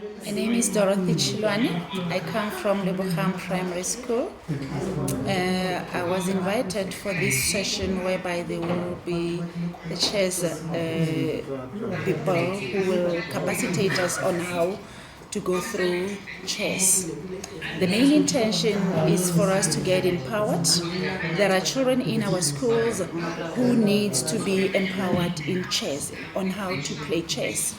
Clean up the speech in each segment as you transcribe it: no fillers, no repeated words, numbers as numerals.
My name is Dorothy Chilwani. I come from Lebogang Primary School. I was invited for this session whereby there will be the chairs people who will capacitate us on how to go through chess. The main intention is for us to get empowered. There are children in our schools who need to be empowered in chess, on how to play chess.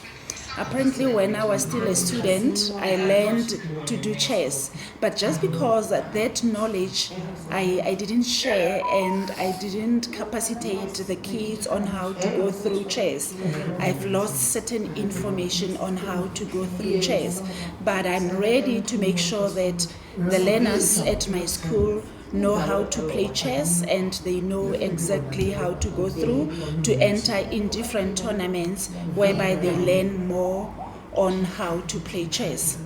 Apparently, when I was still a student, I learned to do chess. But just because that knowledge I didn't share and I didn't capacitate the kids on how to go through chess, I've lost certain information on how to go through chess. But I'm ready to make sure that the learners at my school know how to play chess and they know exactly how to go through to enter in different tournaments whereby they learn more on how to play chess.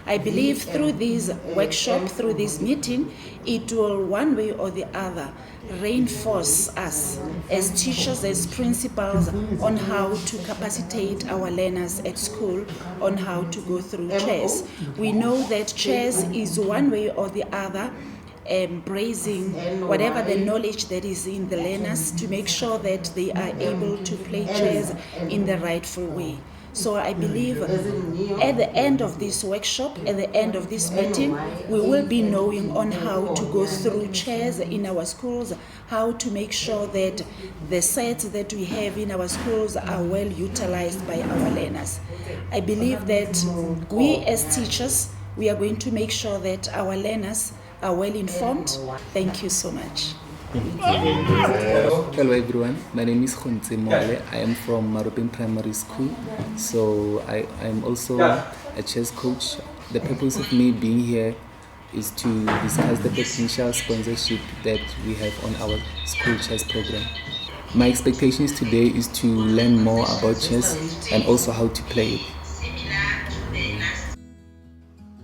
I believe through this workshop, through this meeting, it will one way or the other reinforce us as teachers, as principals, on how to capacitate our learners at school on how to go through chess. We know that chess is one way or the other embracing whatever the knowledge that is in the learners to make sure that they are able to play chess in the rightful way. So I believe at the end of this workshop, at the end of this meeting, we will be knowing on how to go through chess in our schools, how to make sure that the sets that we have in our schools are well utilized by our learners. I believe that we as teachers, we are going to make sure that our learners are well informed. Thank you so much. Hello everyone, my name is Khonze Moale. I am from Marobin Primary School. So I am also a chess coach. The purpose of me being here is to discuss the potential sponsorship that we have on our school chess program. My expectations today is to learn more about chess and also how to play it.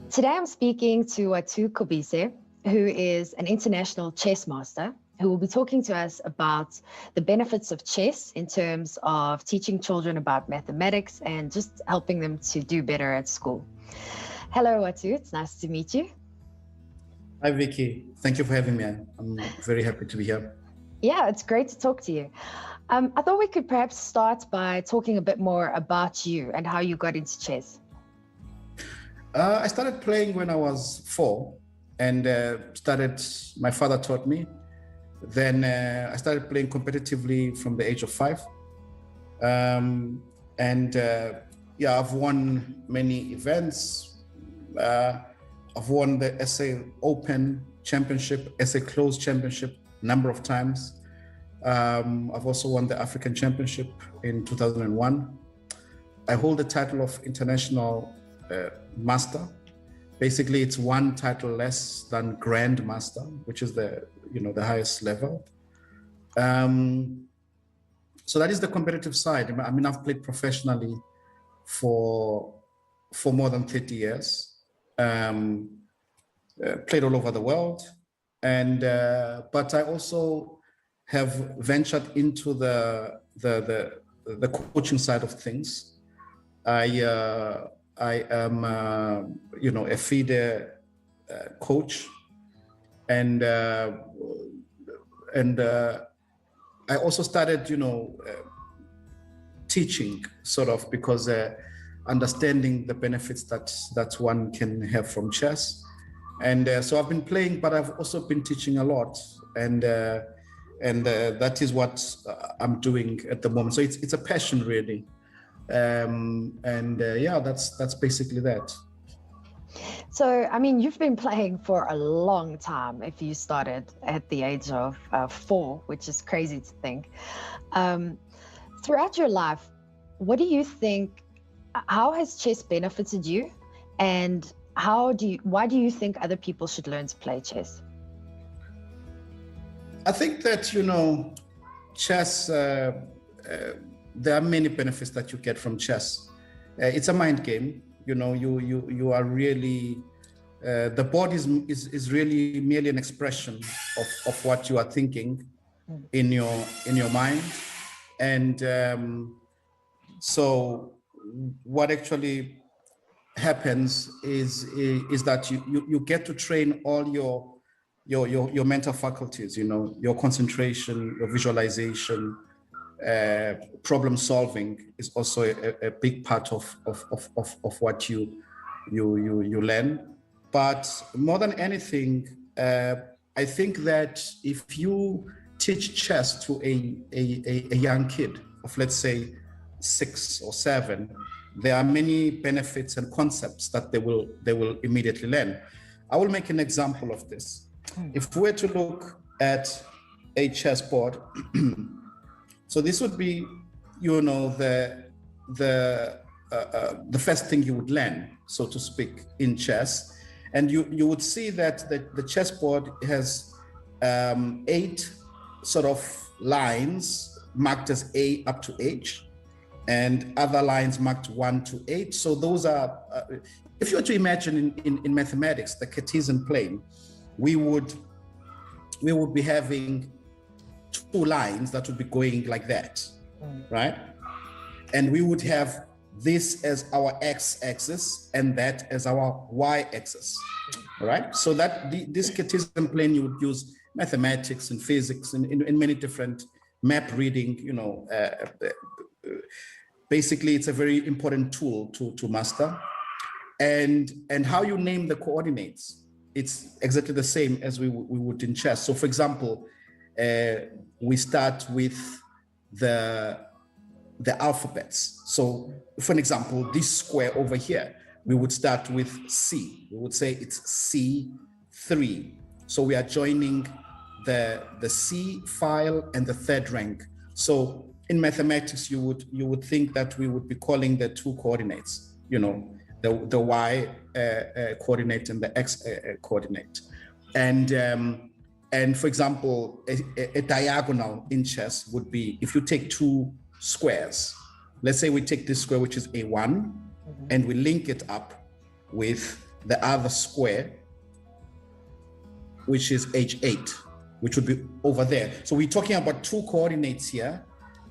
Today I'm speaking to Watu Kobise, who is an international chess master, who will be talking to us about the benefits of chess in terms of teaching children about mathematics and just helping them to do better at school. Hello, Watu. It's nice to meet you. Hi, Vicky. Thank you for having me. I'm very happy to be here. Yeah, it's great to talk to you. I thought we could perhaps start by talking a bit more about you and how you got into chess. I started playing when I was 4 and my father taught me. Then I started playing competitively from the age of 5. I've won many events. I've won the SA Open Championship, SA Closed Championship a number of times. I've also won the African Championship in 2001. I hold the title of International Master. Basically, it's one title less than Grand Master, which is the highest level. So that is the competitive side. I mean, I've played professionally for more than 30 years. Played all over the world, but I also have ventured into the coaching side of things. I am, a FIDE coach, and I also started, teaching, sort of, because understanding the benefits that one can have from chess, and so I've been playing, but I've also been teaching a lot, and that is what I'm doing at the moment. So it's a passion, really. That's basically that. So, I mean, you've been playing for a long time if you started at the age of 4, which is crazy to think. Throughout your life, what do you think, how has chess benefited you? And why do you think other people should learn to play chess? I think that, chess, there are many benefits that you get from chess. It's a mind game. You are really, the board is really merely an expression of what you are thinking in your mind. And so what actually happens is that you get to train all your mental faculties, you know, your concentration, your visualization, problem solving is also a big part of what you learn. But more than anything, I think that if you teach chess to a young kid of, let's say, 6 or 7, there are many benefits and concepts that they will immediately learn. I will make an example of this. If we were to look at a chessboard, so this would be, you know, the first thing you would learn, so to speak, in chess. And you would see that the chessboard has 8 sort of lines marked as A up to H, and other lines marked 1 to 8. So those are, if you were to imagine in mathematics, the Cartesian plane, we would be having 2 lines that would be going like that, right? And we would have this as our x-axis and that as our y-axis, all right? So that this Cartesian plane, you would use mathematics and physics and in many different map reading, you know, basically it's a very important tool to master. And how you name the coordinates, it's exactly the same as we would in chess. So for example, we start with the alphabets. So for an example, this square over here, we would start with C. We would say it's C3. So we are joining the C file and the 3rd rank. So in mathematics, you would think that we would be calling the 2 coordinates, you know, the y coordinate and the x coordinate. And for example, a diagonal in chess would be, if you take 2 squares, let's say we take this square, which is A1, and we link it up with the other square, which is H8, which would be over there. So we're talking about 2 coordinates here.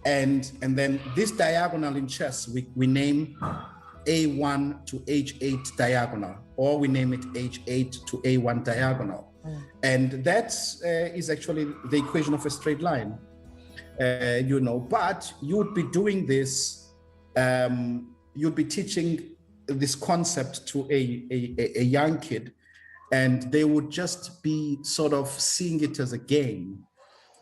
And then this diagonal in chess, we name A1 to H8 diagonal, or we name it H8 to A1 diagonal. And that is actually the equation of a straight line, you know, but you would be doing this, you'd be teaching this concept to a young kid, and they would just be sort of seeing it as a game,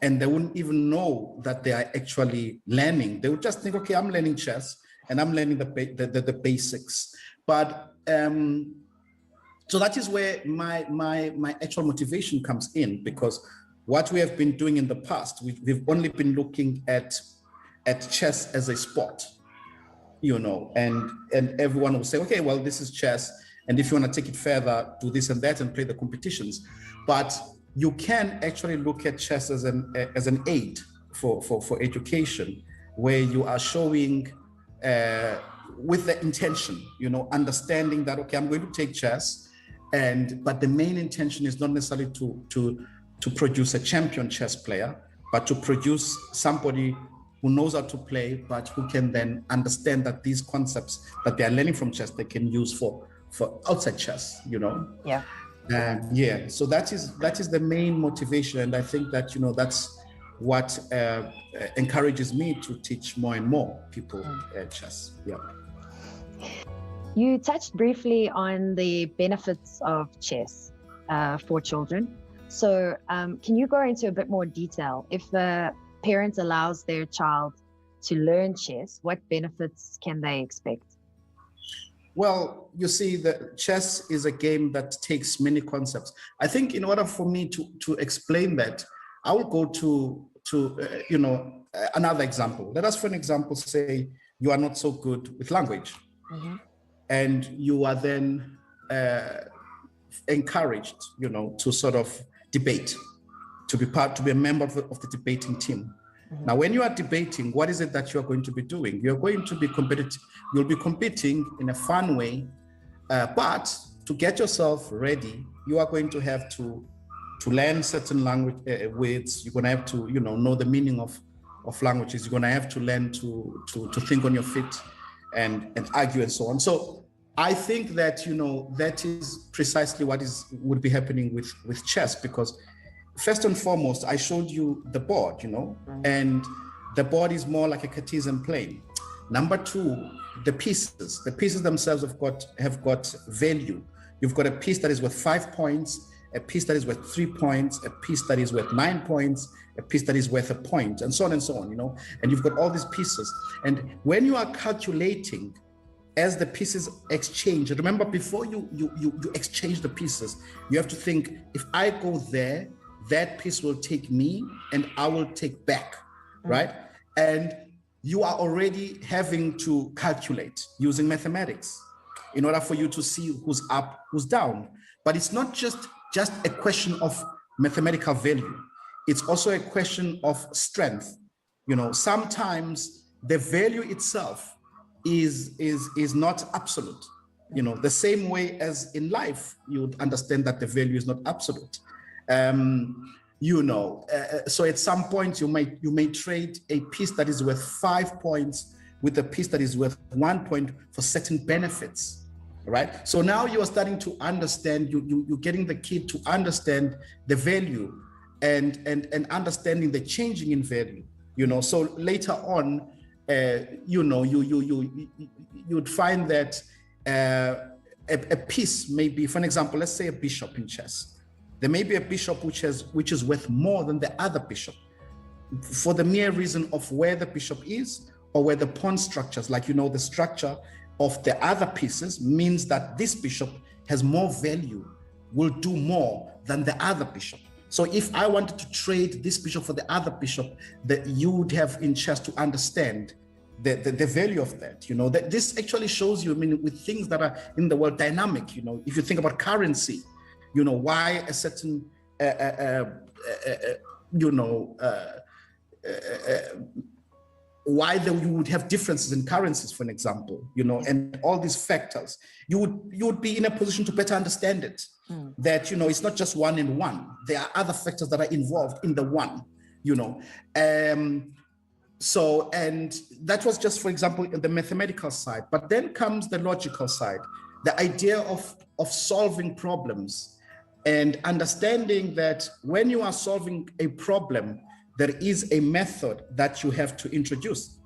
and they wouldn't even know that they are actually learning. They would just think, okay, I'm learning chess and I'm learning the basics. But so that is where my actual motivation comes in, because what we have been doing in the past, we've only been looking at chess as a sport, you know, and everyone will say, okay, well, this is chess, and if you want to take it further, do this and that and play the competitions. But you can actually look at chess as an aid for education, where you are showing with the intention, you know, understanding that, okay, I'm going to take chess, but the main intention is not necessarily to produce a champion chess player, but to produce somebody who knows how to play, but who can then understand that these concepts that they are learning from chess, they can use for outside chess, you know? Yeah. Yeah, so that is the main motivation. And I think that, you know, that's what encourages me to teach more and more people chess. Yeah. You touched briefly on the benefits of chess for children. So can you go into a bit more detail? If the parent allows their child to learn chess, what benefits can they expect? Well, you see, the chess is a game that takes many concepts. I think in order for me to explain that, I will go to you know, another example. Let us, for an example, say you are not so good with language, and you are then encouraged, you know, to sort of debate, to be a member of the debating team. Now, when you are debating, what is it that you are going to be doing? You're going to be competitive. You'll be competing in a fun way, but to get yourself ready, you are going to have to learn certain language words. You're going to have to, you know the meaning of languages. You're going to have to learn to think on your feet and argue and so on. So I think that, that is precisely what would be happening with chess, because first and foremost, I showed you the board, and the board is more like a Cartesian plane. Number two, the pieces themselves have got value. You've got a piece that is worth 5 points, a piece that is worth 3 points, a piece that is worth 9 points, a piece that is worth a point, and so on and so on, and you've got all these pieces. And when you are calculating as the pieces exchange, remember, before you exchange the pieces, you have to think, if I go there, that piece will take me and I will take back, right? And you are already having to calculate using mathematics in order for you to see who's up, who's down. But it's not just a question of mathematical value. It's also a question of strength. Sometimes the value itself is not absolute. The same way as in life, you would understand that the value is not absolute. So at some point you may trade a piece that is worth 5 points with a piece that is worth 1 point for certain benefits, right? So now you are starting to understand, you're getting the kid to understand the value and understanding the changing in value, so later on, you'd find that a piece may be, for an example, let's say a bishop in chess. There may be a bishop which is worth more than the other bishop for the mere reason of where the bishop is, or where the pawn structures, like, the structure of the other pieces means that this bishop has more value, will do more than the other bishop. So if I wanted to trade this bishop for the other bishop, that you would have in chess to understand the value of that, that this actually shows you, with things that are in the world dynamic, if you think about currency, why a certain, why you would have differences in currencies, for an example, and all these factors, you would be in a position to better understand it. That, it's not just one and one. There are other factors that are involved in the one, So, and that was just, for example, the mathematical side, but then comes the logical side, the idea of solving problems and understanding that when you are solving a problem, there is a method that you have to introduce.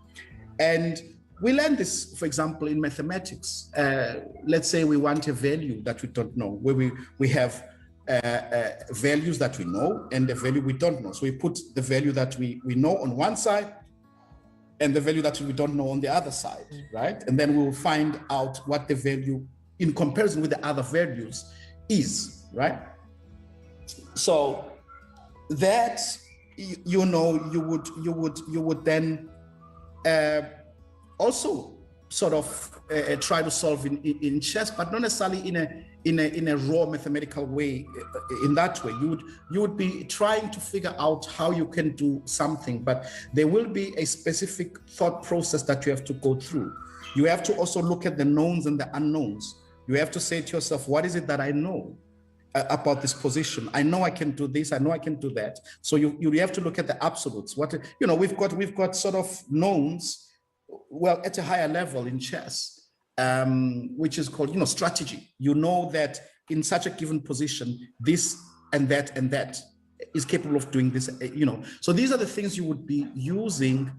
And we learn this, for example, in mathematics. Let's say we want a value that we don't know, where we have values that we know and the value we don't know. So we put the value that we know on one side and the value that we don't know on the other side, right? And then we will find out what the value in comparison with the other values is, right? So that, you would then also sort of try to solve in chess, but not necessarily in a raw mathematical way. In that way, you would be trying to figure out how you can do something, but there will be a specific thought process that you have to go through. You have to also look at the knowns and the unknowns. You have to say to yourself, what is it that I know about this position? I know I can do this, I know I can do that. So you have to look at the absolutes. We've got sort of knowns, well, at a higher level in chess, which is called, strategy. You know that in such a given position, this and that is capable of doing this, So these are the things you would be using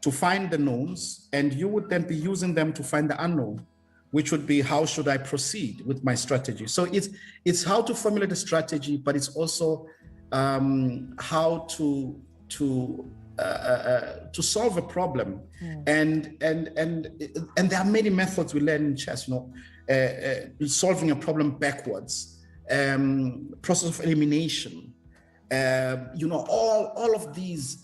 to find the knowns, and you would then be using them to find the unknown, which would be, how should I proceed with my strategy? So it's how to formulate a strategy, but it's also how to solve a problem. And there are many methods we learn in chess, solving a problem backwards, process of elimination, all of these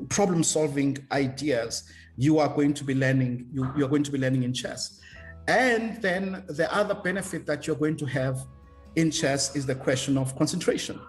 problem solving ideas you are going to be learning, you're going to be learning in chess. And then the other benefit that you're going to have in chess is the question of concentration.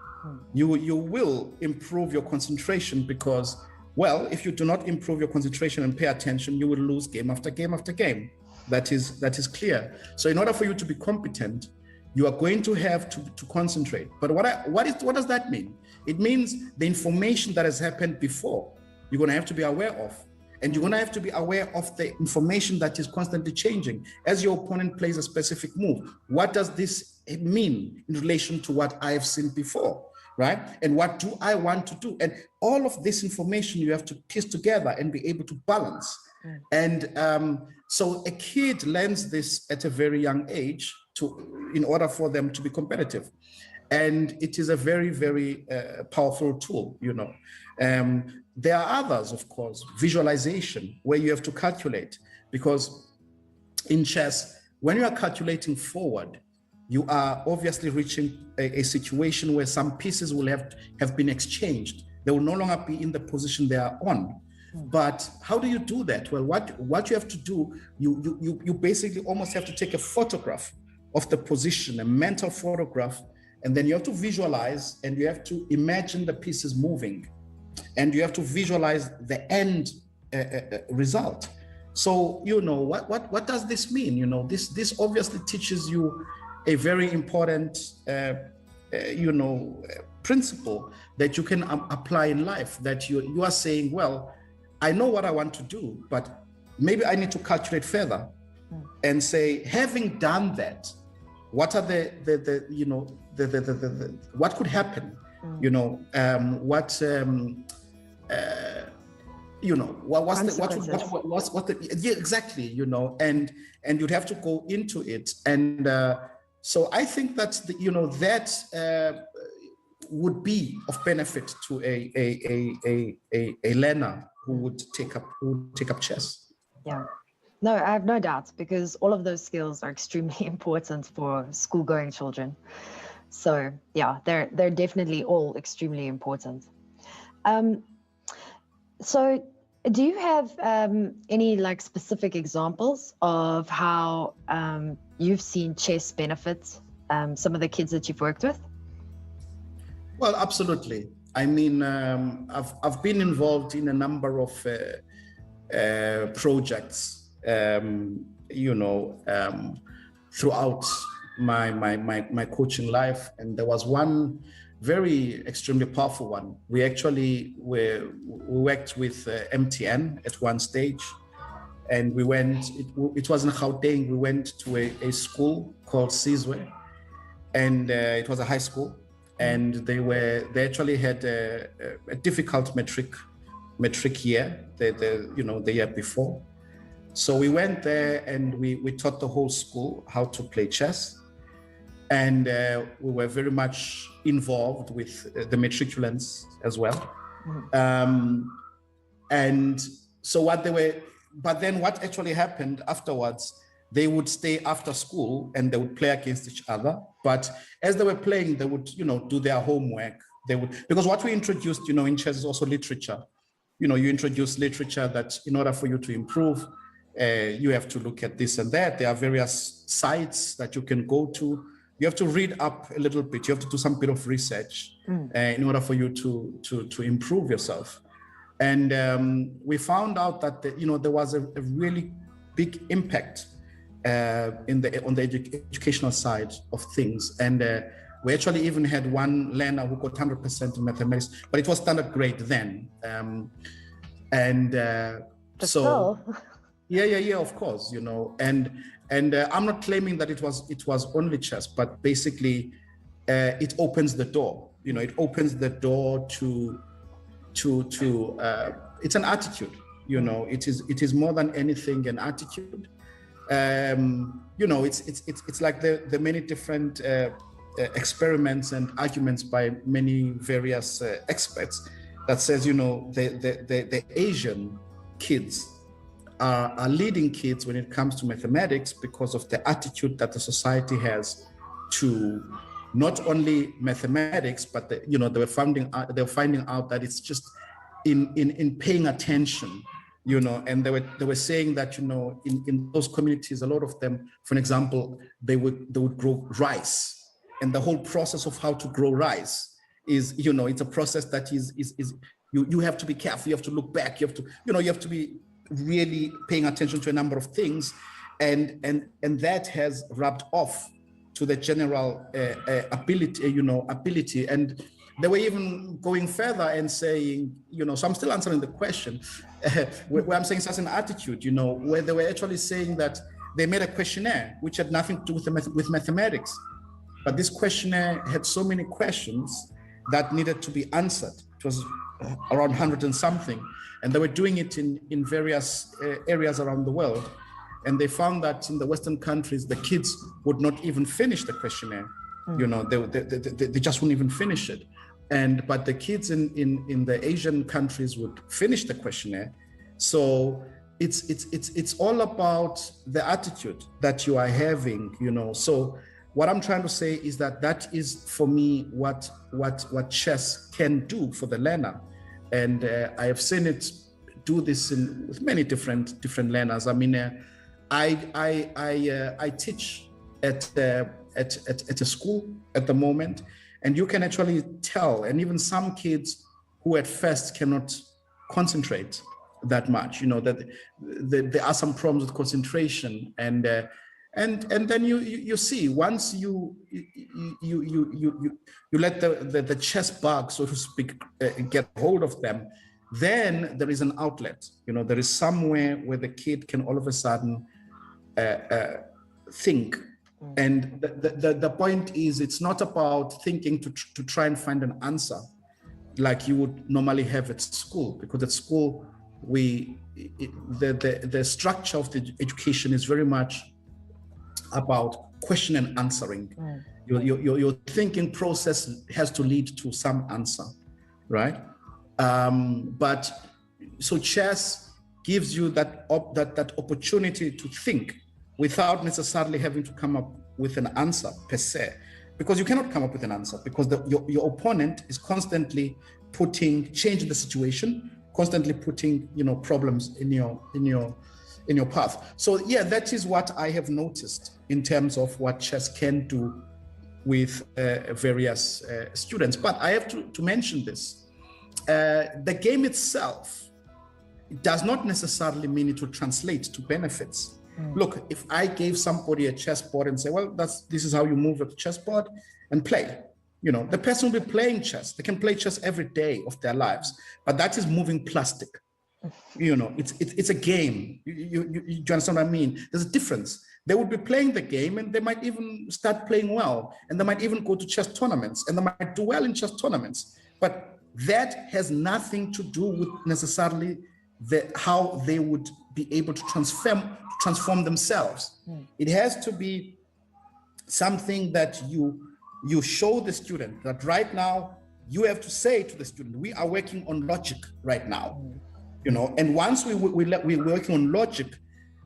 You will improve your concentration because, well, if you do not improve your concentration and pay attention, you will lose game after game after game. That is clear. So in order for you to be competent, you are going to have to concentrate. But what does that mean? It means the information that has happened before, you're going to have to be aware of. And you're going to have to be aware of the information that is constantly changing. As your opponent plays a specific move, what does this mean in relation to what I have seen before, right? And what do I want to do? And all of this information you have to piece together and be able to balance. And so a kid learns this at a very young age in order for them to be competitive. And it is a very, very powerful tool, you know. There are others, of course, visualization, where you have to calculate, because in chess, when you are calculating forward, you are obviously reaching a situation where some pieces will have been exchanged. They will no longer be in the position they are on. But how do you do that? Well, what you have to do, you basically almost have to take a photograph of the position, a mental photograph, and then you have to visualize and you have to imagine the pieces moving. And you have to visualize the end result. So, you know, what does this mean? You know, this obviously teaches you a very important, principle that you can apply in life, that you are saying, well, I know what I want to do, but maybe I need to calculate further and say, having done that, what are what could happen? You know, what's the exactly, you know, and you'd have to go into it. And so I think that that would be of benefit to a learner who would take up chess. Yeah. No, I have no doubt, because all of those skills are extremely important for school-going children. So yeah, they're definitely all extremely important. So do you have any like specific examples of how you've seen chess benefit some of the kids that you've worked with? Well, absolutely. I mean, I've been involved in a number of projects, throughout my coaching life, and there was one very extremely powerful one. We actually we worked with MTN at one stage, and we went. It was in Gauteng. We went to a school called Sizwe, and it was a high school, and they actually had a difficult metric year, the year before. So we went there and we taught the whole school how to play chess. And we were very much involved with the matriculants as well. And so but then what actually happened afterwards, they would stay after school and they would play against each other. But as they were playing, they would, do their homework. Because what we introduced, in chess is also literature. You introduce literature that in order for you to improve, you have to look at this and that. There are various sites that you can go to. You have to read up a little bit. You have to do some bit of research in order for you to improve yourself. And we found out that there was a really big impact on the educational side of things. And we actually even had one learner who got 100% in mathematics, but it was standard grade then. So. Yeah, of course, and I'm not claiming that it was only chess, but basically it opens the door. It opens the door to it's an attitude. It is more than anything an attitude. It's like the many different experiments and arguments by many various experts that says the Asian kids are leading kids when it comes to mathematics because of the attitude that the society has to not only mathematics, but they were finding out that it's just in paying attention, and they were saying that in those communities, a lot of them, for example, they would grow rice, and the whole process of how to grow rice is it's a process that is you have to be careful, you have to look back, you have to be really paying attention to a number of things, and that has rubbed off to the general ability, and they were even going further and saying, so I'm still answering the question, where I'm saying such an attitude, where they were actually saying that they made a questionnaire which had nothing to do with mathematics. But this questionnaire had so many questions that needed to be answered. It was around 100 and something. And they were doing it in various areas around the world. And they found that in the Western countries, the kids would not even finish the questionnaire. They just wouldn't even finish it. But the kids in the Asian countries would finish the questionnaire. So it's all about the attitude that you are having, So what I'm trying to say is that is for me what chess can do for the learner, and I have seen it do this with many different learners. I mean, I teach at a school at the moment, and you can actually tell, and even some kids who at first cannot concentrate that much, that there are some problems with concentration, and then you see, once you let the chess bug, so to speak, get hold of them, then there is an outlet. There is somewhere where the kid can all of a sudden think. And the point is, it's not about thinking to try and find an answer like you would normally have at school, because at school the structure of the education is very much about question and answering. Your thinking process has to lead to some answer, right? But so chess gives you that opportunity to think without necessarily having to come up with an answer per se, because you cannot come up with an answer, because your opponent is constantly changing the situation, constantly putting problems in your path. So yeah, that is what I have noticed in terms of what chess can do with various students. But I have to mention this. The game itself does not necessarily mean it will translate to benefits. Look, if I gave somebody a chessboard and say, well, this is how you move a chessboard and play, the person will be playing chess. They can play chess every day of their lives, but that is moving plastic. It's a game. You understand what I mean? There's a difference. They would be playing the game, and they might even start playing well, and they might even go to chess tournaments, and they might do well in chess tournaments. But that has nothing to do with necessarily how they would be able to transform themselves. It has to be something that you show the student that right now you have to say to the student, we are working on logic right now. And once we're working on logic,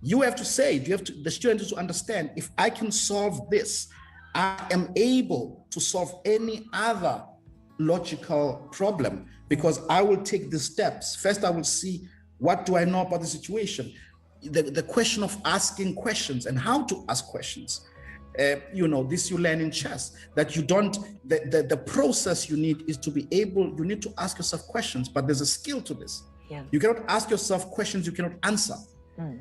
you have to say, the student has to understand, if I can solve this, I am able to solve any other logical problem, because I will take the steps. First, I will see, what do I know about the situation? The question of asking questions and how to ask questions. This you learn in chess, that you don't, the process you need is to be able, you need to ask yourself questions, but there's a skill to this. Yeah. You cannot ask yourself questions you cannot answer.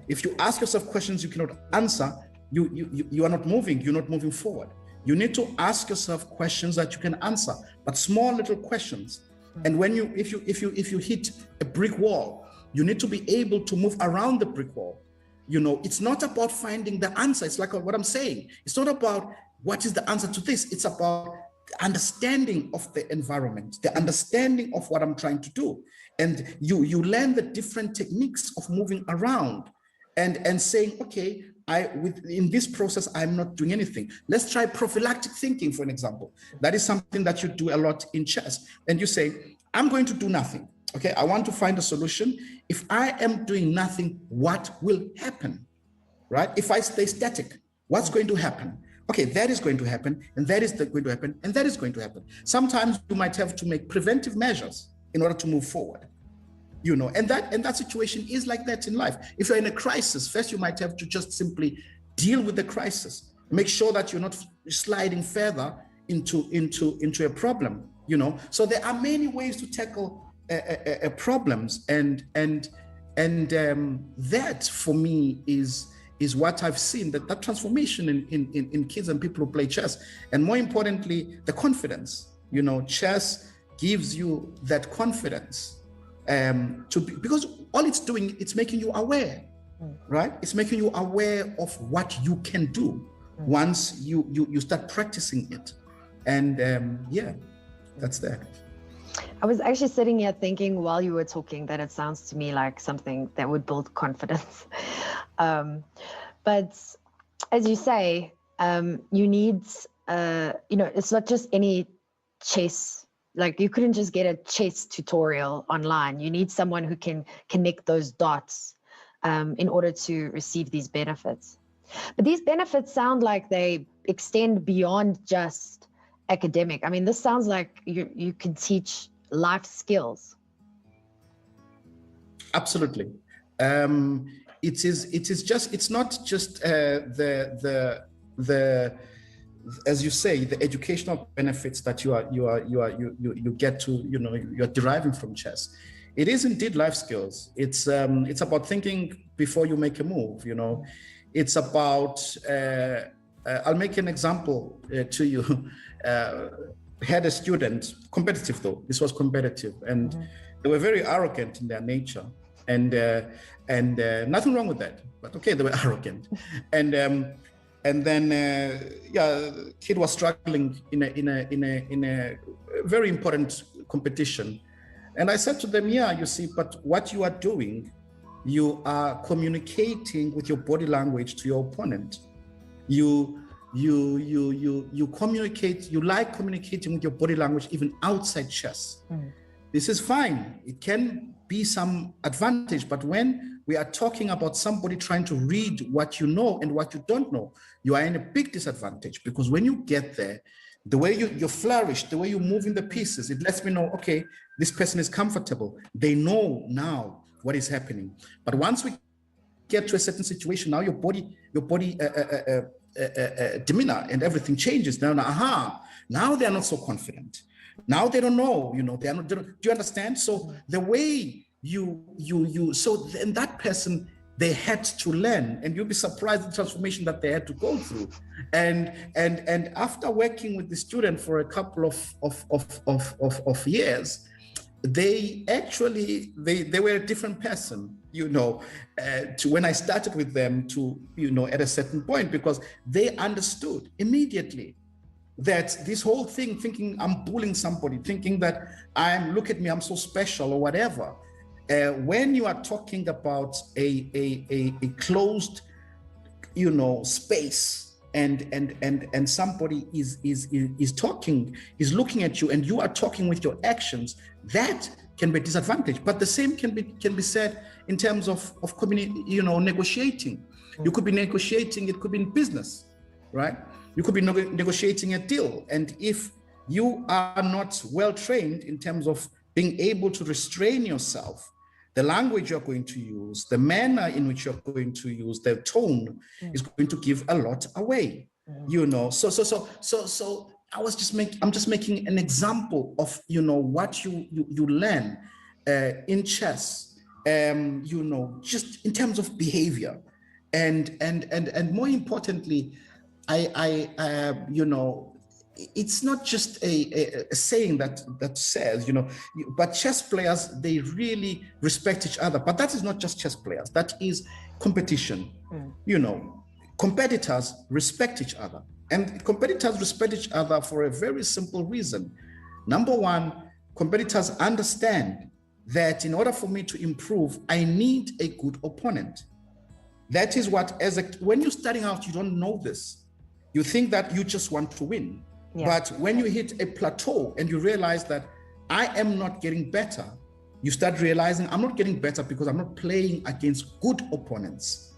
If you ask yourself questions you cannot answer, you are not moving, you're not moving forward. You need to ask yourself questions that you can answer, but small little questions. And when if you hit a brick wall, you need to be able to move around the brick wall. It's not about finding the answer. It's like what I'm saying. It's not about what is the answer to this. It's about the understanding of the environment, the understanding of what I'm trying to do. And you learn the different techniques of moving around and saying, okay, in this process, I'm not doing anything. Let's try prophylactic thinking, for an example. That is something that you do a lot in chess. And you say, I'm going to do nothing. Okay, I want to find a solution. If I am doing nothing, what will happen? Right? If I stay static, what's going to happen? Okay, that is going to happen, and that is going to happen, and that is going to happen. Sometimes you might have to make preventive measures in order to move forward. And that situation is like that in life. If you're in a crisis, first you might have to just simply deal with the crisis. Make sure that you're not sliding further into a problem. So there are many ways to tackle problems, and that for me is what I've seen, that transformation in kids and people who play chess, and more importantly, the confidence. Chess gives you that confidence because all it's doing, it's making you aware, right? It's making you aware of what you can do once you start practicing it. And yeah, that's that. I was actually sitting here thinking while you were talking that it sounds to me like something that would build confidence. But as you say, you need, it's not just any chess. Like you couldn't just get a chess tutorial online. You need someone who can connect those dots in order to receive these benefits. But these benefits sound like they extend beyond just academic. I mean, this sounds like you can teach life skills. Absolutely. It's not just the as you say, the educational benefits that you get to, you're deriving from chess. It is indeed life skills. It's about thinking before you make a move. It's about I'll make an example to you. Had a student, competitive though, this was competitive, and they were very arrogant in their nature, and nothing wrong with that, but okay, they were arrogant, and then kid was struggling in a very important competition, and I said to them, yeah, you see, but what you are doing, you are communicating with your body language to your opponent. You communicate, you like communicating with your body language even outside chess. This is fine. It can be some advantage, but when we are talking about somebody trying to read what you know and what you don't know, you are in a big disadvantage, because when you get there, the way you flourish, the way you move in the pieces, it lets me know, okay, this person is comfortable. They know now what is happening. But once we get to a certain situation, now your body demeanor and everything changes. Now they're not so confident. Now they don't know, they are not. Do you understand? So the way so then that person, they had to learn, and you'll be surprised the transformation that they had to go through. And after working with the student for a couple of years, they actually they were a different person, to when I started with them to at a certain point, because they understood immediately that this whole thing, thinking I'm bullying somebody, thinking that look at me, I'm so special or whatever. When you are talking about a closed space, and somebody is talking, is looking at you, and you are talking with your actions, that can be a disadvantage. But the same can be said in terms of negotiating. You could be negotiating, it could be in business, right? You could be negotiating a deal, and if you are not well trained in terms of being able to restrain yourself, the language you're going to use, the manner in which you're going to use, the tone is going to give a lot away, So I'm just making an example of, what you learn in chess, just in terms of behavior, and more importantly, it's not just a saying that says, but chess players, they really respect each other. But that is not just chess players, that is competition. Competitors respect each other, and competitors respect each other for a very simple reason. Number one, competitors understand that in order for me to improve, I need a good opponent. That is what, when you're starting out, you don't know this. You think that you just want to win. Yeah. But when you hit a plateau and you realize that I am not getting better, you start realizing I'm not getting better because I'm not playing against good opponents.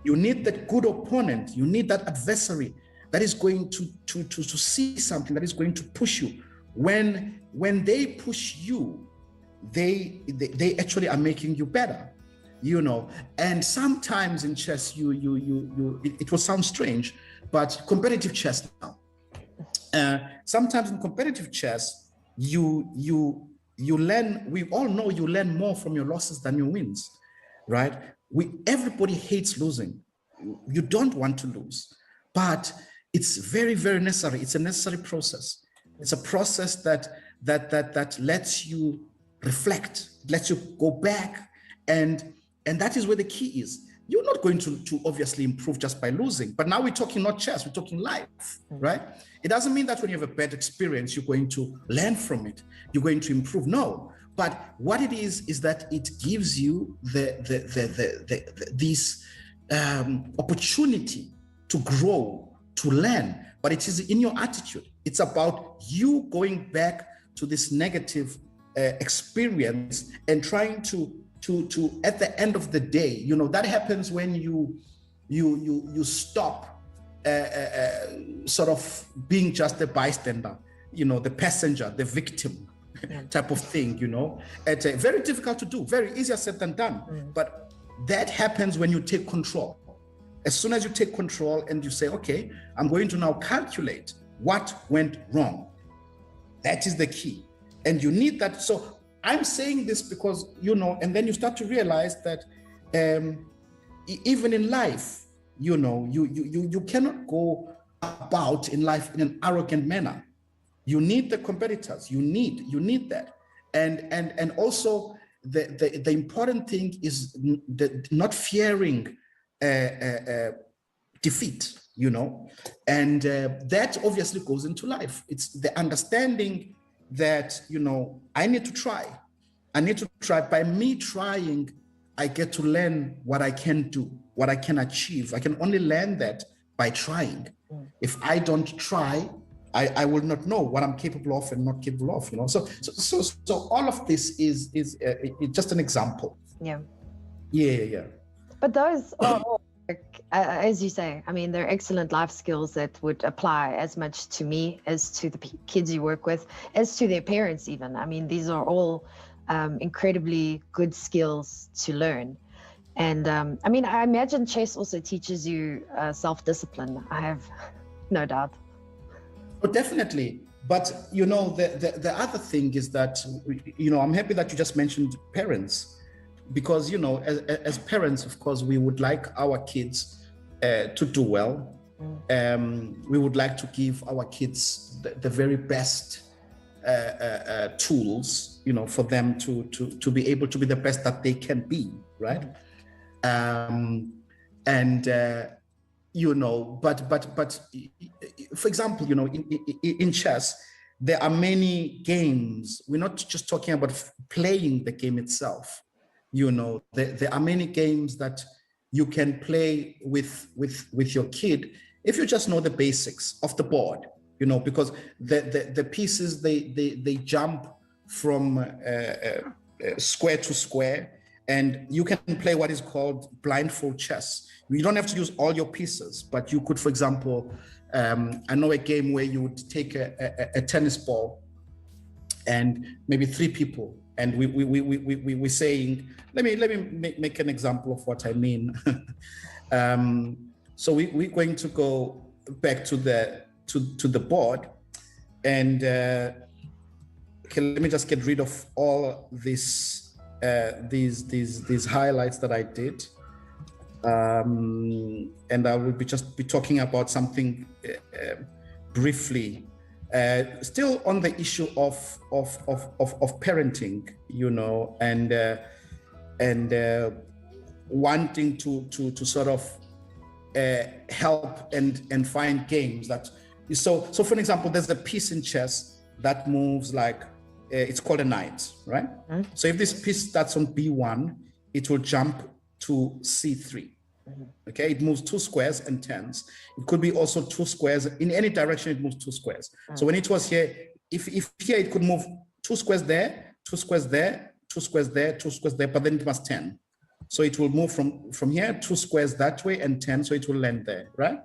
You need that good opponent. You need that adversary that is going to see something, that is going to push you. When they push you, they actually are making you better, And sometimes in chess, it will sound strange, but competitive chess now. Sometimes in competitive chess, you learn. We all know you learn more from your losses than your wins, right? Everybody hates losing. You don't want to lose, but it's very, very necessary. It's a necessary process. It's a process that that lets you reflect, lets you go back, and that is where the key is. You're not going to obviously improve just by losing, but now we're talking not chess, we're talking life, right? It doesn't mean that when you have a bad experience, you're going to learn from it, you're going to improve. No, but what it is that it gives you this opportunity to grow, to learn, but it is in your attitude. It's about you going back to this negative experience and trying to at the end of the day, that happens when you stop sort of being just a bystander, the passenger, the victim type of thing, It's very difficult to do, very easier said than done. But that happens when you take control. As soon as you take control and you say, okay, I'm going to now calculate what went wrong. That is the key. And you need that. So I'm saying this because, and then you start to realize that even in life, you cannot go about in life in an arrogant manner. You need the competitors. You need that. And also the important thing is not fearing defeat, and that obviously goes into life. It's the understanding that, I need to try. By me trying, I get to learn what I can do, what I can achieve. I can only learn that by trying. If I don't try, I will not know what I'm capable of and not capable of, So all of this is just an example. Yeah. Yeah. But those are all, as you say, I mean, they're excellent life skills that would apply as much to me as to the kids you work with, as to their parents even. I mean, these are all incredibly good skills to learn. And I mean, I imagine chess also teaches you self-discipline. I have no doubt. Oh, definitely. But, the other thing is that, I'm happy that you just mentioned parents. Because, as parents, of course, we would like our kids to do well. We would like to give our kids the very best tools, for them to be able to be the best that they can be, right? But for example, in chess, there are many games. We're not just talking about playing the game itself. There are many games that you can play with your kid if you just know the basics of the board, because the pieces they jump from square to square, and you can play what is called blindfold chess. You don't have to use all your pieces, but you could, for example, I know a game where you would take a tennis ball and maybe 3 people. And we're saying, let me make an example of what I mean. So we're going to go back to the board, and okay, let me just get rid of all these highlights that I did, and I will be talking about something briefly. Still on the issue of parenting, and wanting to sort of help and find games that. So for an example, there's a piece in chess that moves like it's called a knight, right? Mm-hmm. So if this piece starts on B1, it will jump to C3. Okay, it moves 2 squares and 10s. It could be also 2 squares in any direction. It moves 2 squares. So when it was here, if here it could move 2 squares there, 2 squares there, 2 squares there, 2 squares there, but then it was 10. So it will move from here 2 squares that way and 10. So it will land there, right?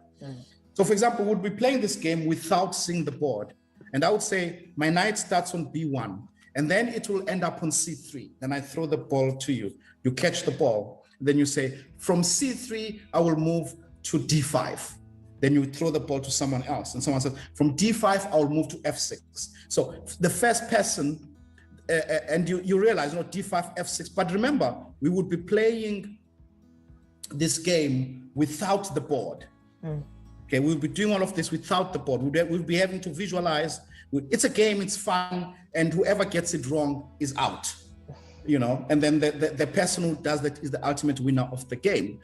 So for example, we'd be playing this game without seeing the board, and I would say my knight starts on B1, and then it will end up on C3. Then I throw the ball to you. You catch the ball. Then you say, from C3, I will move to D5. Then you throw the ball to someone else. And someone says, from D5, I will move to F6. So the first person, and you realize, D5, F6. But remember, we would be playing this game without the board. Okay, we'll be doing all of this without the board. We'll be having to visualize It's a game, it's fun, and whoever gets it wrong is out. And then the person who does that is the ultimate winner of the game,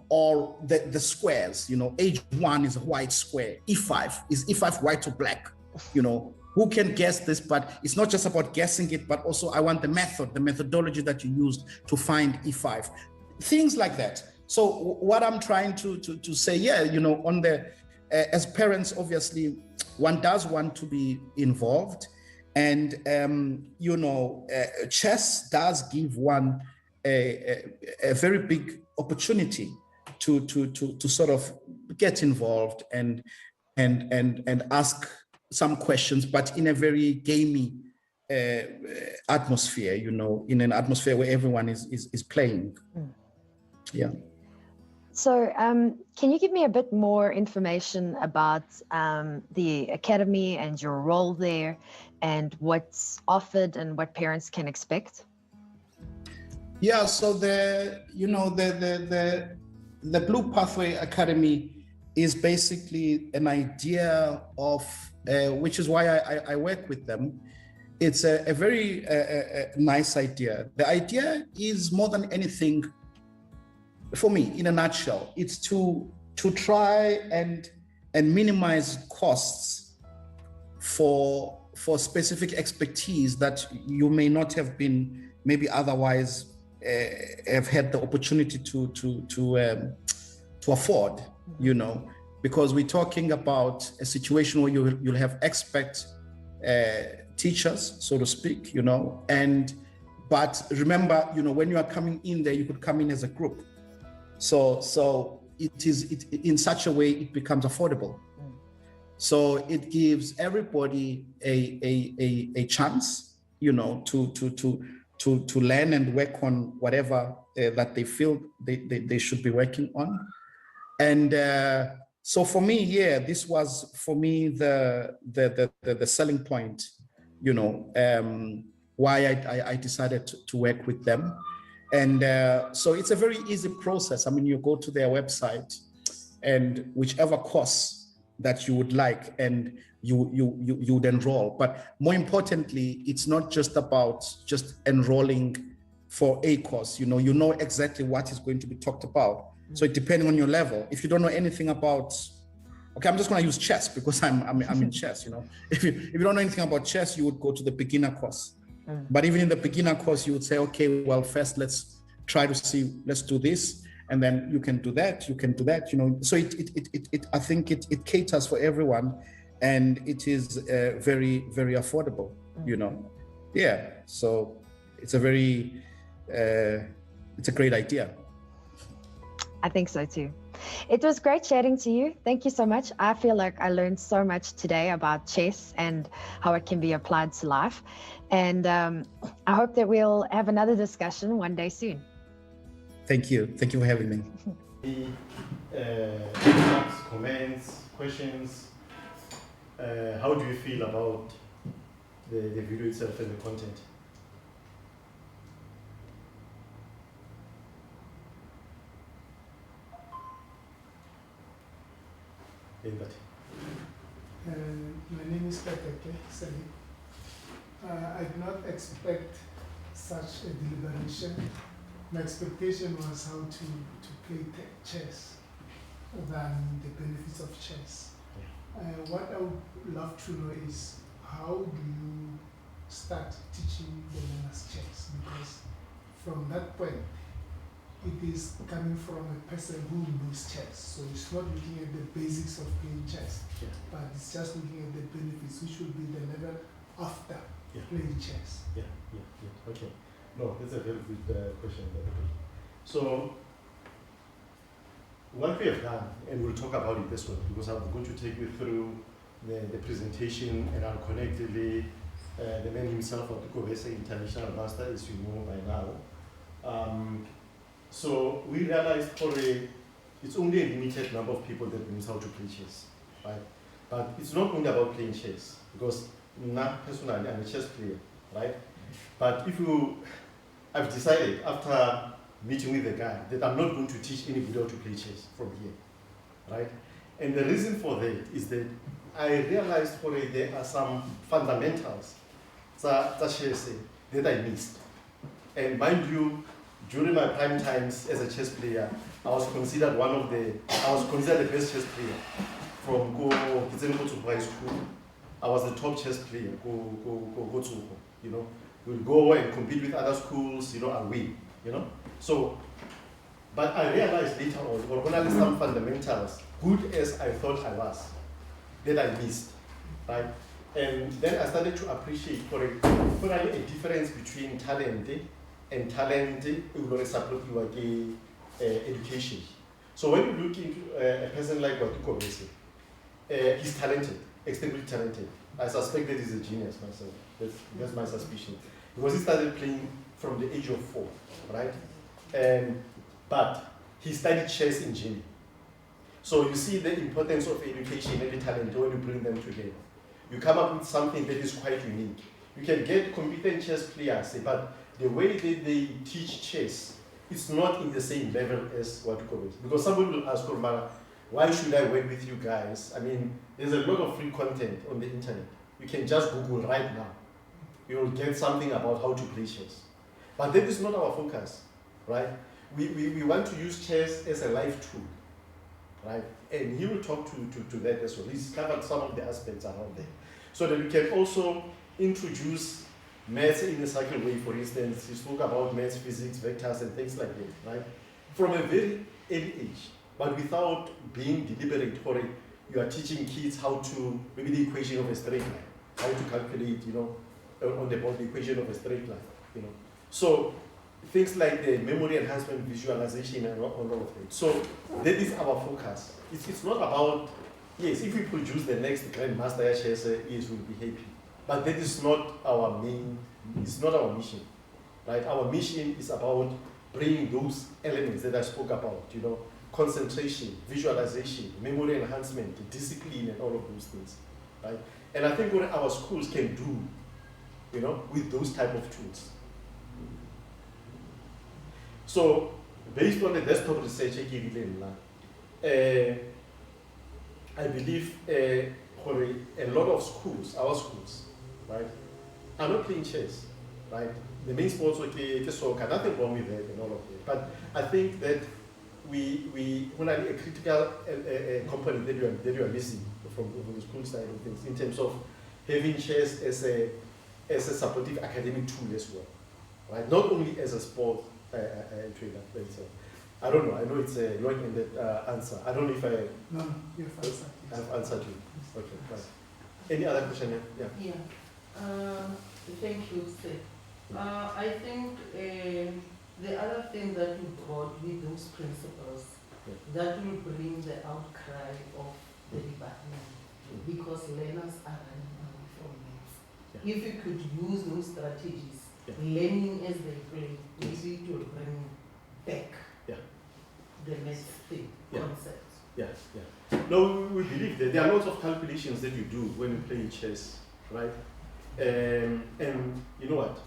or the squares, age 1 is a white square, E5 is E5 white or black, who can guess this? But it's not just about guessing it, but also I want the methodology that you used to find E5, things like that. So what I'm trying to say, on as parents, obviously, one does want to be involved. And, chess does give one a very big opportunity to sort of get involved and ask some questions, but in a very gamey atmosphere, in an atmosphere where everyone is playing. Yeah. So can you give me a bit more information about the academy and your role there and what's offered and what parents can expect? Yeah, so the Blue Pathway Academy is basically an idea of, which is why I work with them. It's a very nice idea. The idea is more than anything, for me, in a nutshell, it's to try and minimize costs for specific expertise that you may not have been maybe otherwise have had the opportunity to afford, because we're talking about a situation where you'll have expert teachers, so to speak, but remember, when you are coming in there, you could come in as a group. So it in such a way it becomes affordable. So it gives everybody a chance, to learn and work on whatever that they feel they should be working on. And so for me, this was for me the selling point, why I decided to work with them. And so it's a very easy process. I mean, you go to their website and whichever course that you would like, and you would enroll. But more importantly, it's not just about just enrolling for a course. You know exactly what is going to be talked about. So depending on your level, if you don't know anything about, okay, I'm just going to use chess because I'm in chess. If you don't know anything about chess, you would go to the beginner course. But even in the beginner course, you would say, okay, well, first let's try to see, let's do this, and then you can do that, So I think it caters for everyone, and it is very, very affordable, Yeah, so it's a very, it's a great idea. I think so too. It was great chatting to you. Thank you so much. I feel like I learned so much today about chess and how it can be applied to life. And I hope that we'll have another discussion one day soon. Thank you. Thank you for having me. Comments, questions. How do you feel about the video itself and the content? Anybody? My name is Peteke Sali. I did not expect such a deliberation. My expectation was how to play chess than the benefits of chess. What I would love to know is how do you start teaching the learners chess? Because from that point, it is coming from a person who knows chess. So it's not looking at the basics of playing chess, but it's just looking at the benefits, which will be the level after playing chess. Okay. No, that's a very good question. So, what we have done, and we'll talk about it this way, because I'm going to take you through the presentation, and I'll connect the man himself, Kobese International Master, as you know by now. So we realized it's only a limited number of people that knows how to play chess, right? But it's not only about playing chess, because personally, I'm a chess player, right? But I've decided after meeting with the guy that I'm not going to teach anybody how to play chess from here, right? And the reason for that is that I realized there are some fundamentals that I missed. And mind you, during my prime times as a chess player, I was considered the best chess player from Kitsengo High School. I was the top chess player, you know. We'll go and compete with other schools, you know, and win, you know. So, but I realized later on, when I learned some fundamentals, good as I thought I was, that I missed, right? And then I started to appreciate a difference between talent and talent will support your education. So when you look into a person like Watuko Bese, he's talented, extremely talented. I suspect that he's a genius myself. That's my suspicion. Because he started playing from the age of 4, right? But he studied chess in Guinea. So you see the importance of education and the talent when you bring them together. You come up with something that is quite unique. You can get competent chess players, but the way that they teach chess, it's not in the same level as Watuko Bese. Because someone will ask, why should I work with you guys? I mean, there's a lot of free content on the internet. You can just Google right now. You will get something about how to play chess. But that is not our focus, right? We want to use chess as a life tool, right? And he will talk to that as well. He's covered some of the aspects around there. So that we can also introduce maths in a cycle way, for instance. He spoke about maths, physics, vectors, and things like that, right? From a very early age, but without being deliberate for it. You are teaching kids how to, maybe the equation of a straight line, how to calculate, you know, on the board the equation of a straight line, you know. So things like the memory enhancement, visualization, and all of it. So that is our focus. It's not about, yes, if we produce the next grandmaster chess, yes, we'll be happy. But that is not our main, it's not our mission, right? Our mission is about bringing those elements that I spoke about, you know, concentration, visualization, memory enhancement, discipline, and all of those things, right? And I think what our schools can do, you know, with those type of tools. So, based on the desktop research I gave you, I believe a lot of schools, our schools, right, are not playing chess, right? The main sports, okay, soccer, nothing wrong with that and all of that. But I think that when I a critical component that you are missing from the school side of things in terms of having chess as a supportive academic tool as well, right? Not only as a sport trainer. I don't know. I know it's a long-ended answer. I don't know if I've answered you. Okay, right. Any other question? Yeah. Yeah. Thank you, Seth. I think the other thing that you brought with those principles, that will bring the outcry of the department, because learners are running away from maths. If you could use those strategies, learning as they play, maybe it will bring back the maths thing, concept. No, we believe that there are lots of calculations that you do when you play chess, right? And you know what?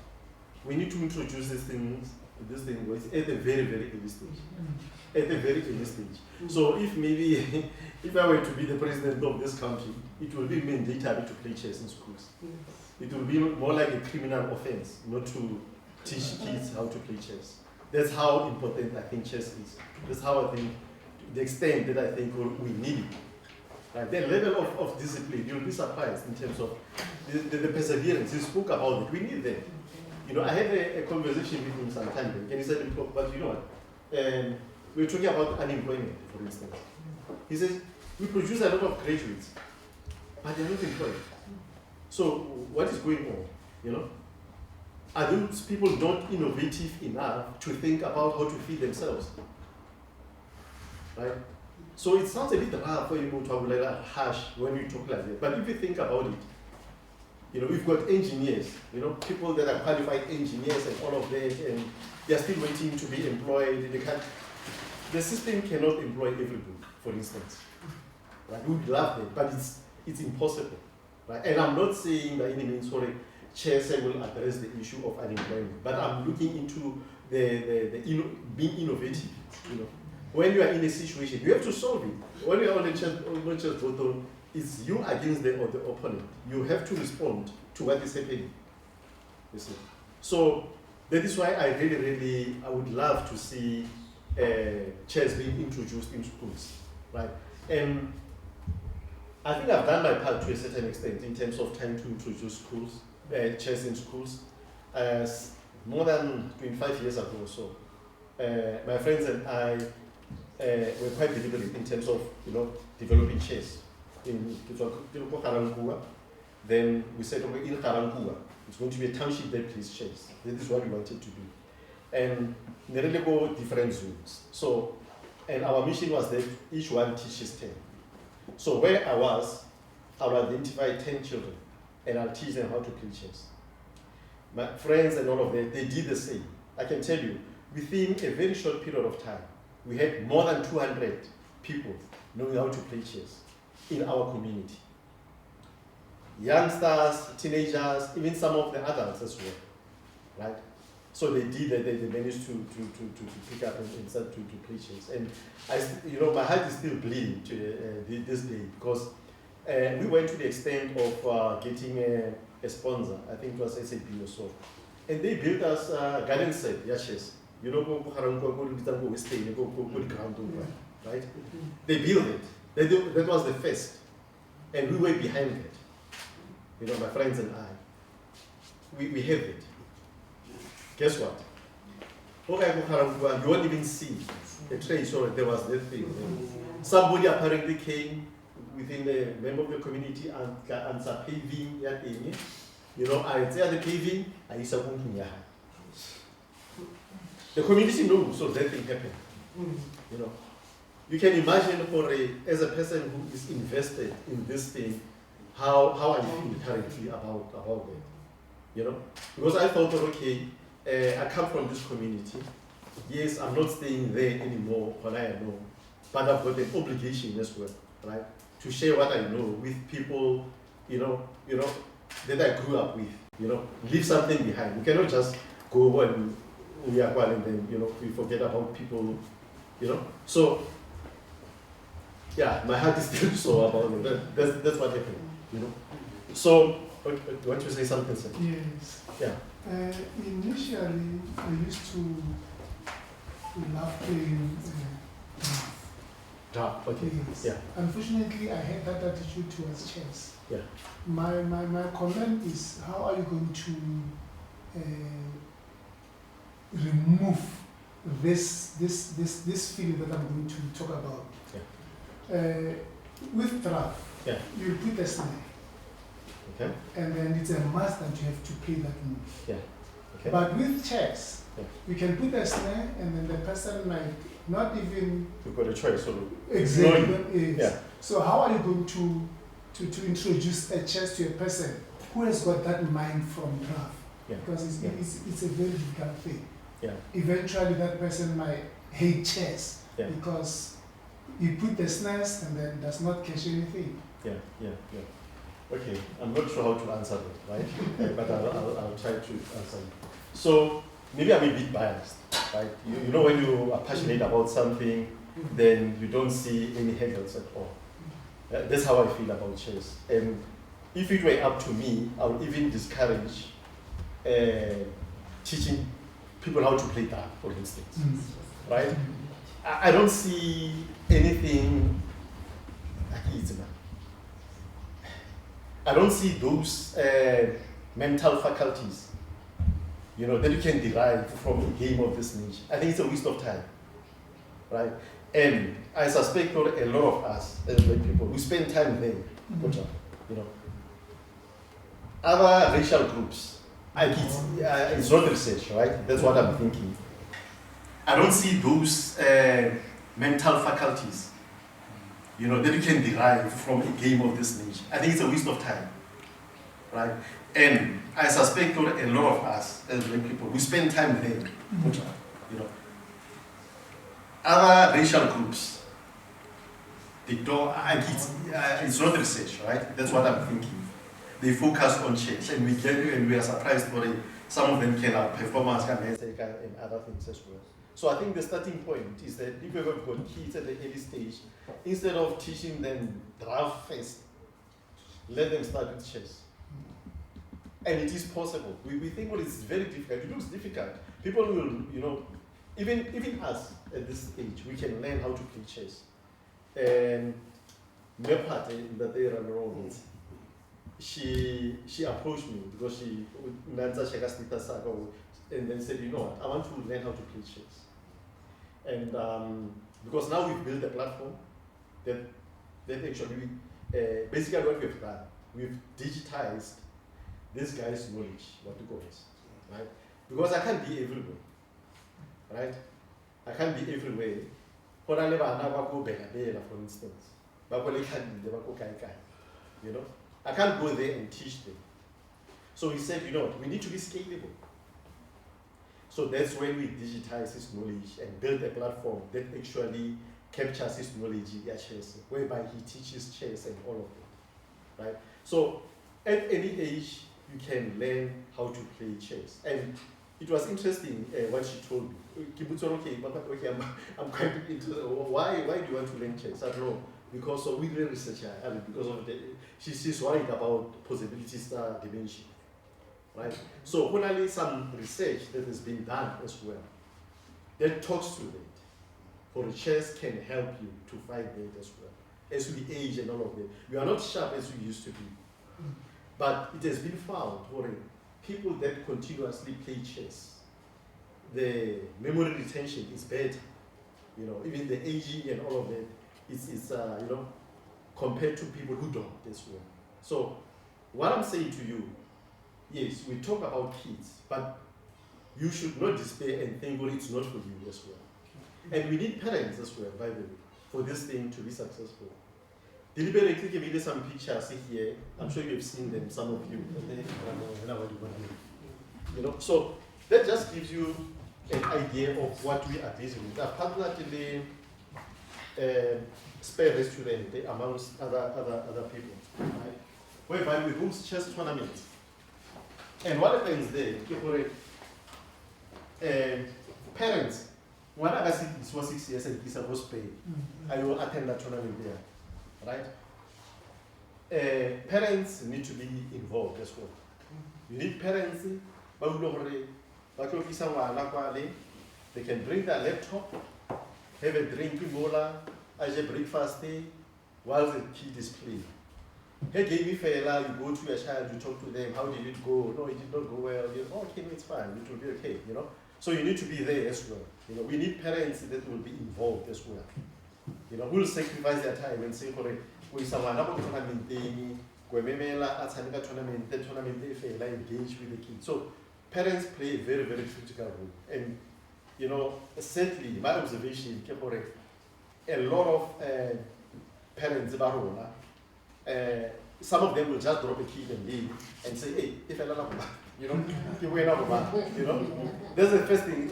We need to introduce this thing was at a very, very early stage. At a very early stage. So if maybe, if I were to be the president of this country, it will be mandatory to play chess in schools. It will be more like a criminal offense not to teach kids how to play chess. That's how important I think chess is. That's how I think, the extent that I think we need it. Right? The level of discipline, you'll be surprised in terms of the perseverance. He spoke about it. We need that. You know, I had a conversation with him sometime ago, and he said, but you know what? We're talking about unemployment, for instance. He says, we produce a lot of graduates, but they're not employed. So what is going on? You know? Are those people not innovative enough to think about how to feed themselves? Right? So it sounds a bit rough for you to talk like that, harsh when you talk like that. But if you think about it, you know, we've got engineers, you know, people that are qualified engineers and all of that, and they're still waiting to be employed. The system cannot employ everybody, for instance. Right? We would love that, but it's impossible. Right? And I'm not saying by any means, sorry, chess will address the issue of unemployment, but I'm looking into being innovative, you know, when you are in a situation, you have to solve it. When you are on a chess bottle, it's you against the opponent. You have to respond to what is happening. You see? So that is why I would love to see chess being introduced in schools, right? And I think I've done my part to a certain extent in terms of trying to introduce chess in schools. More than 25 years ago or so, my friends and I were quite deliberate in terms of developing chess. In Karankua, then we said, okay, in Karankua, it's going to be a township that plays chess. This is what we wanted to do. And they really go different zones. So, and our mission was that each one teaches 10. So where I was, I would identify 10 children and I'll teach them how to play chess. My friends and all of them, they did the same. I can tell you, within a very short period of time, we had more than 200 people knowing how to play chess in our community. Youngsters, teenagers, even some of the adults as well, right? So they did that, they managed to pick up and start to play chess. And my heart is still bleeding to this day because we went to the extent of getting a sponsor. I think it was SAP or so. And they built us a garden set, chess. Right? They built it. That was the first. And we were behind it. My friends and I. We have it. Guess what? You won't even see a trace or there was that thing. Somebody apparently came within a member of the community and started paving that thing. I say the paving, I used to the community knows, so that thing happened. You can imagine as a person who is invested in this thing, how I feel currently about that. Because I thought, okay, I come from this community. Yes, I'm not staying there anymore when I know, but I've got an obligation as well, right? To share what I know with people, that I grew up with, leave something behind. We cannot just go and we are one and then, we forget about people, So, yeah, my heart is still sore about it. That's what happened, So, you want to say something, sir? Yes. Yeah. Initially, I used to love playing Draft, okay. Yes. Yeah. Unfortunately, I had that attitude towards chess. Yeah. My comment is, how are you going to remove this feeling that I'm going to talk about? Yeah. With draft, Yeah. you put a snare. Okay. And then it's a must that you have to play that move. Yeah. Okay. But with chess, Yeah. you can put a snare and then the person might not even You've got a choice, so exactly. Yes. Yeah. So how are you going to introduce a chess to a person who has got that mind from draft? Yeah. Because it's a very difficult thing. Yeah. Eventually that person might hate chess Yeah. because you put the snares and then does not catch anything. Yeah. Okay, I'm not sure how to answer that, right? But I'll try to answer it. So maybe I'm a bit biased, right? You know when you are passionate about something, then you don't see any hurdles at all. That's how I feel about chess. And if it were up to me, I would even discourage teaching people how to play that, for instance, right? I don't see anything like it, man. I don't see those mental faculties, that you can derive from a game of this nature. I think it's a waste of time, right? And I suspect that a lot of us as black people, we spend time there, Other racial groups, it's not research, right? That's what I'm thinking. I don't see those mental faculties, that you can derive from a game of this nature. I think it's a waste of time, right? And I suspect that a lot of us as black people, we spend time there, Other racial groups, they don't, it's not research, right? That's what I'm thinking. They focus on chess, and we are surprised for some of them can have performance and other things as well. So I think the starting point is that if you've got kids at the early stage, instead of teaching them draft first, let them start with chess. And it is possible. We think, well, it's very difficult. It looks difficult. People will, even us at this age, we can learn how to play chess. And Mepate, that they run around with, she approached me because she and then said, you know what, I want to learn how to play chess. And because now we've built a platform that actually, basically what we've done, we've digitized this guy's knowledge, what to call it, right? Because I can't be everywhere, right? I can't be everywhere. For instance, you know, I can't go there and teach them. So he said, you know, we need to be scalable. So that's when we digitize his knowledge and build a platform that actually captures his knowledge in chess, whereby he teaches chess and all of it, right? So at any age, you can learn how to play chess. And it was interesting what she told me. Okay, I'm quite interested. Why do you want to learn chess? I don't know. Because of with the researcher, because of she's worried about possibility star dimension, right? So only some research that has been done as well that talks to that. For chess can help you to find that as well. As we age and all of that, we are not sharp as we used to be. But it has been found for people that continuously play chess, the memory retention is better. You know, even the aging and all of that is you know, compared to people who don't as well. So what I'm saying to you, yes, we talk about kids, but you should not despair and think, well, it's not for you as well. And we need parents as well, by the way, for this thing to be successful. Deliberately giving you some pictures here. I'm sure you've seen them, some of you. You know, so that just gives you an idea of what we are busy with. I've partnered in the Spare Restaurant amongst other people, right? Whereby we host chess tournaments. And what happens there, parents, when I see this was 6 years and this was paid, I will attend that tournament there. Right? Parents need to be involved as well. You need parents, they can bring their laptop, have a drink, as a breakfast while the kid is playing. Hey, give me fella, you go to your child, you talk to them, how did it go? No, it did not go well. Okay, no, it's fine, it will be okay, you know. So you need to be there as well. You know, we need parents that will be involved as well. You know, who will sacrifice their time and say, we someone about tournament, tournament, engage with the kids. So parents play a very, very critical role. And you know, sadly, my observation, a lot of parents, some of them will just drop a kid and leave and say, hey, if I love you know, you know, that's the first thing.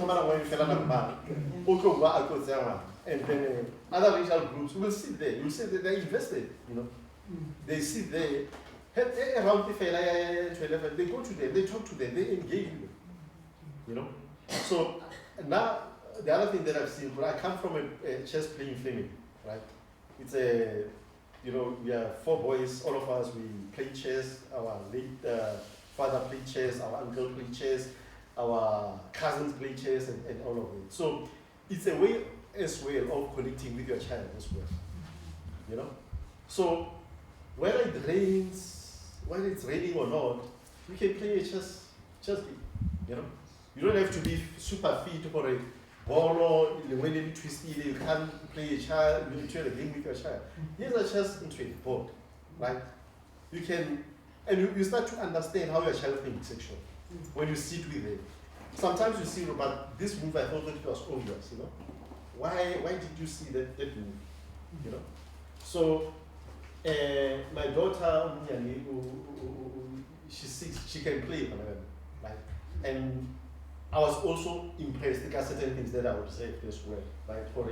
And then other regional groups will sit there. You see that they're invested, you know. They sit there, around the fella, they go to them, they talk to them, they engage with them, you know. So now, the other thing that I've seen, I come from a chess playing family, right? It's a, you know, we are 4 boys, all of us, we play chess, our late father played chess, our uncle played chess, our cousins play chess, and all of it. So it's a way as well of connecting with your child as well, you know. So whether it rains, whether it's raining or not, you can play a chess game, you know. You don't have to be super fit for a ball or when you twist it, you can't play a child, you play a game with your child. Here's a chess into a board, right? You can, and you start to understand how your child thinks actually when you sit with it. Sometimes you see, but this move I thought that it was obvious, you know. Why did you see that move? You know. So my daughter, she's 6, she can play, right? And I was also impressed because certain things that I observed as well, right? For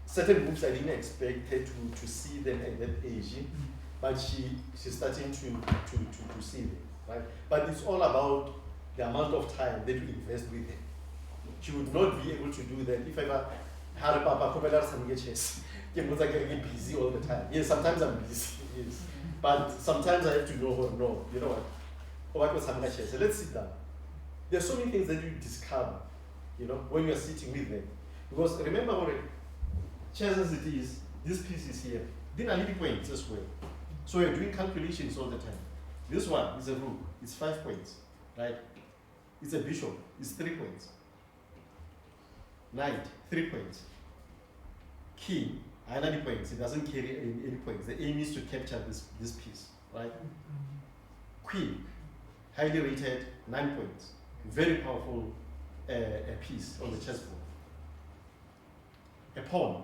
certain moves I didn't expect her to see them at that age, but she's starting to see them, right? But it's all about the amount of time that you invest with them. She would not be able to do that if ever had Papa Kopela some chess. Getting busy all the time. Yes, sometimes I'm busy, yes. But sometimes I have to know her, no, you know what? Oh, what was having chess? So let's sit down. There are so many things that you discover, you know, when you're sitting with them. Because remember what chess as it is, this piece is here. Then I need points as well. So you're doing calculations all the time. This one is a rook, it's 5 points, right? It's a bishop, it's 3 points. Knight, 3 points. King, 90 points. It doesn't carry any points. The aim is to capture this piece, right? Queen, highly rated, 9 points. Very powerful piece on the chessboard. A pawn.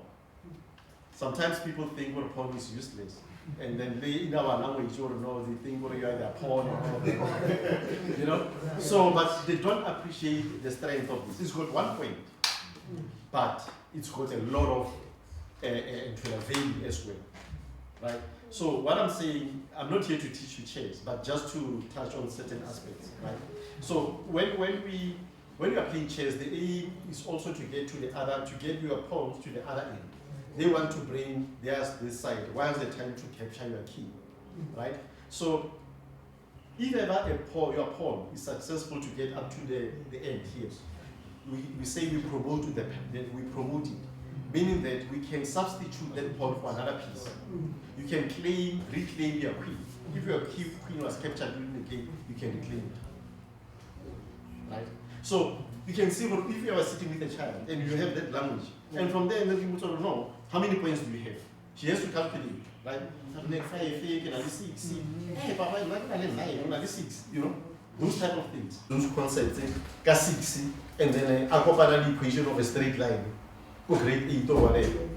Sometimes people think a pawn is useless. And then they, in our language, you know, they think you are the pawn or you know. So, but they don't appreciate the strength of this. It's got 1 point, but it's got a lot of value as well, right? So what I'm saying, I'm not here to teach you chess, but just to touch on certain aspects, right? So when you are playing chess, the aim is also to get to the other, to get your pawns to the other end. They want to bring theirs this side. Whilst the time to capture your king, right? So if ever your pawn is successful to get up to the end here, we say we promote it, meaning that we can substitute that pawn for another piece. You can reclaim your queen. If your queen was captured during the game, you can reclaim it. Right? So you can see if you are sitting with a child and you have that language, and from there then people sort of know how many points do you have. She has to calculate, right? 5, 6, hey, Papa, 9, 6, you know, those type of things. Those concepts, 6, and then a equation of a straight line. Grade 8 or whatever.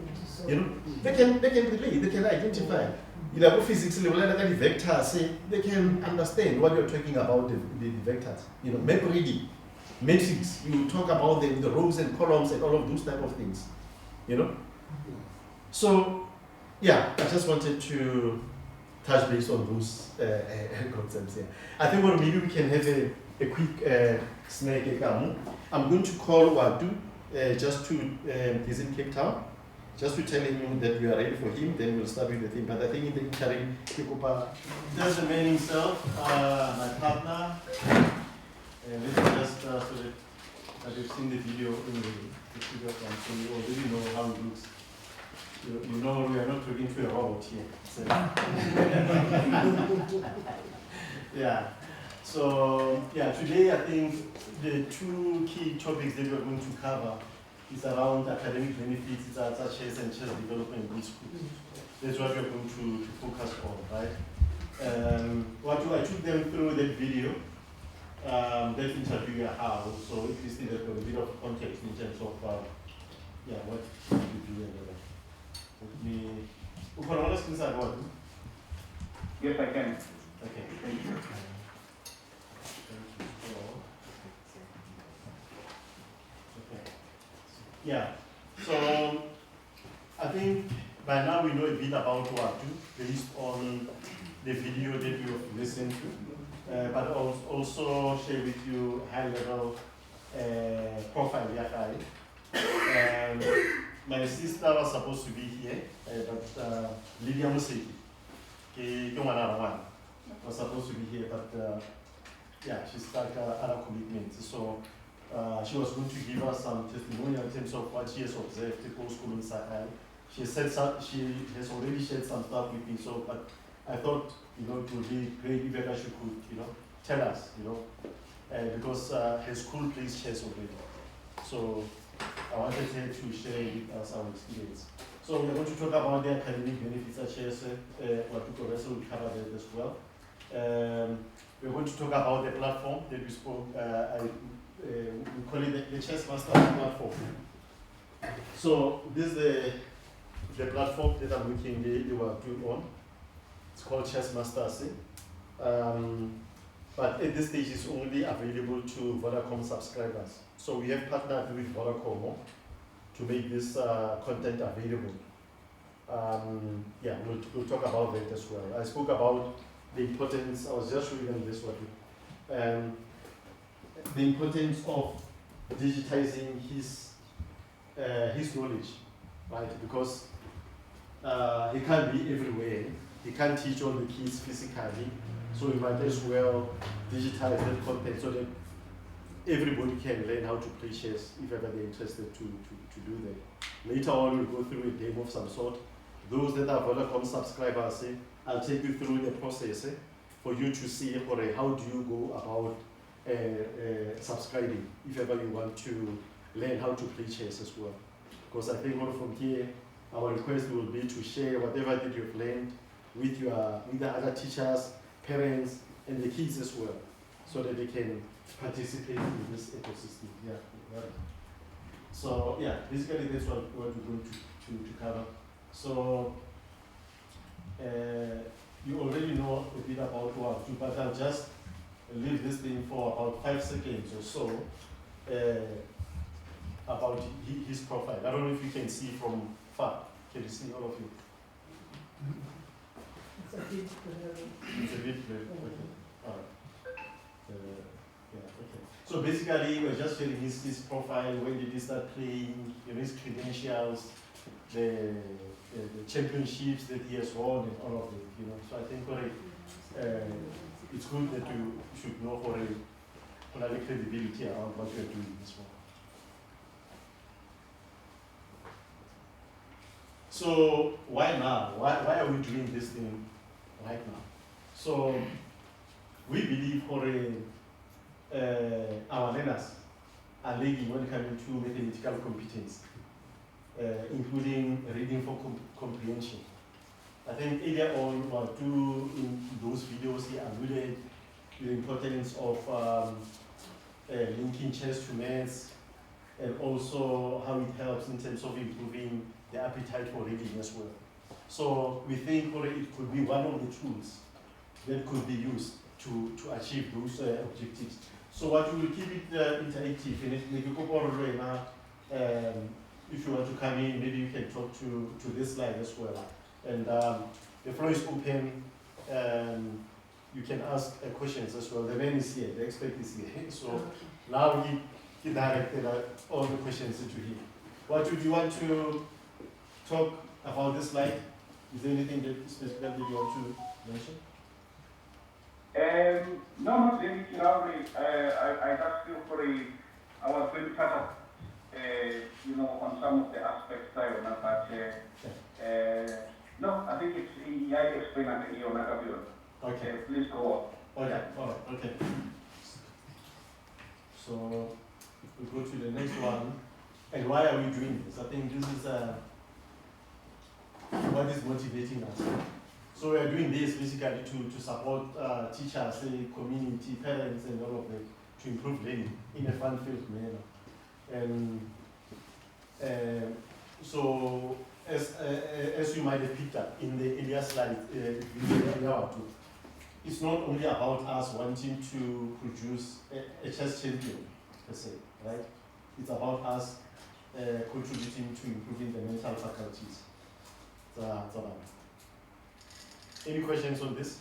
You know, they can relate, they can identify. You know, physics level, the vectors, they can understand what you're talking about, the vectors. You know, map reading, matrix, you talk about the rows and columns and all of those type of things. You know? So, yeah, I just wanted to touch base on those concepts here. I think maybe we can have a quick snack. I'm going to call Wadu. Just to, he's in Cape Town, just to tell him that we are ready for him, then we'll start with the thing. But I think in the interim, there's the man himself, my partner, and this is just so that you've seen the video in the studio from, so you already know how it looks. You know we are not talking to a robot here. So yeah. So yeah, today I think the 2 key topics that we're going to cover is around academic benefits, such as and chess development in schools. That's what we're going to focus on, right? I took them through that video, that interview I have, so if you see that there's a bit of context in terms of what we do and all that. Yes, I can. Okay, thank you. Yeah, so I think by now we know a bit about Wadu based on the video that you have listened to, but I'll also share with you high level profile. My sister was supposed to be here, but Lydia Musiki, was supposed to be here, but yeah, she's got other commitments. So she was going to give us some testimonial in terms of what she has observed at Post School in Sakai. She said she has already shared some stuff with me, so but I thought, you know, it would be great if she could, you know, tell us, you know, because her school plays chess already. So I wanted her to share with us our experience. So we're going to talk about the academic benefits of chess, what we will cover that as well. We're going to talk about the platform that we spoke, we call it the Chess Master platform. So this is the platform that I'm working on. It's called Chess Master. But at this stage it's only available to Vodacom subscribers. So we have partnered with Vodacom to make this content available. Yeah, we'll talk about that as well. I spoke about the importance, I was just reading this one. The importance of digitizing his knowledge, right? Because he can't be everywhere. He can't teach all the kids physically, so we might as well digitize that content so that everybody can learn how to play chess if ever they're interested to do that. Later on, we'll go through a demo of some sort. Those that are Vodacom subscribers, I'll take you through the process for you to see how do you go about subscribing if ever you want to learn how to play chess as well. Because I think from here, our request will be to share whatever that you've learned with the other teachers, parents, and the kids as well, so that they can participate in this ecosystem. Yeah, right. So yeah, basically that's what we're going to cover. So you already know a bit about what to, but I'll just leave this thing for about 5 seconds or so about his profile. I don't know if you can see from far. Can you see all of you? It's a bit blurry. It's a bit blurry. Okay. All right. Yeah, okay. So basically, we're just sharing his profile, when did he start playing, his credentials, the championships that he has won, and all of it. So I think it's good that you should know for the credibility around what you're doing as well. So why now? Why are we doing this thing right now? So we believe our learners are lagging when coming to mathematical competence, including reading for comprehension. I think earlier on, in those videos, he alluded to the importance of linking chess to maths, and also how it helps in terms of improving the appetite for reading as well. So we think it could be one of the tools that could be used to achieve those objectives. So what we will keep it interactive, and if you want to come in, maybe you can talk to this slide as well. And the floor is open. You can ask questions as well. The man is here, the expert is here. So now he directed all the questions into him. What would you want to talk about this slide? Is there anything that specifically you want to mention? No, not really. I just feel I was going to touch up, on some of the aspects but no, I think it's I explained it. Okay. Please go on. Okay. All right. Okay. So we go to the next one. And why are we doing this? I think this is what is motivating us. So we are doing this basically to support teachers, community, parents, and all of them to improve learning in a fun-filled manner. And so as you might have picked up in the earlier slide, it's not only about us wanting to produce a chess champion per se, right? It's about us contributing to improving the mental faculties. Any questions on this?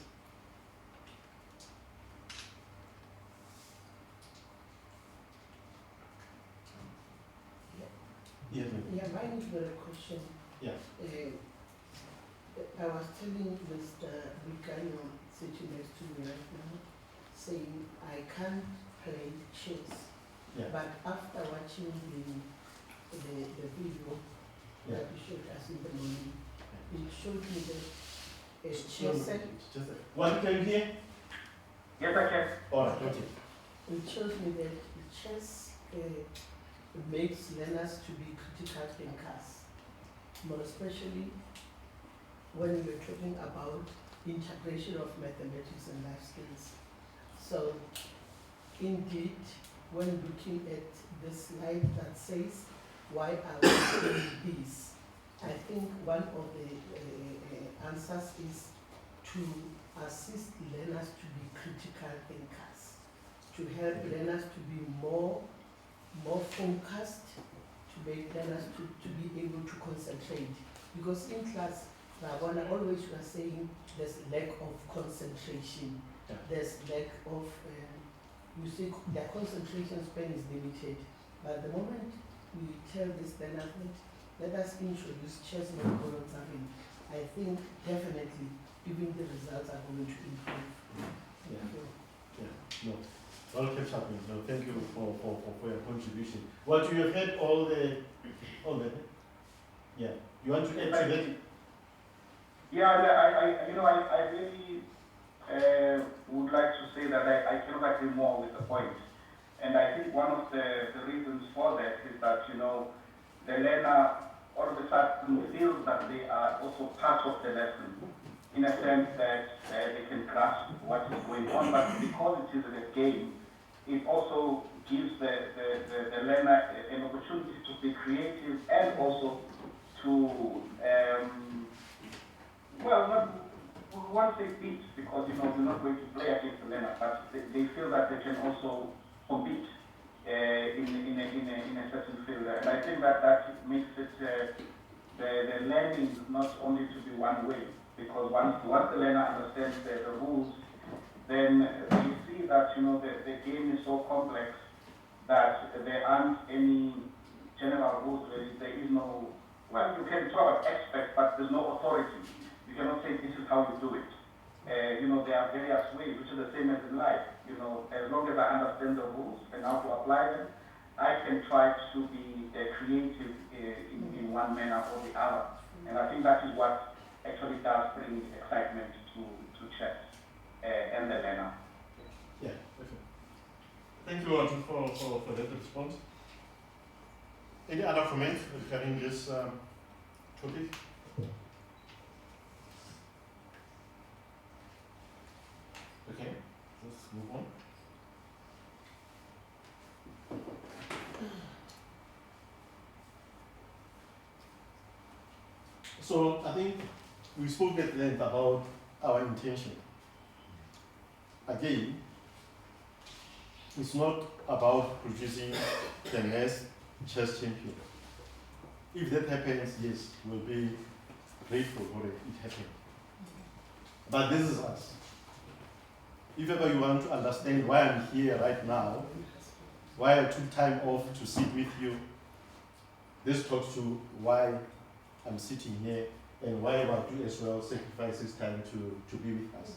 Yeah, mine is a question. Yeah. I was telling Mr. Bukano sitting next to me right now, saying I can't play chess. Yeah. But after watching the video that you showed us in the morning, it showed me that chess. What can you hear? Yes, I can. All right. Okay. It shows me that chess makes learners to be critical thinkers, more especially when we're talking about integration of mathematics and life skills. So, indeed, when looking at the slide that says, why are we doing this? I think one of the answers is to assist learners to be critical thinkers, to help learners to be more focused, to make learners to be able to concentrate. Because in class, Rabona always was saying there's lack of concentration, there's lack of, you see their concentration span is limited. But the moment we tell this benefit, let us introduce chess methodology. I think definitely even the results are going to improve. Yeah. Yeah. No. I'll catch up with you. No, thank you for your contribution. What you have heard all the yeah. You want to add to that? Yeah, I really would like to say that I cannot agree more with the point. And I think one of the reasons for that is that, the learner all of a sudden feels that they are also part of the lesson, in a sense that they can grasp what is going on. But because it is a game, it also gives the learner an opportunity to be creative and also to, we won't say beat, because we're not going to play against the learner, but they feel that they can also compete in a certain field. And I think that makes it the learning not only to be one way, because once the learner understands the rules, then they see that the game is so complex that there aren't any general rules. There is no, you can talk about experts, but there's no authority. You cannot say this is how you do it. There are various ways, which are the same as in life. As long as I understand the rules and how to apply them, I can try to be creative in one manner or the other. And I think that is what actually does bring excitement to chess and the learner. Yeah, okay. Thank you, Arjun, for that response. Any other comments regarding this topic? Okay, let's move on. So I think we spoke at length about our intention. Again, it's not about producing the next chess champion. If that happens, yes, we'll be grateful for it happening. But this is us. If ever you want to understand why I'm here right now, why I took time off to sit with you, this talks to why I'm sitting here and why Watu as well sacrifices time to be with us.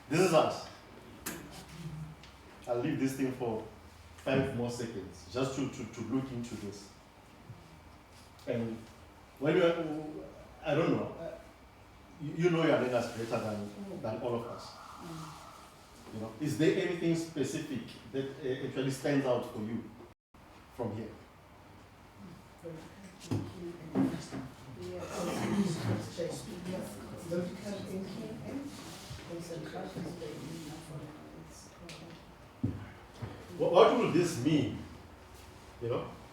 This is us. I'll leave this thing for 5 more seconds just to look into this. And when you are, I don't know, you know your learners better than all of us. Is there anything specific that actually stands out for you from here? What will this mean,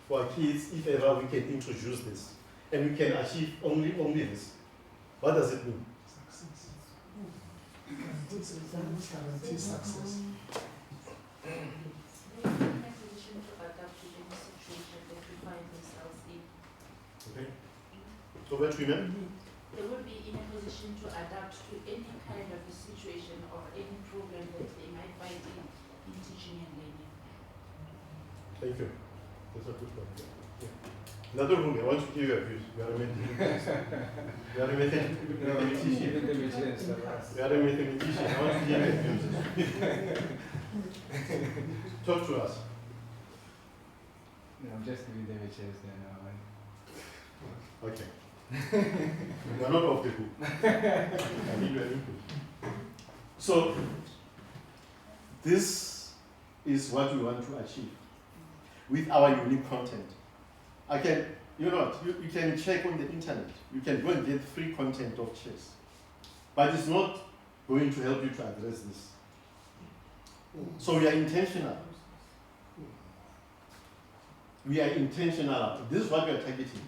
for our kids if ever we can introduce this and we can achieve only this? What does it mean? Success. Guarantee success. Okay. So what we meant? They will be in a position to adapt to any kind of a situation or any problem that they might find in teaching and learning. Thank you. That's a good point. Yeah. Another rule, I want to give you a view. You are a mathematician. You are a mathematician. You are a mathematician. I want to give you a view. Talk to us. No, I'm just giving them a chance now. Okay. You are not off the hook. I need your input. So, this is what we want to achieve with our unique content. I can, you can check on the internet. You can go and get free content of chess. But it's not going to help you to address this. So we are intentional. We are intentional. This is what we are targeting.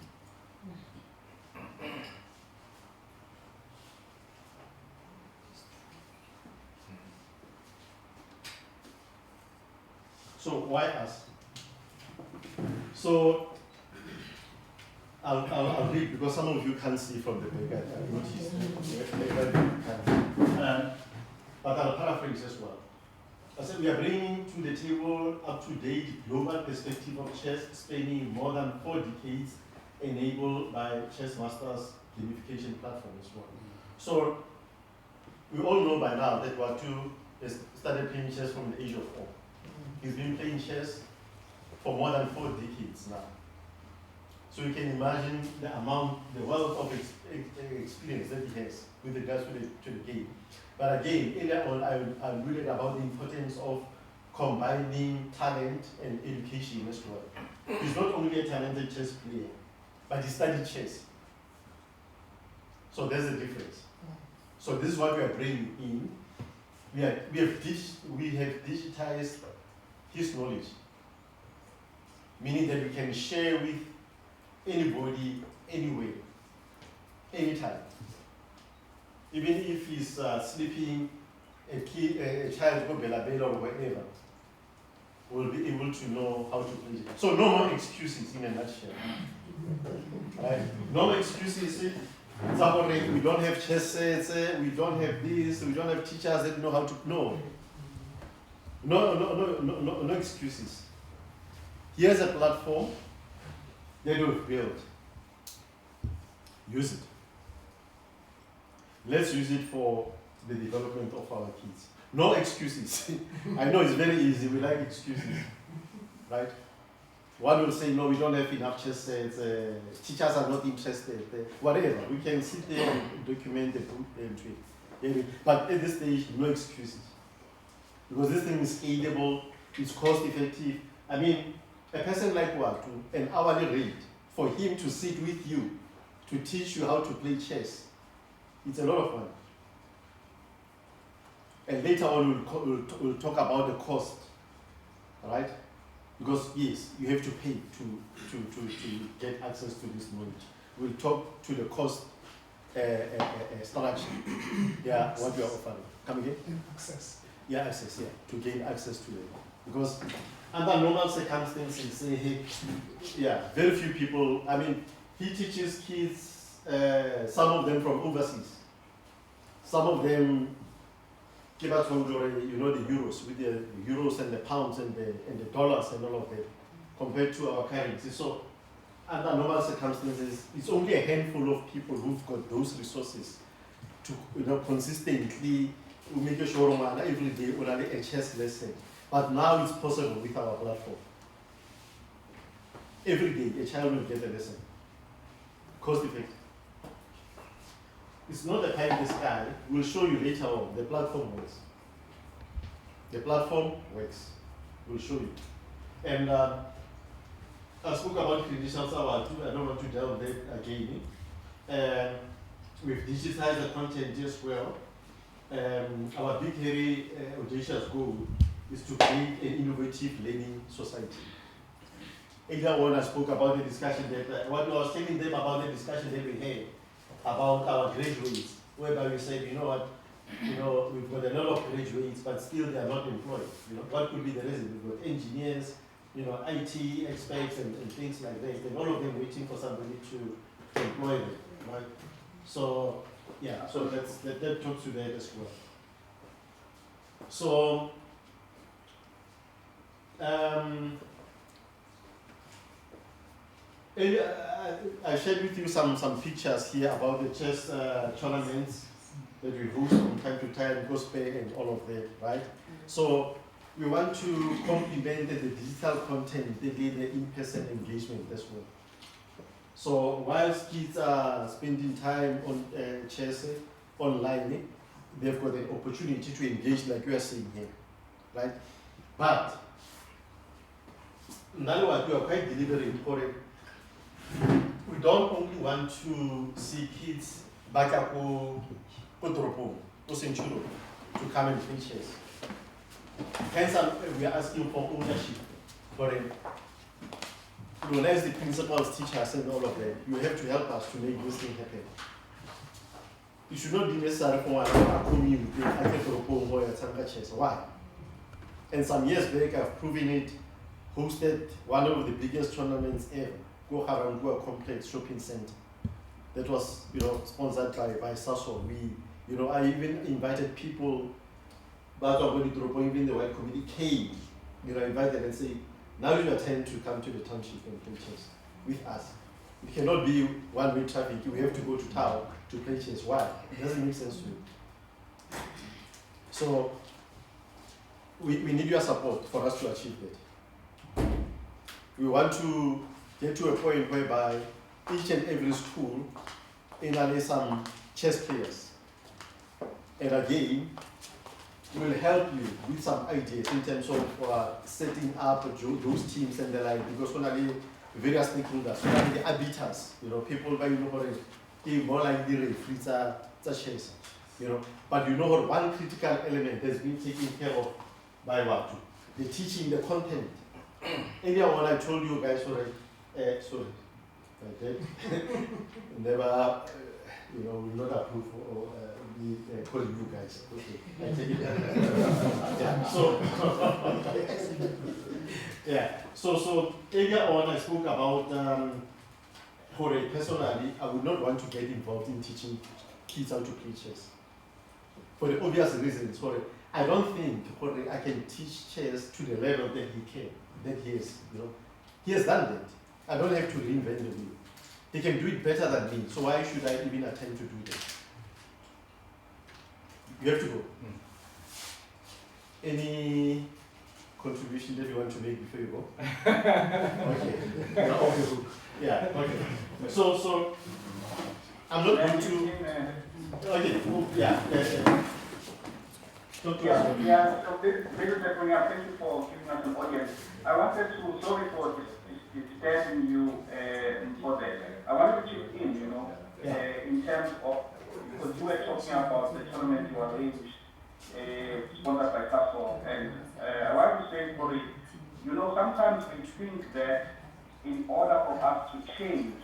So why us? So I'll read because some of you can't see from the back. I noticed. But I'll paraphrase as well. I said we are bringing to the table up-to-date global perspective of chess, spanning more than 4 decades, enabled by Chess Masters gamification platform as well. So we all know by now that Watu has started playing chess from the age of 4. He's been playing chess for more than 4 decades now. So you can imagine the amount, the wealth of experience that he has with regards to the game. But again, earlier on, I alluded about the importance of combining talent and education as well. He's not only a talented chess player, but he studied chess. So there's a difference. So this is what we are bringing in. We have digitized his knowledge, meaning that we can share with anybody, anywhere, anytime. Even if he's sleeping, a child go Bella Bella or whatever, will be able to know how to play it. So no more excuses in a nutshell. Right? No more excuses. We don't have chess sets, we don't have this, we don't have teachers that know how to know. No excuses. Here's a platform that we've built. Use it. Let's use it for the development of our kids. No excuses. I know it's very easy, we like excuses, right? One will say, no, we don't have enough chess sets, teachers are not interested, whatever. We can sit there and document the book entry. But at this stage, no excuses. Because this thing is scalable, it's cost effective. I mean, a person like Watu, an hourly rate, for him to sit with you, to teach you how to play chess, it's a lot of money. And later on, we'll talk about the cost, all right? Because yes, you have to pay to get access to this knowledge. We'll talk to the cost structure. Yeah, what you are offering. Come again? Access. Yeah, access. Yeah, to gain access to it. Because under normal circumstances, yeah, very few people. I mean, he teaches kids, some of them from overseas, some of them. You know, the euros, with the euros and the pounds and the dollars and all of that, compared to our currency. So, under normal circumstances, it's only a handful of people who've got those resources to, consistently make sure every day or a chess lesson. But now it's possible with our platform. Every day, a child will get a lesson. Cost effective. It's not a pie in the sky. We'll show you later on. The platform works. The platform works. We'll show you. And I spoke about credentials hour too. I don't want to delve there again. We've digitized the content as well. Our big, hairy, audacious goal is to create an innovative learning society. Earlier on, I spoke about the discussion that, what I was telling them about the discussion that we had about our graduates, whereby we said, you know what, we've got a lot of graduates, but still they are not employed. What could be the reason? We've got engineers, IT experts and things like that, and all of them waiting for somebody to employ them, right? So, yeah, so that talks to that as well. So, I shared with you some pictures here about the chess tournaments that we host from time to time, gospel and all of that, right? So we want to complement the digital content, the in-person engagement as well. So whilst kids are spending time on chess online, they've got an opportunity to engage like you are saying here, right? But now what we are quite deliberate for it. We don't only want to see kids back up to Centuro to come and play chess. Hence, we are asking for ownership for it. As the principals, teachers, and all of that, you have to help us to make this thing happen. It should not be necessary for a community to chess. Why? And some years back, I've proven it, hosted one of the biggest tournaments ever. Go Harangua Complex Shopping Center. That was, sponsored by Sasol. I even invited people but when you drop even the white committee came, you know, invited and say, now is your turn to come to the township and play chess with us. It cannot be one-way traffic. We have to go to town to play chess. Why? It doesn't make sense to me. So we need your support for us to achieve that. We want to get to a point whereby each and every school has some chess players. And again, will help you with some ideas in terms of setting up those teams and the like, because only various stakeholders, only the arbiters, you know, people by more like the referees chess, you know. But you know what, one critical element has been taken care of by WATU, the teaching, the content. Earlier on I told you guys already, sorry, I did. Never, you know, will not approve or calling you guys. Okay, I take it. Yeah. So, yeah. So earlier on I spoke about personally, I would not want to get involved in teaching kids how to play chess. For the obvious reasons, I don't think I can teach chess to the level that he has, you know. He has done that. I don't have to reinvent the wheel. He can do it better than me, so why should I even attempt to do that? You have to go. Any contribution that you want to make before you go? Okay. You're off the hook. Yeah, okay. So I'm not going to. Okay, yeah. So this is definitely, thank you for giving us an audience. I wanted to, sorry for disturbing you for that. I wanted to chip in, you know, in terms of, because you were talking about the tournament you arranged, sponsored by FASO, and I want to say, for you know, sometimes we think that in order for us to change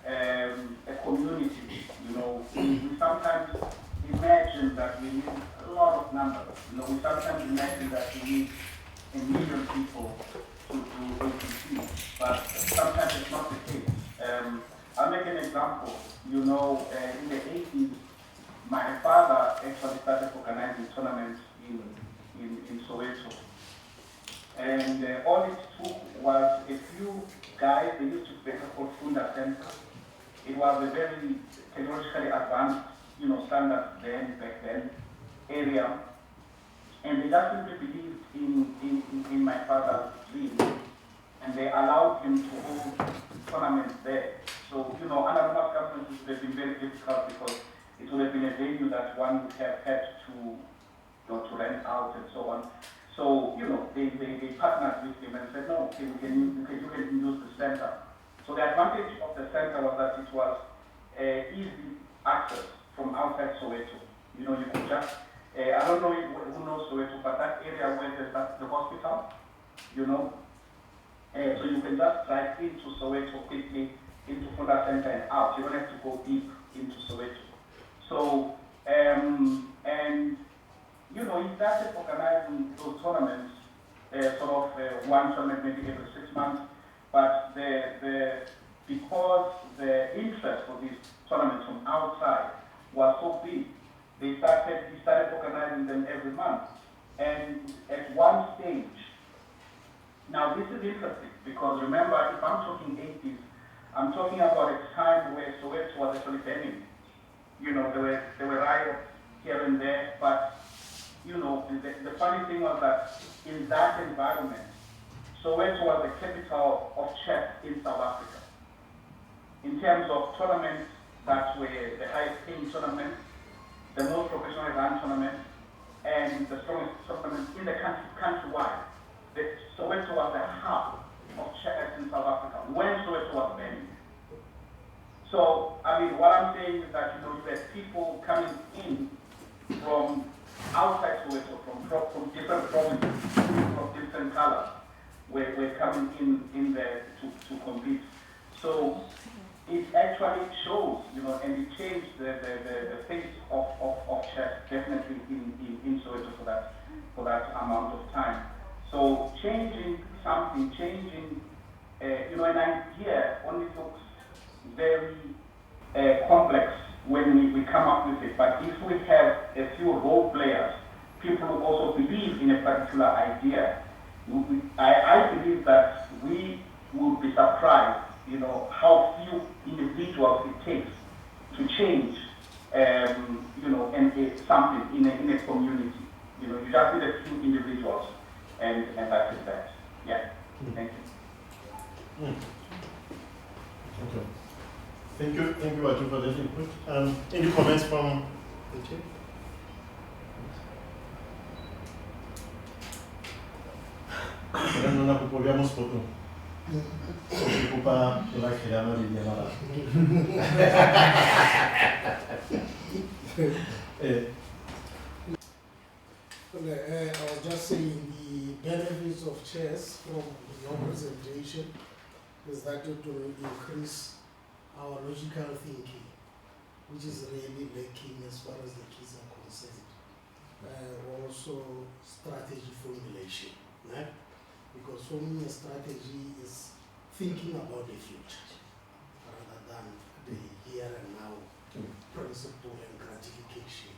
a community, you know, we sometimes imagine that we need a lot of numbers. You know, we sometimes imagine that we need 1 million people to do APC, but sometimes it's not the case. I'll make an example. You know, in the 80s, my father actually started organizing tournaments in Soweto. And all it took was a few guys. They used to better called Funda Center. It was a very technologically advanced, you know, standard back then area. And they just simply believed in my father's dream. And they allowed him to hold tournaments there. So, you know, anonymous government would have been very difficult because it would have been a venue that one would have had to, you know, to rent out and so on. So, you know, they partnered with him and said, no, okay, you can use the center. So the advantage of the center was that it was easy access from outside Soweto. You know, you could just, I don't know who knows Soweto, but that area where there's the hospital, you know, so you can just drive into Soweto quickly, into Funda Center and out. You don't have to go deep into Soweto. So, and, you know, he started organizing those tournaments, one tournament maybe every 6 months, but because the interest for these tournaments from outside was so big, he started organizing them every month. And at one stage, now this is interesting, because remember, if I'm talking 80s, I'm talking about a time where Soweto was actually burning. You know, there were riots here and there, but you know, the funny thing was that in that environment, Soweto was the capital of chess in South Africa. In terms of tournaments that were the highest paying tournaments, the most professionally run tournaments, and the strongest tournaments in the country, countrywide. Soweto was the hub of chess in South Africa when Soweto was burning. So, I mean, what I'm saying is that, you know, you had people coming in from outside Soweto, from different provinces, of different colors, were coming in there to compete. So it actually shows, you know, and it changed the face of chess definitely in Soweto for that amount of time. So changing something, you know, an idea only looks very complex when we come up with it. But if we have a few role players people who also believe in a particular idea, I believe that we will be surprised, you know, how few individuals it takes to change, you know, something in a community. You know, you just need a few individuals, and that is that. Yeah. Thank you. Okay. Thank you, Watu, for that input. Any comments from the chair? Non abbiamo spoken. So Kupa like Helena Liliana. I was just saying the benefits of chess from your presentation is that it will increase our logical thinking, which is really lacking as far as the kids are concerned. Also strategy formulation, right? Because for me a strategy is thinking about the future rather than the here and now principle and gratification.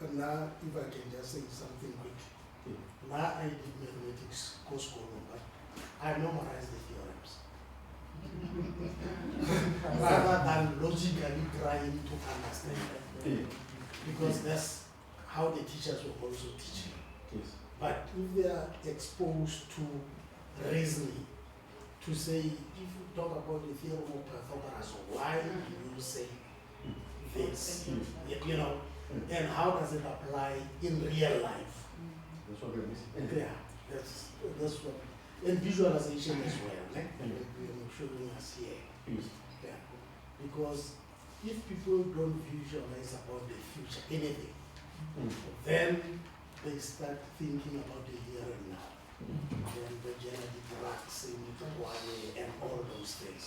And now, if I can just say something quick. Now I did mathematics course, but I memorized the theorems. Rather than logically trying to understand them. Because that's how the teachers were also teaching. Yes. But if they are exposed to reasoning, to say, if you talk about the theorem of Pythagoras, why do you say this? You know, and how does it apply in real life? That's what we're missing. Yeah, that's what, and visualization as well. We're showing us here. Yeah, because if people don't visualize about the future, anything, then they start thinking about the here and now. Then the general drugs and all those things.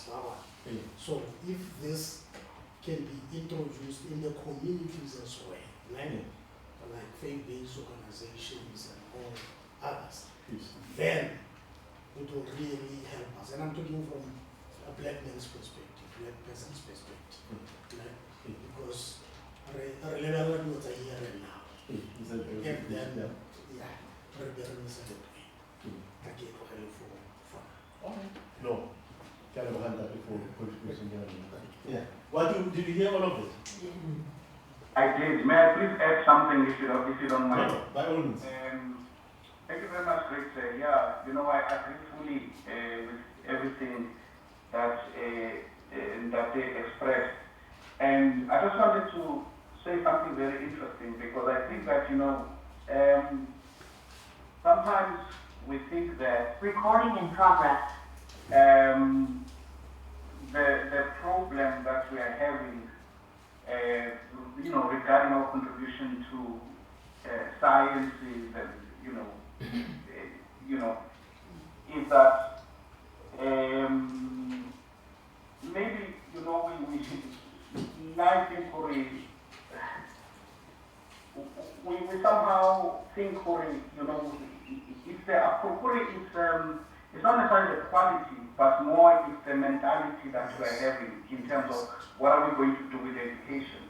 So if this can be introduced in the communities as well, like faith-based organizations and all others, then it will really help us. And I'm talking from a black man's perspective, black person's perspective. Because relevant was a here and now. And then, No. Kind of hand that before question. Yeah. Did you hear all of it? I did. May I please add something if you don't mind? No, by all means. Thank you very much, Chris. Yeah, you know, I agree fully with everything that that they expressed. And I just wanted to say something very interesting because I think that, you know, sometimes we think that recording in progress. The problem that we are having, you know, regarding our contribution to sciences and, you know, is that maybe, you know, we somehow think, you know, it's not necessarily the quality, but more it's the mentality that we're having in terms of what are we going to do with education.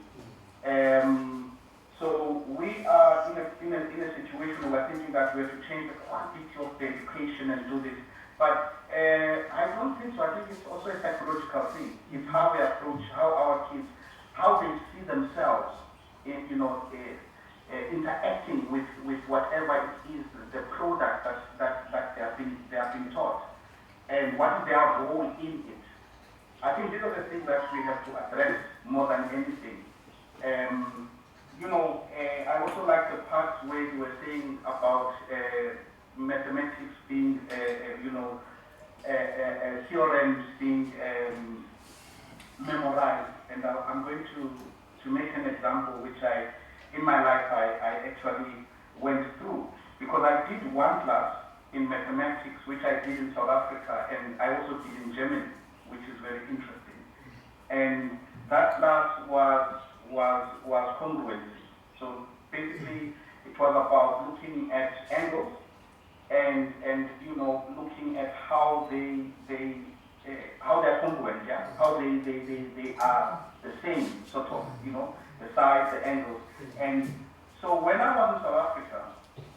So we are in a situation where we're thinking that we have to change the quantity of the education and do this. But I don't think so. I think it's also a psychological thing. It's how we approach, how our kids, how they see themselves in, you know, interacting with whatever it is, the product that they have been taught, and what is their role in it. I think these are the things that we have to address more than anything. You know, I also like the part where you were saying about mathematics being, you know, theorems being memorized, and I'm going to make an example which in my life I actually went through, because I did one class in mathematics which I did in South Africa, and I also did in Germany, which is very interesting. And that class was congruency. So basically it was about looking at angles and you know, looking at how how they're congruent, yeah, how they are the same, sort of, you know. the sides, the angles. And so when I was in South Africa,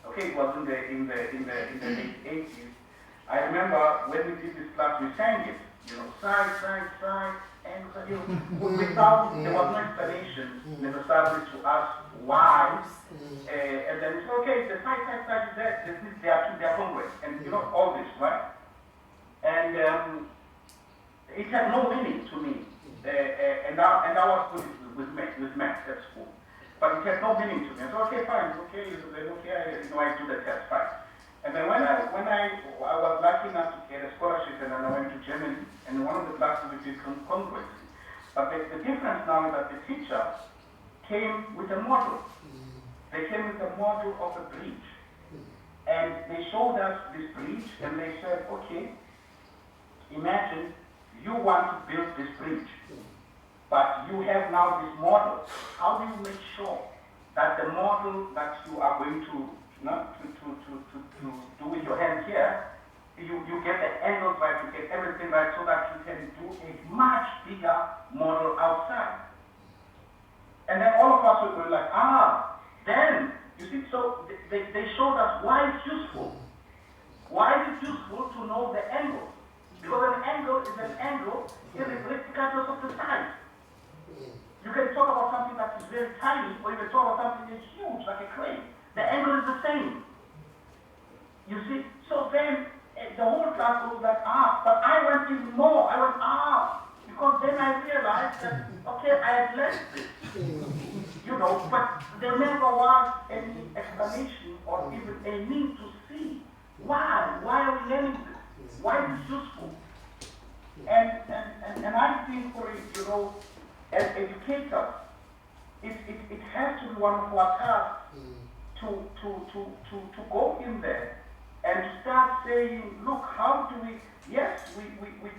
okay, it was in the late 80s, I remember when we did this class, we sang it, side, and without, there was no explanation necessarily to us why, and then it's okay, the side is there, they are congruent, and all this, right? And it had no meaning to me, and I was put it with math at school, but it had no meaning to me. I said, okay, fine, okay, I do the test, fine. And then when I was lucky enough to get a scholarship, and then I went to Germany, and one of the classes we did congruency. But the difference now is that the teacher came with a model. They came with a model of a bridge. And they showed us this bridge, and they said, okay, imagine you want to build this bridge, but you have now this model. How do you make sure that the model that you are going to do with your hand here, you get the angles right, you get everything right, so that you can do a much bigger model outside. And then all of us were like, then, you see, so they showed us why it's useful. Why is it useful to know the angle? Because an angle is an angle irregardless of the size. You can talk about something that is very tiny, or you can talk about something that's huge, like a crane. The angle is the same. You see? So then, the whole class was like, but I went even more. I went, because then I realized that, okay, I had learned this. But there never was any explanation or even a need to see why. Why are we learning this? Why is it useful? And I think for it, as educators, it has to be one of our tasks to go in there and to start saying, look, how do we, yes, we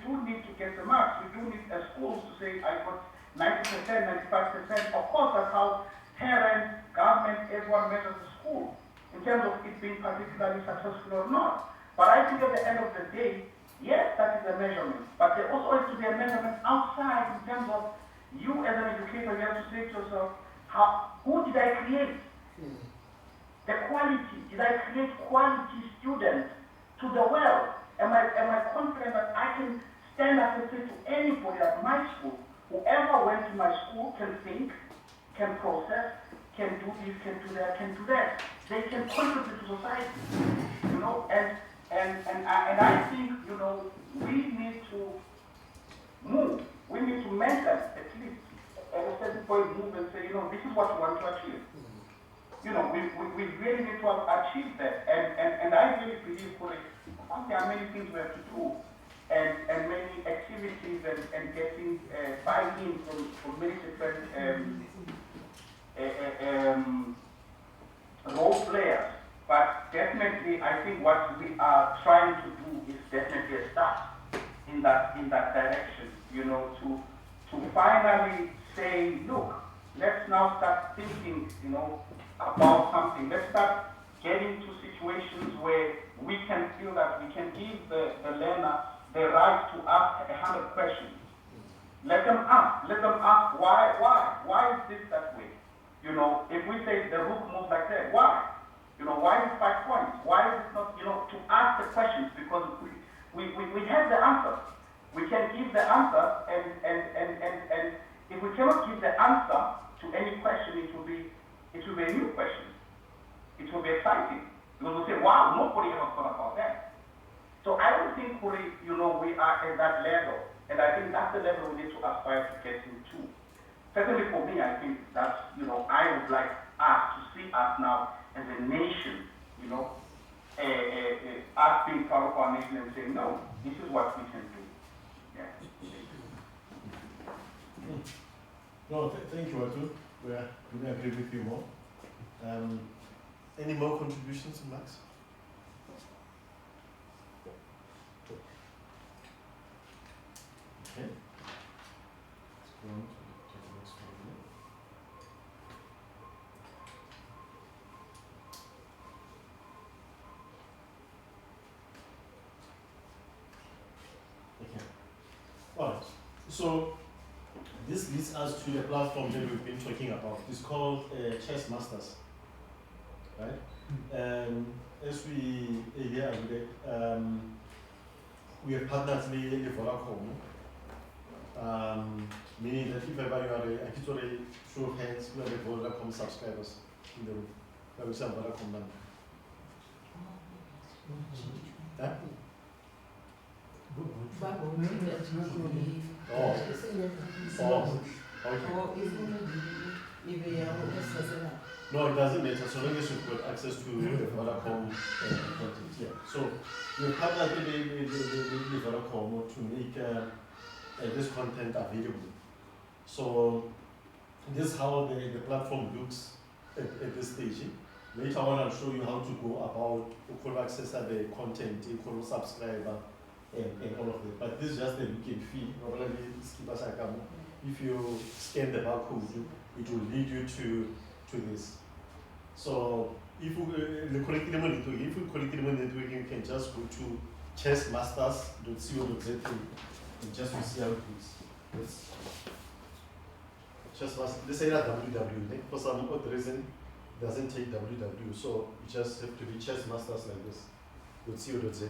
do need to get the marks. We do need schools to say, I got 90%, 95%. Of course, that's how parents, government, everyone measures the school in terms of it being particularly successful or not. But I think at the end of the day, yes, that is a measurement. But there also has to be a measurement outside in terms of you as an educator, you have to say to yourself, who did I create? The quality, did I create quality students to the world? Am I confident that I can stand up and say to anybody at my school, whoever went to my school can think, can process, can do this, can do that, can do that. They can contribute to society, and I think, we need to move. We need to make them, at least, at a certain point, move and say, this is what we want to achieve. We really need to achieve that. And I really believe, there are many things we have to do, and many activities and getting buy-in from many different role players. But definitely, I think what we are trying to do is definitely a start in that direction, to finally say, look, let's now start thinking, about something. Let's start getting to situations where we can feel that we can give the learner the right to ask 100 questions. Let them ask why is this that way? If we say the rook moves like that, why? Why is 5 points? Why is it not, to ask the questions, because we have the answer. We can give the answer, and if we cannot give the answer to any question, it will be a new question. It will be exciting. Because we'll say, wow, nobody ever thought about that. So I don't think we are at that level, and I think that's the level we need to aspire to get into. Certainly for me, I think that, I would like us to see us now as a nation, us being part of our nation and saying, no, this is what we can do. Yeah. No, thank you, Atu. We agree with you more. Any more contributions, Max? Okay. Let's go on to the next one. Okay. All right. So this leads us to the platform that we've been talking about. It's called Chess Masters, right? As we earlier alluded, we have partners with Vodacom, meaning that if ever you are a actually show of hands, we are the Vodacom subscribers in the room. I will say Vodacom number. Huh? Oh. Oh. Okay. No, it doesn't matter so long as you've got access to the Vodacom content. Yeah. So we partnered with Vodacom to make this content available. So this is how the platform looks at this stage. Later on, I'll show you how to go about to access the content, to subscriber, and all of that. But this is just the look and feel. If you scan the barcode, it will lead you to this. So if you connected networking, you can just go to chessmasters.co.za and just to see how it looks. Chessmasters, this is www. For some odd reason, it doesn't take www, so you just have to be chessmasters like this. .co.za.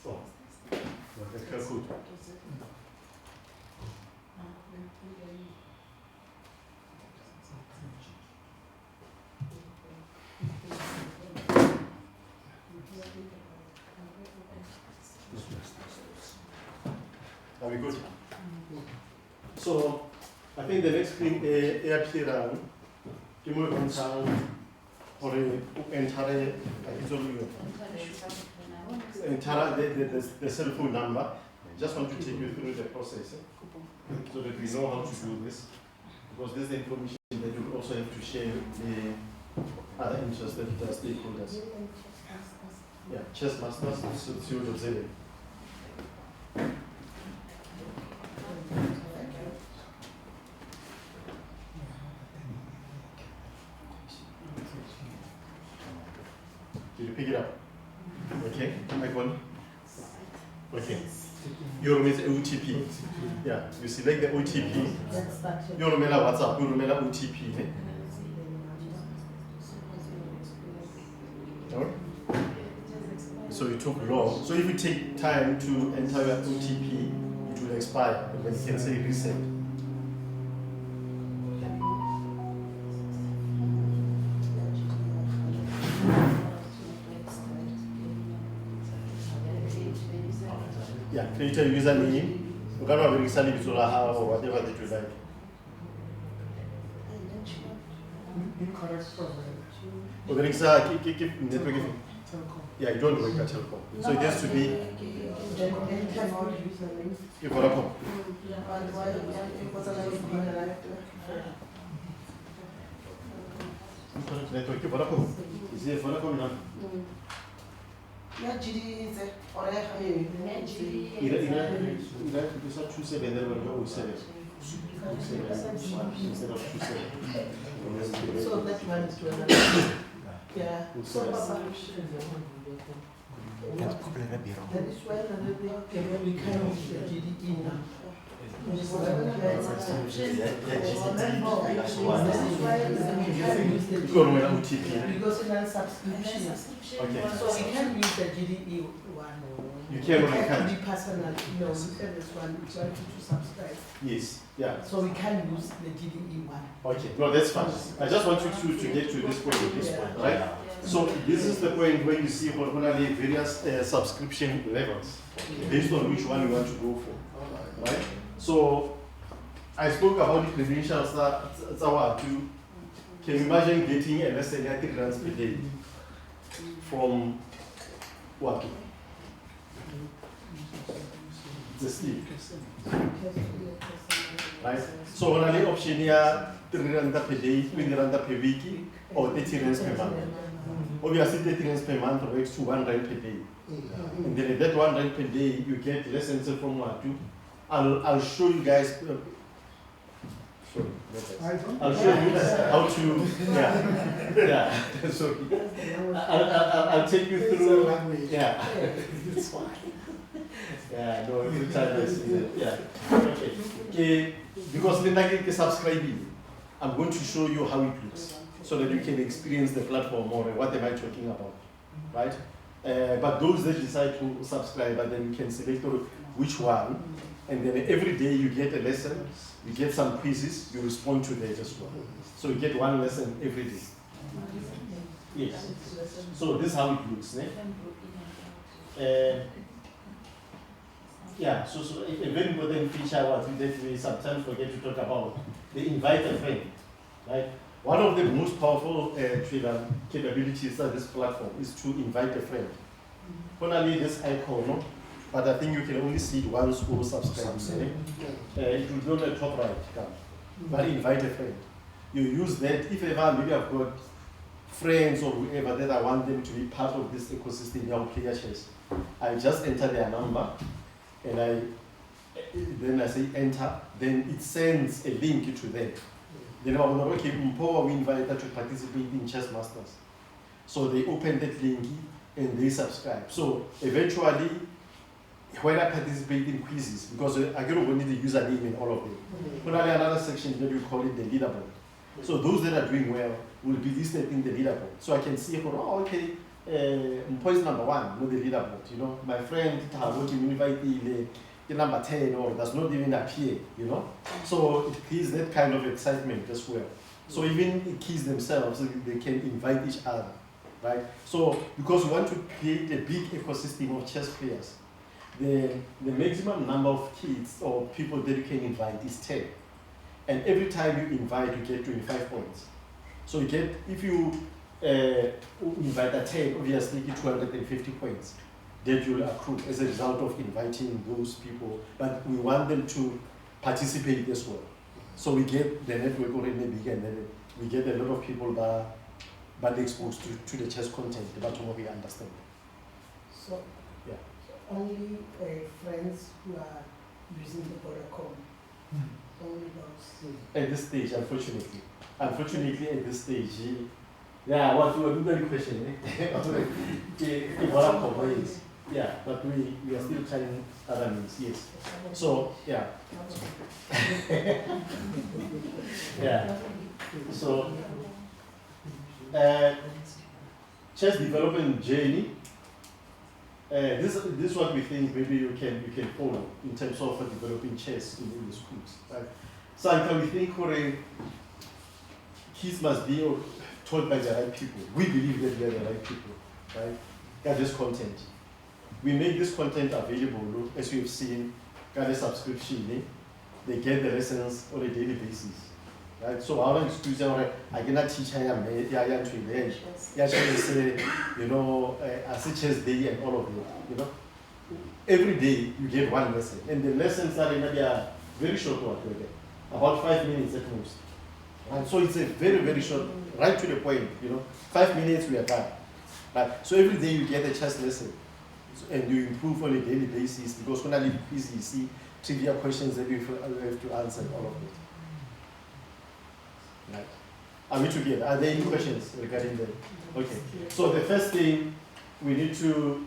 So, that's good. Are we good? So, I think the next thing appear give me one time for the entire the cell phone number. Just want to take you through the process so that we know how to do this. Because this is the information that you also have to share with the other interested stakeholders. Yeah, chessmasters.co.za. Did you pick it up? Okay, make one. Okay. You remember OTP. Yeah, you select the OTP. You remember WhatsApp, you remember OTP. Alright? So it took long. So if you take time to enter your OTP, it will expire. And then you can say reset. Yeah, create a username. You can have a username or whatever that you like. Incorrect provider. Yeah, you don't work at Telkom. So it has to be Vodacom. Network Vodacom. Is it Vodacom now? Yeah, GD is it? Or It's not 27, then we'll go 7. Instead of 27. so that one is to another. Yeah. So Papa. That is why we can use the GDE now. Because in a subscription. Okay. So we can use the GDE one. You can or you It can't? can be personal, you know, this one, which one to subscribe. Yes. Yeah. So we can use the GDE one. Okay. No, that's fine. I just want you to get to this point at this point, right? So this is the point where you see hormonally various subscription levels based on which one you want to go for, right? So I spoke about the credentials that's our two. Can you imagine getting a less than 30 grams per day from what? The sleep. Right? So only option here 3 rand per day, 20 rand per week, or 30 rands per month. Obviously 30 rands per month works to 1 rand per day. And then at that 1 rand per day you get lessons from what? I'll show you guys. Sorry, I'll show you how to. Yeah. Sorry. I'll take you through. Yeah. It's fine. Yeah. No. Every time I see that. Yeah. Okay. Because when I subscribe, I'm going to show you how it looks, so that you can experience the platform more. What am I talking about, right? But those that decide to subscribe, and then you can select which one, and then every day you get a lesson, you get some quizzes, you respond to that as well. So you get one lesson every day. Yes. So this is how it looks. Yeah, so a very important feature what we sometimes forget to talk about, the invite a friend, right? One of the most powerful capabilities of this platform is to invite a friend. Not only this icon, no? But I think you can only see it once who subscribes. It will be on the top right, but invite a friend. You use that if ever maybe I've got friends or whoever that I want them to be part of this ecosystem, young player chess. I just enter their number, and then I say enter, then it sends a link to them. Then I will okay, we invite them to participate in Chess Masters. So they open that link and they subscribe. So eventually, when I participate in quizzes, because I don't need the username in all of them. But another section that we call it the leaderboard. So those that are doing well will be listed in the leaderboard. So I can see, oh, okay, point number 1, not the leaderboard. You know, my friend working invite the number 10 or does not even appear. You know, so it creates that kind of excitement as well. So even the kids themselves, they can invite each other, right? So because we want to create a big ecosystem of chess players, the maximum number of kids or people that you can invite is 10. And every time you invite, you get 25 points. So you get, if you invite a 10, obviously you get 250 points that you will accrue as a result of inviting those people. But we want them to participate as well. So we get the network already big, and then we get a lot of people that exposed to the chess content, but more we understand. So, yeah. Only friends who are using the Vodacom. Only those. At this stage, unfortunately. Unfortunately, at this stage, yeah, what you are doing the question, Vodacom is. Yeah, but we are still trying other means, yes. So, yeah. Yeah. So, chess development journey. This is what we think maybe you can follow in terms of developing chess in the schools. Right? So we think kids must be taught by the right people. We believe that we are the right people, right? Got this content. We make this content available, as we have seen, got a subscription. They get the lessons on a daily basis. Right? So our excuse I cannot teach say, you know, as a chess day and all of it. You know, every day you get one lesson, and the lessons are very short, about 5 minutes at most. And so it's a very, very short, right to the point. You know, 5 minutes we are done. Right? So every day you get a chess lesson, and you improve on a daily basis, because when I leave quiz, you see trivia questions that you have to answer, all of it. Right. Are we together? Are there any questions regarding that? Okay. So the first thing, we need to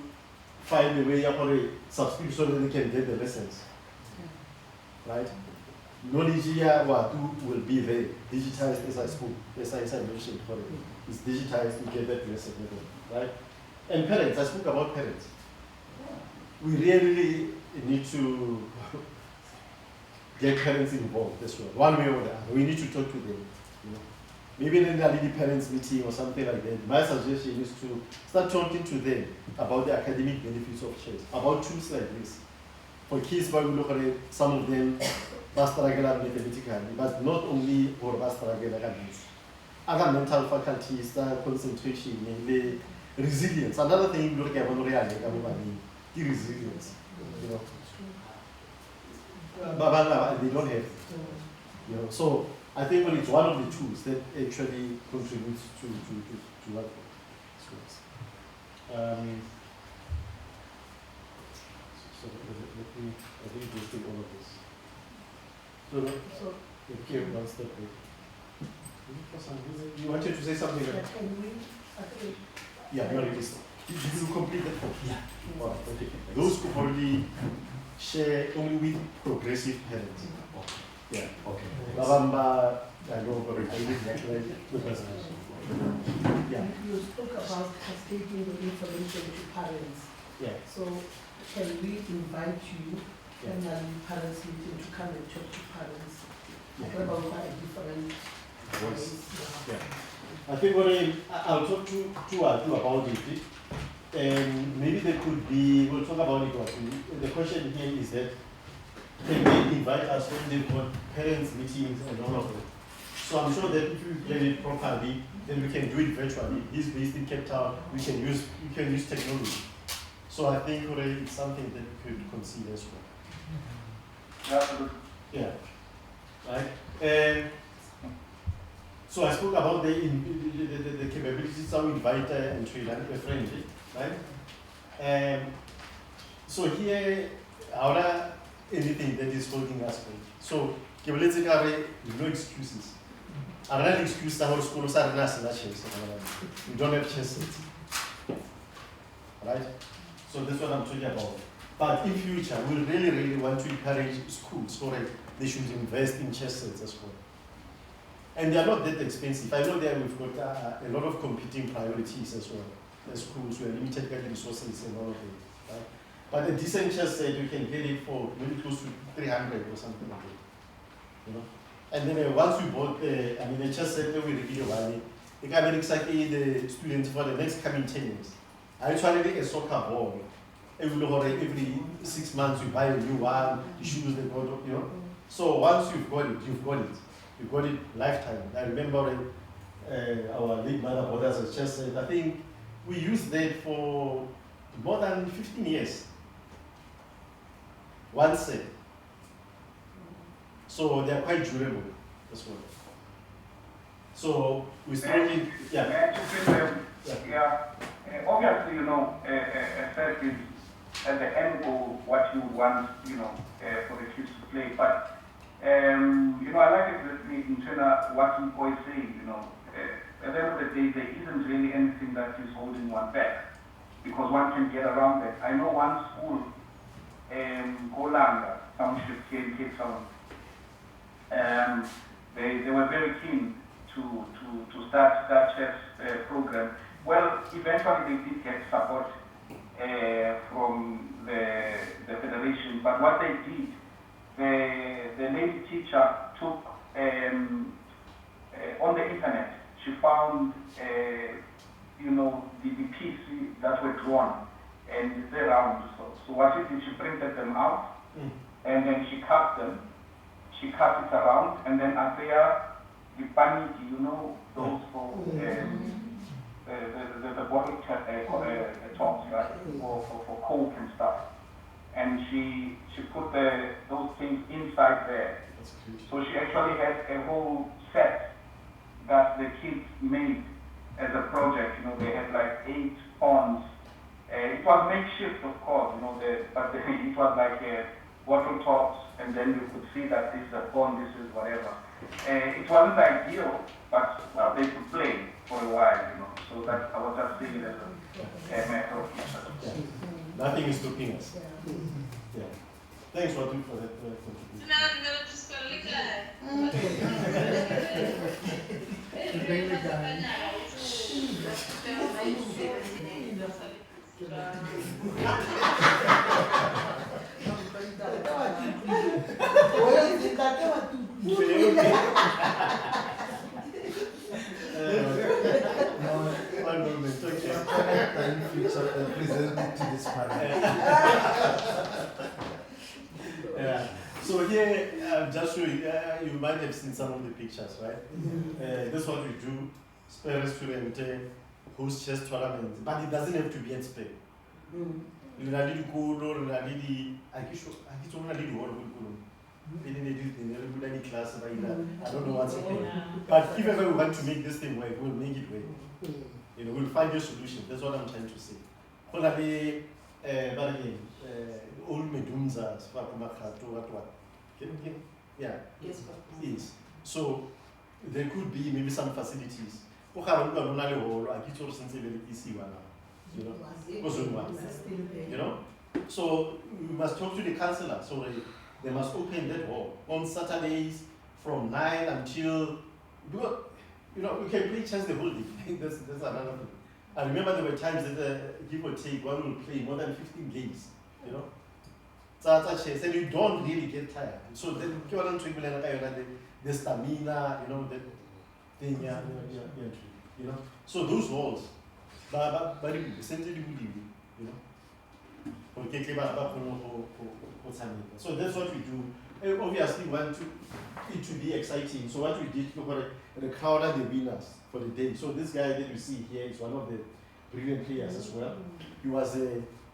find a way of subscribe so that they can get the lessons. Right? Knowledge here will be there, digitized as I spoke, as I mentioned for it. It's digitized, you get that lesson, right? And parents, I spoke about parents. We really need to get parents involved as well, one way or the other. We need to talk to them. You know, maybe in a lady parents meeting or something like that. My suggestion is to start talking to them about the academic benefits of chess, about tools like this. For kids, we look at it, some of them struggle mathematically, but not only for struggle academics. Other mental faculties, concentration, the resilience. Another thing, look at the resilience. You know, but they don't have. You know, so I think it's one of the tools that actually contributes to what schools. So let me, I think we take all of this. So, okay, one step back. For some reason, you wanted to say something? But can we, okay, Yeah, you already said. Did you complete that form? Yeah. All right, okay. Those could only share only with progressive parents. Yeah. Okay. Babamba, I know, but I live that way. Yeah. you spoke about cascading the information to parents. Yeah. So can we invite you Yeah. and parents meeting to come and talk to parents? Yeah. What about a different Voice. voice? Yeah. I think what I'll talk to about it. And maybe there could be, we'll talk about it. The question here is that can they invite us when they've got parents meetings and all of that? So I'm sure that if you plan it properly, then we can do it virtually. He's based in Cape Town. We can use technology. So I think it's something that we could consider as well. Absolutely. Yeah. Right. And so I spoke about the capabilities of invite and train a friend, right? So here, ahora anything that is holding us back. So let's say no excuses. Another excuse that school are not we don't have chances. Right? So that's what I'm talking about. But in future, we really, really want to encourage schools so that they should invest in chess sets as well. And they are not that expensive. I know that we've got a lot of competing priorities as well. As schools, we are limited by resources and all of it. Right? But a decent chess set, you can get it for maybe close to 300 or something like that. You know? And then once we bought the chess set, we review it. The can exactly the students for the next coming 10 years. I actually a soccer ball. Every 6 months you buy a new one, the shoes they got, you know. So once you've got it, you've got it. You've got it lifetime. I remember our late mother bought us a chess set. I think we used that for more than 15 years. One set. So they're quite durable as well. So we still need, obviously, you know, a set is at the end goal what you want, you know, for the kids to play. But you know, I like it in terms of what you always say, you know, at the end of the day, there isn't really anything that is holding one back because one can get around that. I know one school, Kolanga Township here in Cape Town, they were very keen to start that chess program. Well, eventually they did get support from the federation, but what they did, the lady teacher took on the internet, she found you know, the pieces that were drawn and they're round. So what she did, she printed them out and then she cut them. She cut it around and then there the paniki, you know, those for the bottle tops, right, for Coke and stuff. And she put those things inside there. So she actually had a whole set that the kids made as a project. You know, they had like 8 pawns. It was makeshift, of course, you know, but it was like bottle tops, and then you could see that this is a pawn, this is whatever. It wasn't ideal, but well, they could play for a while, you know. So that I was just seeing it as a matter of interest. Nothing is stopping us. Yeah. Thanks, Watu, for that contribution. One moment, okay. Present it to this panel. Yeah. So here, just showing, you might have seen some of the pictures, right? This is what we do. Spare student host chess tournaments, but it doesn't have to be at Spare. You really cool or really, I class, I don't know what's happening. But if ever we want to make this thing work, we'll make it work. You know, we'll find a solution. That's what I'm trying to say. Probably but again, old Medunza, yeah, Yes, is. So there could be maybe some facilities. You know, so we must talk to the councillor. So they must open that hall on Saturdays from 9 until, because, you know, we can play chess the whole day. that's another thing. I remember there were times that give or take one will play more than 15 games, you know. Chess, and you don't really get tired. So then the stamina, you know, the thing, you know. So those walls, but essentially, you know. So that's what we do. Obviously, we want it to be exciting. So what we did, we crowded the winners for the day. So this guy that you see here is one of the brilliant players as well. He was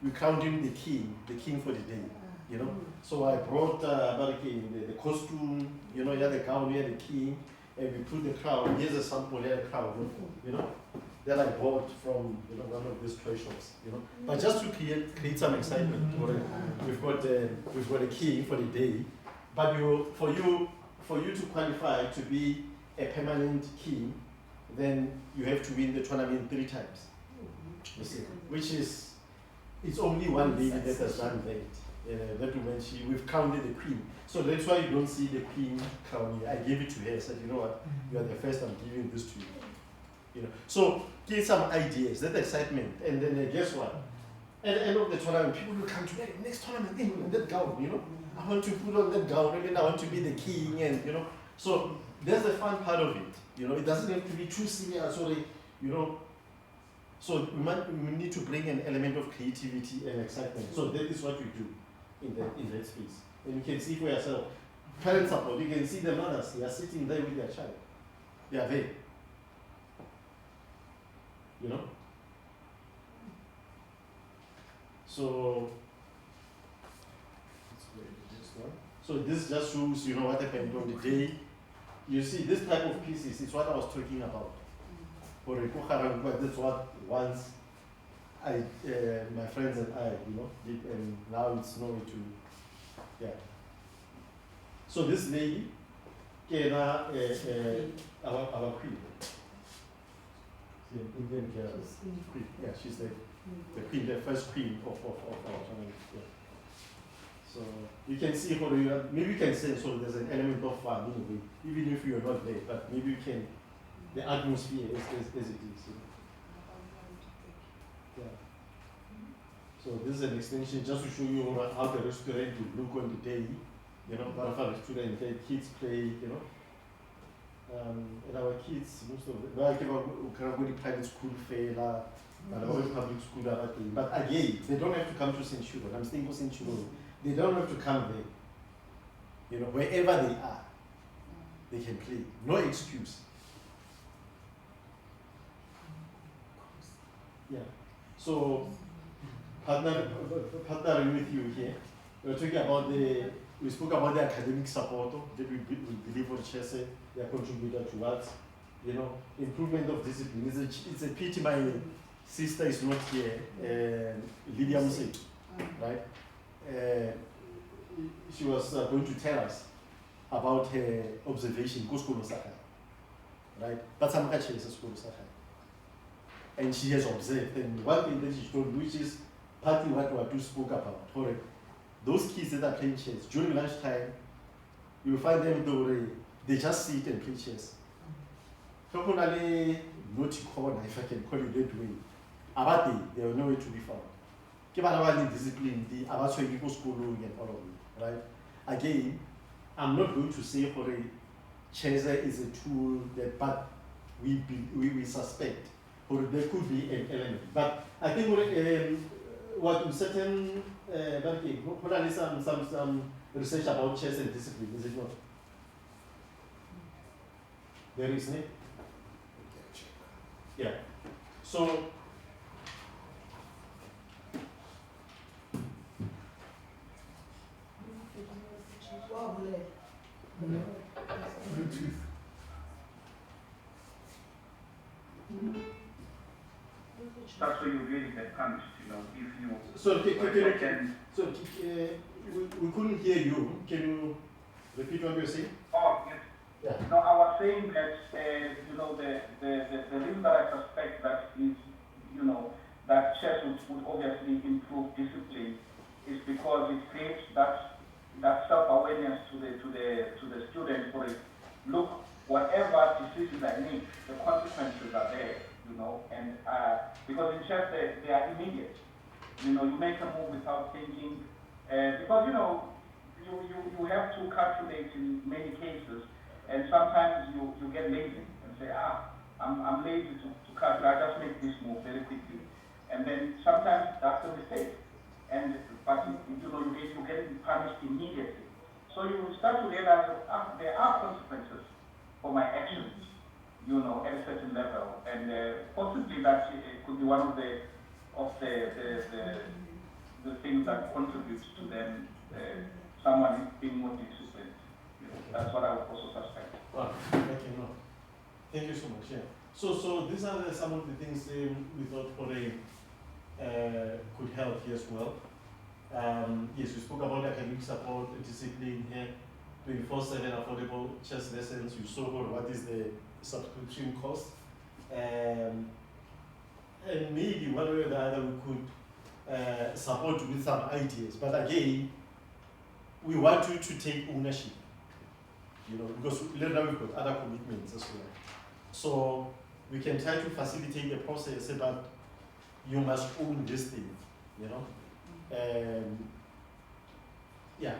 we crowned him the king for the day. You know. So I brought the costume, you know, the gown, the king, and we put the crown. Here's a sample here, the crown, you know, that I bought from, you know, one of these toy shops, you know. But just to create some excitement, we've got a king for the day. But for you to qualify to be a permanent king, then you have to win the tournament 3 times. You see, which is, it's only one lady that has done that. That woman, we've counted the queen. So that's why you don't see the queen crown here. I gave it to her. I said, you know what, you are the first, I'm giving this to you. You know, so get some ideas, that excitement, and then guess what? At the end of the tournament, people will come together. Next tournament, in that gown, you know. I want to put on that gown, and then I want to be the king, and you know. So that's the fun part of it. You know, it doesn't have to be too serious, or you know. So we need to bring an element of creativity and excitement. So that is what we do in that space. And you can see for yourself, parent support. You can see the mothers. They are sitting there with their child. They are there. You know? So, so this just shows, you know, what happened on the day. You see, this type of pieces is what I was talking about. For that's what once my friends and I, you know, did, and now it's no way to, yeah. So this lady, Kena, our queen. Indian queen. Yeah, she's the queen, the first queen of our family. Yeah. So you can see how maybe you can sense so there's an element of fun in a way, even if you're not there, but maybe you can, the atmosphere as it is. You know? Yeah. So this is an extension just to show you how the restaurant would look on the day. You know, Barafa restaurant, the kids play, you know. And our kids, most of them, well, I private school fail, public school, but again, they don't have to come to St. Chiro. I'm staying for St. Chiro. They don't have to come there. You know, wherever they are, they can play. No excuse. Yeah. So, partnering with you here, we're talking about we spoke about the academic support that we believe for chess, they are contributor towards, you know, improvement of discipline. It's a pity my sister is not here, Lydia Musik, right? She was going to tell us about her observation, right? But some country is a school, and she has observed. And one thing that she told, which is partly what we spoke about, those kids that are playing chess during lunchtime, you find them they just sit and play chess. Probably not corner, if I can call it that way. About they are nowhere to be found. Discipline, the Abasway school and all of it, right? Again, I'm not going to say for a chess is a tool that, but we suspect, or there could be an element. But I think what certain some research about chess and discipline, is it not? There is it? Yeah. So Bluetooth. That's where you really get punished, you know, if you. We couldn't hear you. Can you repeat what you were saying? Oh, yes. Yeah. No, I was saying that, you know, the reason that I suspect that is, you know, that chess would obviously improve discipline is because it creates that self-awareness to the student for it. Look, whatever decisions I make, the consequences are there, you know, and because in chess they are immediate. You know, you make a move without thinking, because, you know, you have to calculate in many cases, and sometimes you get lazy and say, I'm lazy to calculate, I just make this move very quickly. And then sometimes that's a mistake. But you know, you get punished immediately. So you start to realize that there are consequences for my actions, you know, at a certain level. And possibly that it could be one of the things that contributes to them, someone being more disciplined. You know, that's what I would also suspect. Thank you so much. Yeah. So these are some of the things we thought could help here as well. Yes, we spoke about academic support, discipline here, 24/7 affordable chess lessons. You saw what is the subscription cost, and maybe one way or the other we could support with some ideas. But again, we want you to take ownership, you know, because later we've got other commitments as well. So we can try to facilitate the process, but you must own this thing, you know. Yeah,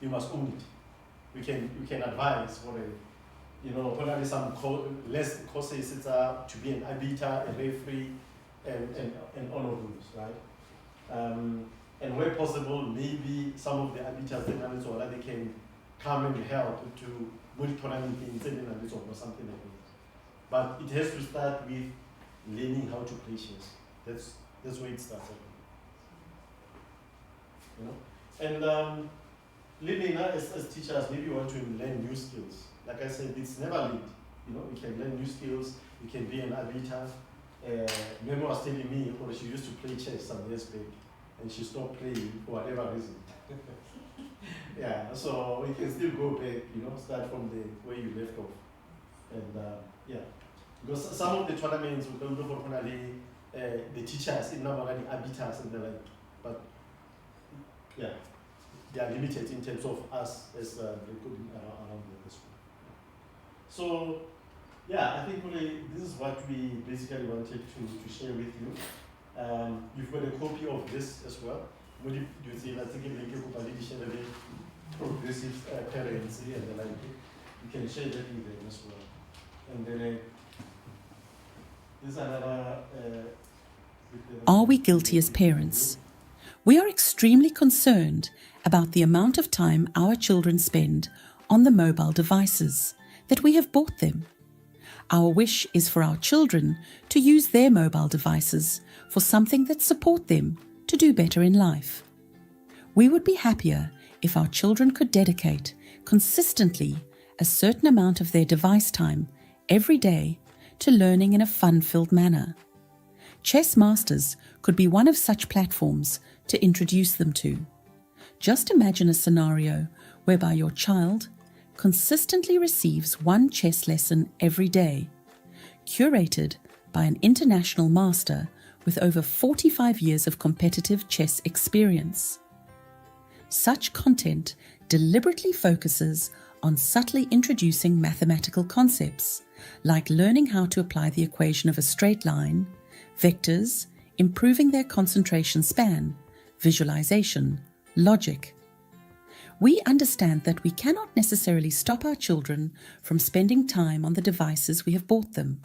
you must own it. We can advise for a, you know, probably some less courses to be an arbiter, a referee, and all of those, right? And where possible, maybe some of the arbiters they can come and help to multi-tournament things or something like that. But it has to start with learning how to play chess. That's where it starts. You know, and living as teachers, maybe you want to learn new skills. Like I said, it's never late. You know, you can learn new skills. You can be an arbiter. Memo was telling me, she used to play chess some years back, and she stopped playing for whatever reason. Yeah, so we can still go back. You know, start from the where you left off, and yeah, because some of the tournaments we don't know the teachers in number the arbiters and the like, but yeah, they are limited in terms of us as recruiting around this one. So yeah, I think this is what we basically wanted to share with you. You've got a copy of this as well. What do you think? I think you progressive parents and the like. You can share that with them as well. And then there's another. Are we guilty as parents? We are extremely concerned about the amount of time our children spend on the mobile devices that we have bought them. Our wish is for our children to use their mobile devices for something that support them to do better in life. We would be happier if our children could dedicate consistently a certain amount of their device time every day to learning in a fun-filled manner. Chess Masters could be one of such platforms to introduce them to. Just imagine a scenario whereby your child consistently receives one chess lesson every day, curated by an international master with over 45 years of competitive chess experience. Such content deliberately focuses on subtly introducing mathematical concepts, like learning how to apply the equation of a straight line, vectors, improving their concentration span, visualization, logic. We understand that we cannot necessarily stop our children from spending time on the devices we have bought them.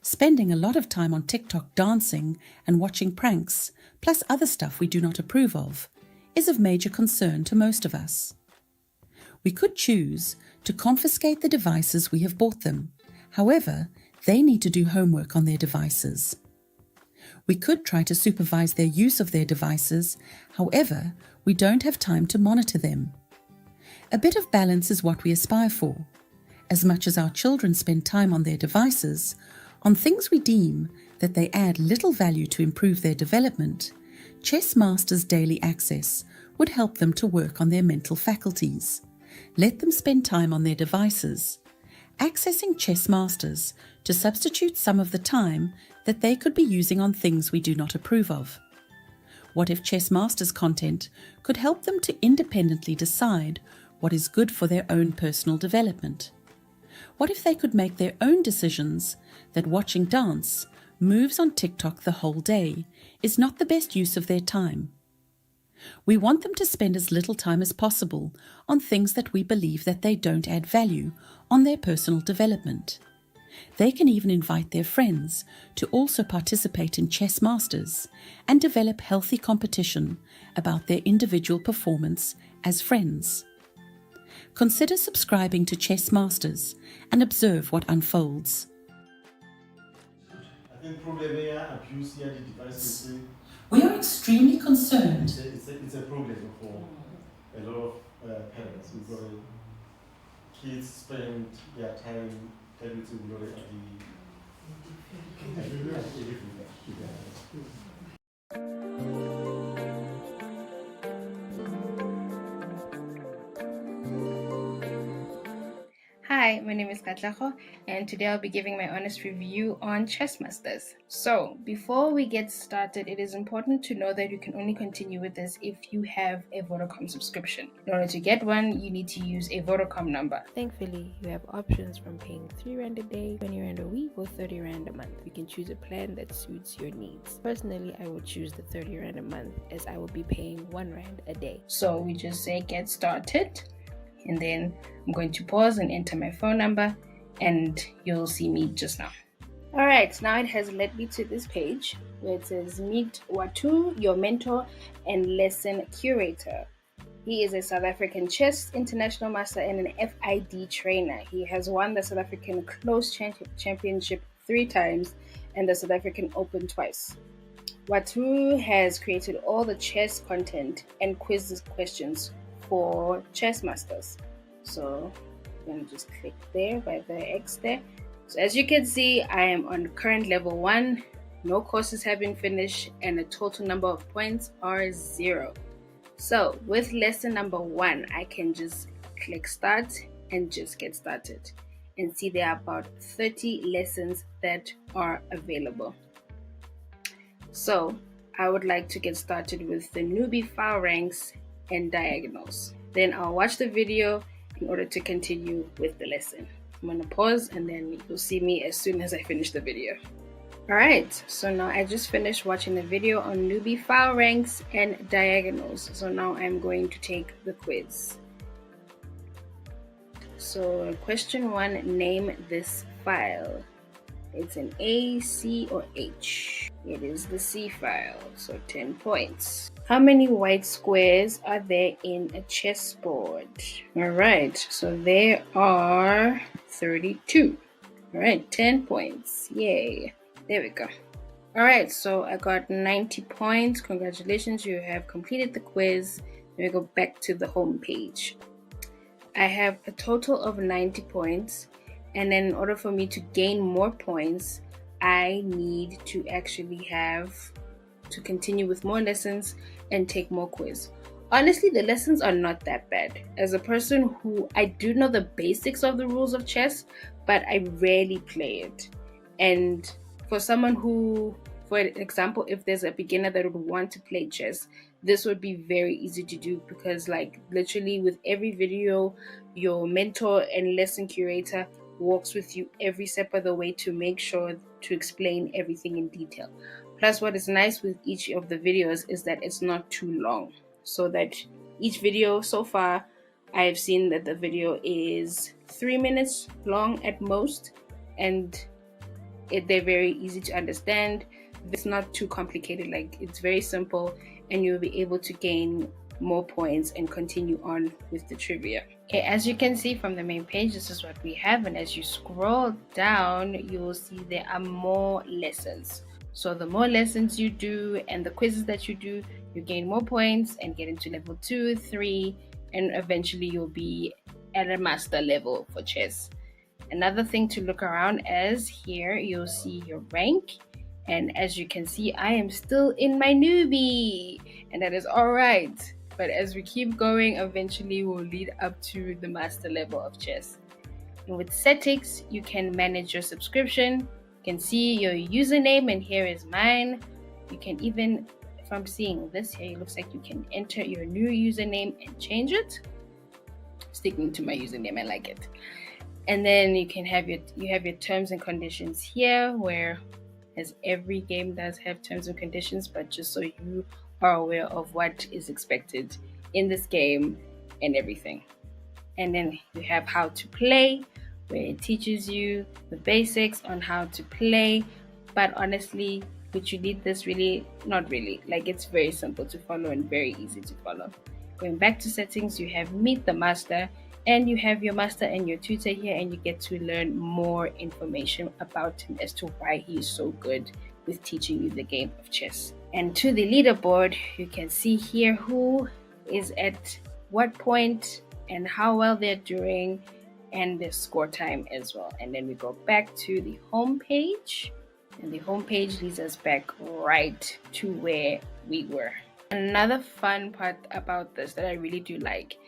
Spending a lot of time on TikTok dancing and watching pranks, plus other stuff we do not approve of, is of major concern to most of us. We could choose to confiscate the devices we have bought them. However, they need to do homework on their devices. We could try to supervise their use of their devices. However, we don't have time to monitor them. A bit of balance is what we aspire for. As much as our children spend time on their devices, On things we deem that they add little value to improve their development, Chess Masters Daily Access would help them to work on their mental faculties. Let them spend time on their devices, accessing Chess Masters to substitute some of the time that they could be using on things we do not approve of. What if Chess Masters content could help them to independently decide what is good for their own personal development? What if they could make their own decisions that watching dance moves on TikTok the whole day is not the best use of their time? We want them to spend as little time as possible on things that we believe that they don't add value on their personal development. They can even invite their friends to also participate in Chess Masters and develop healthy competition about their individual performance as friends. Consider subscribing to Chess Masters and observe what unfolds. I think probably abuse here the devices. We are extremely concerned. It's a problem for a lot of parents because kids spend their time everything Hi, my name is Katlaho, and today I'll be giving my honest review on Chess Masters. So, before we get started, it is important to know that you can only continue with this if you have a Vodacom subscription. In order to get one, you need to use a Vodacom number. Thankfully, you have options from paying 3 Rand a day, 20 Rand a week, or 30 Rand a month. You can choose a plan that suits your needs. Personally, I would choose the 30 Rand a month as I will be paying 1 Rand a day. So, we just say get started. And then I'm going to pause and enter my phone number, and you'll see me just now. Alright, now it has led me to this page where it says meet Watu, your mentor and lesson curator. He is a South African chess international master and an FID trainer. He has won the South African Close Championship 3 times and the South African Open twice. Watu has created all the chess content and quiz questions for Chess Masters. So I'm going to just click there by the X there. So as you can see, I am on current level 1. No courses have been finished and the total number of points are 0. So with lesson number 1, I can just click start and just get started and see there are about 30 lessons that are available. So I would like to get started with the newbie file ranks and diagonals. Then I'll watch the video in order to continue with the lesson. I'm gonna pause and then you'll see me as soon as I finish the video. Alright, so now I just finished watching the video on newbie file ranks and diagonals. So now I'm going to take the quiz. So question 1, name this file. It's an A, C, or H. It is the C file, so 10 points. How many white squares are there in a chessboard? Alright, so there are 32. Alright, 10 points. Yay. There we go. Alright, so I got 90 points. Congratulations, you have completed the quiz. Let me go back to the home page. I have a total of 90 points. And then in order for me to gain more points, I need to actually have to continue with more lessons and take more quiz. Honestly, the lessons are not that bad. As a person who, I do know the basics of the rules of chess, but I rarely play it. And for someone who, for example, if there's a beginner that would want to play chess, this would be very easy to do because like literally with every video, your mentor and lesson curator walks with you every step of the way to make sure to explain everything in detail. Plus, what is nice with each of the videos is that it's not too long. So that each video so far, I have seen that the video is 3 minutes long at most, and they're very easy to understand. It's not too complicated, like it's very simple, and you'll be able to gain more points and continue on with the trivia. Okay, as you can see from the main page, this is what we have, and as you scroll down, you will see there are more lessons. So the more lessons you do and the quizzes that you do, you gain more points and get into level 2, 3, and eventually you'll be at a master level for chess. Another thing to look around as here, you'll see your rank. And as you can see, I am still in my newbie, and that is all right. But as we keep going, eventually we'll lead up to the master level of chess. And with settings, you can manage your subscription. You can see your username, and here is mine. You can even, if I'm seeing this here, it looks like you can enter your new username and change it. Sticking to my username, I like it. And then you can have your terms and conditions here, where as every game does have terms and conditions, but just so you are aware of what is expected in this game and everything. And then you have how to play, where it teaches you the basics on how to play. But honestly, would you need this? Really? Not really. Like, it's very simple to follow and very easy to follow. Going back to settings, you have Meet the Master, and you have your master and your tutor here, and you get to learn more information about him as to why he is so good with teaching you the game of chess. And to the leaderboard, you can see here who is at what point and how well they're doing, and the score time as well. And then we go back to the home page, and the home page leads us back right to where we were. Another fun part about this that I really do like,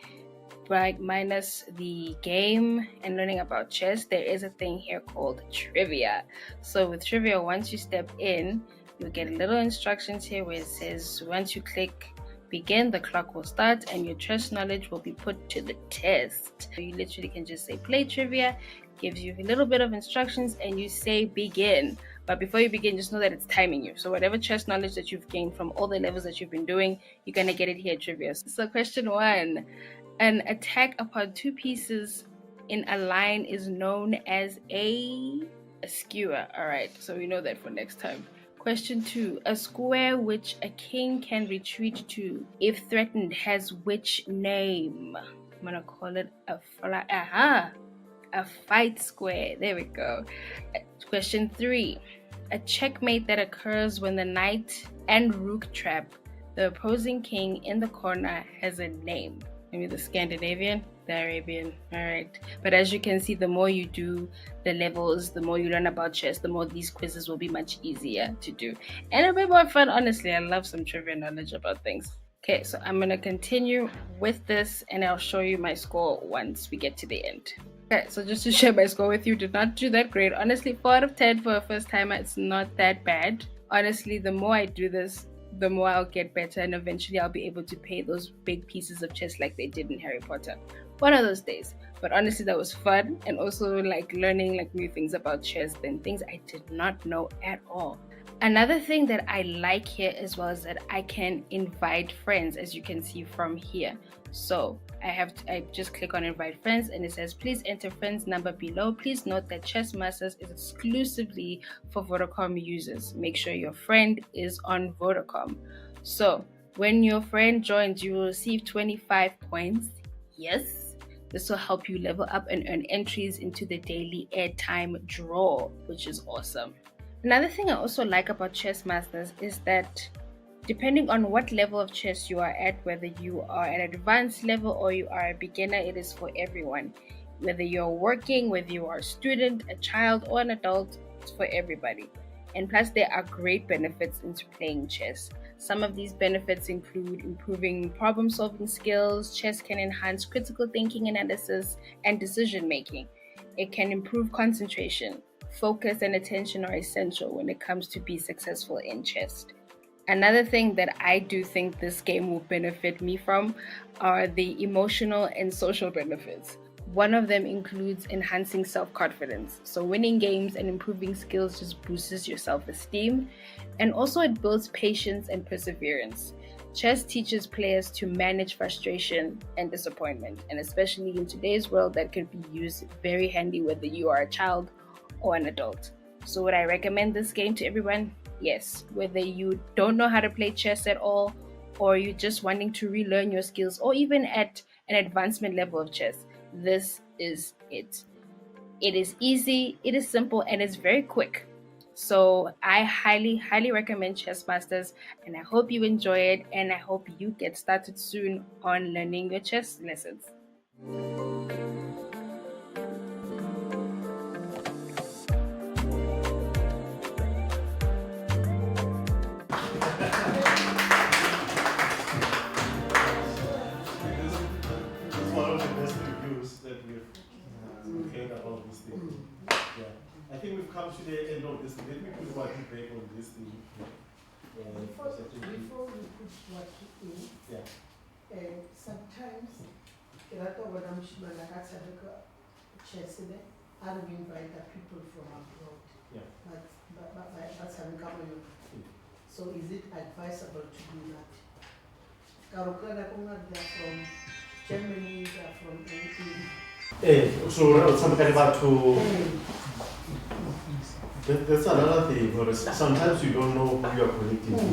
right, minus the game and learning about chess, there is a thing here called trivia. So with trivia, once you step in, you'll get little instructions here where it says once you click begin, the clock will start and your chess knowledge will be put to the test. So you literally can just say play trivia, gives you a little bit of instructions, and you say begin. But before you begin, just know that it's timing you. So whatever chess knowledge that you've gained from all the levels that you've been doing, you're gonna get it here at trivia. So question 1, an attack upon 2 pieces in a line is known as a skewer. All right, so we know that for next time. Question 2, a square which a king can retreat to if threatened has which name? I'm gonna call it a fight square. There we go. Question 3, a checkmate that occurs when the knight and rook trap the opposing king in the corner has a name. Maybe the Scandinavian, the Arabian. All right. But as you can see, the more you do the levels, the more you learn about chess, the more these quizzes will be much easier to do. And a bit more fun, honestly. I love some trivia knowledge about things. Okay, so I'm going to continue with this, and I'll show you my score once we get to the end. Okay, so just to share my score with you, did not do that great. Honestly, 4 out of 10 for a first timer, it's not that bad. Honestly, the more I do this, the more I'll get better, and eventually I'll be able to play those big pieces of chess like they did in Harry Potter. One of those days. But honestly, that was fun, and also like learning like new things about chess and things I did not know at all. Another thing that I like here as well is that I can invite friends, as you can see from here. So I just click on invite friends, and it says please enter friends number below. Please note that Chess Masters is exclusively for Vodacom users. Make sure your friend is on Vodacom. So when your friend joins, you will receive 25 points. Yes, this will help you level up and earn entries into the daily airtime draw, which is awesome. Another thing I also like about Chess Masters is that depending on what level of chess you are at, whether you are at an advanced level or you are a beginner, it is for everyone. Whether you're working, whether you are a student, a child, or an adult, it's for everybody. And plus, there are great benefits into playing chess. Some of these benefits include improving problem-solving skills. Chess can enhance critical thinking, analysis, and decision-making. It can improve concentration. Focus and attention are essential when it comes to be successful in chess. Another thing that I do think this game will benefit me from are the emotional and social benefits. One of them includes enhancing self-confidence. So winning games and improving skills just boosts your self-esteem, and also it builds patience and perseverance. Chess teaches players to manage frustration and disappointment, and especially in today's world, that can be used very handy whether you are a child or an adult. So would I recommend this game to everyone? Yes. Whether you don't know how to play chess at all, or you're just wanting to relearn your skills, or even at an advancement level of chess, this is it. It is easy, it is simple, and it's very quick. So I highly recommend Chess Masters, and I hope you enjoy it, and I hope you get started soon on learning your chess lessons. to the end of this. Let me put what you break on this thing. Before we put what in, Yeah. sometimes when I'm chess, I don't invite the people from abroad. Yeah. But so is it advisable to do that? They're from Germany, they're from anything. So something about to. That's another thing. Sometimes you don't know who you are connecting to.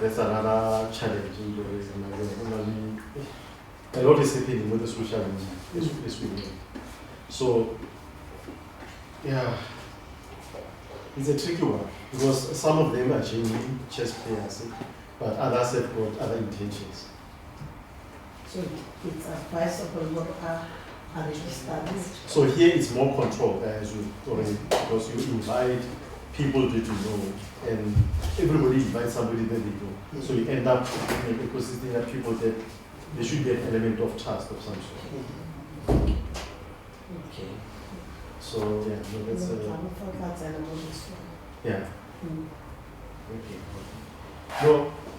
That's another challenge in the reason. A lot is happening with the social media this week. So, yeah, it's a tricky one because some of them are genuine chess players, but others have got other intentions. So it's advisable what are registered. So here it's more control, as you already, because you invite people that you know, and everybody invites somebody that they know. So you end up in an ecosystem that people that there should be an element of trust of some sort. Okay. So yeah, no, that's yeah. Okay. No,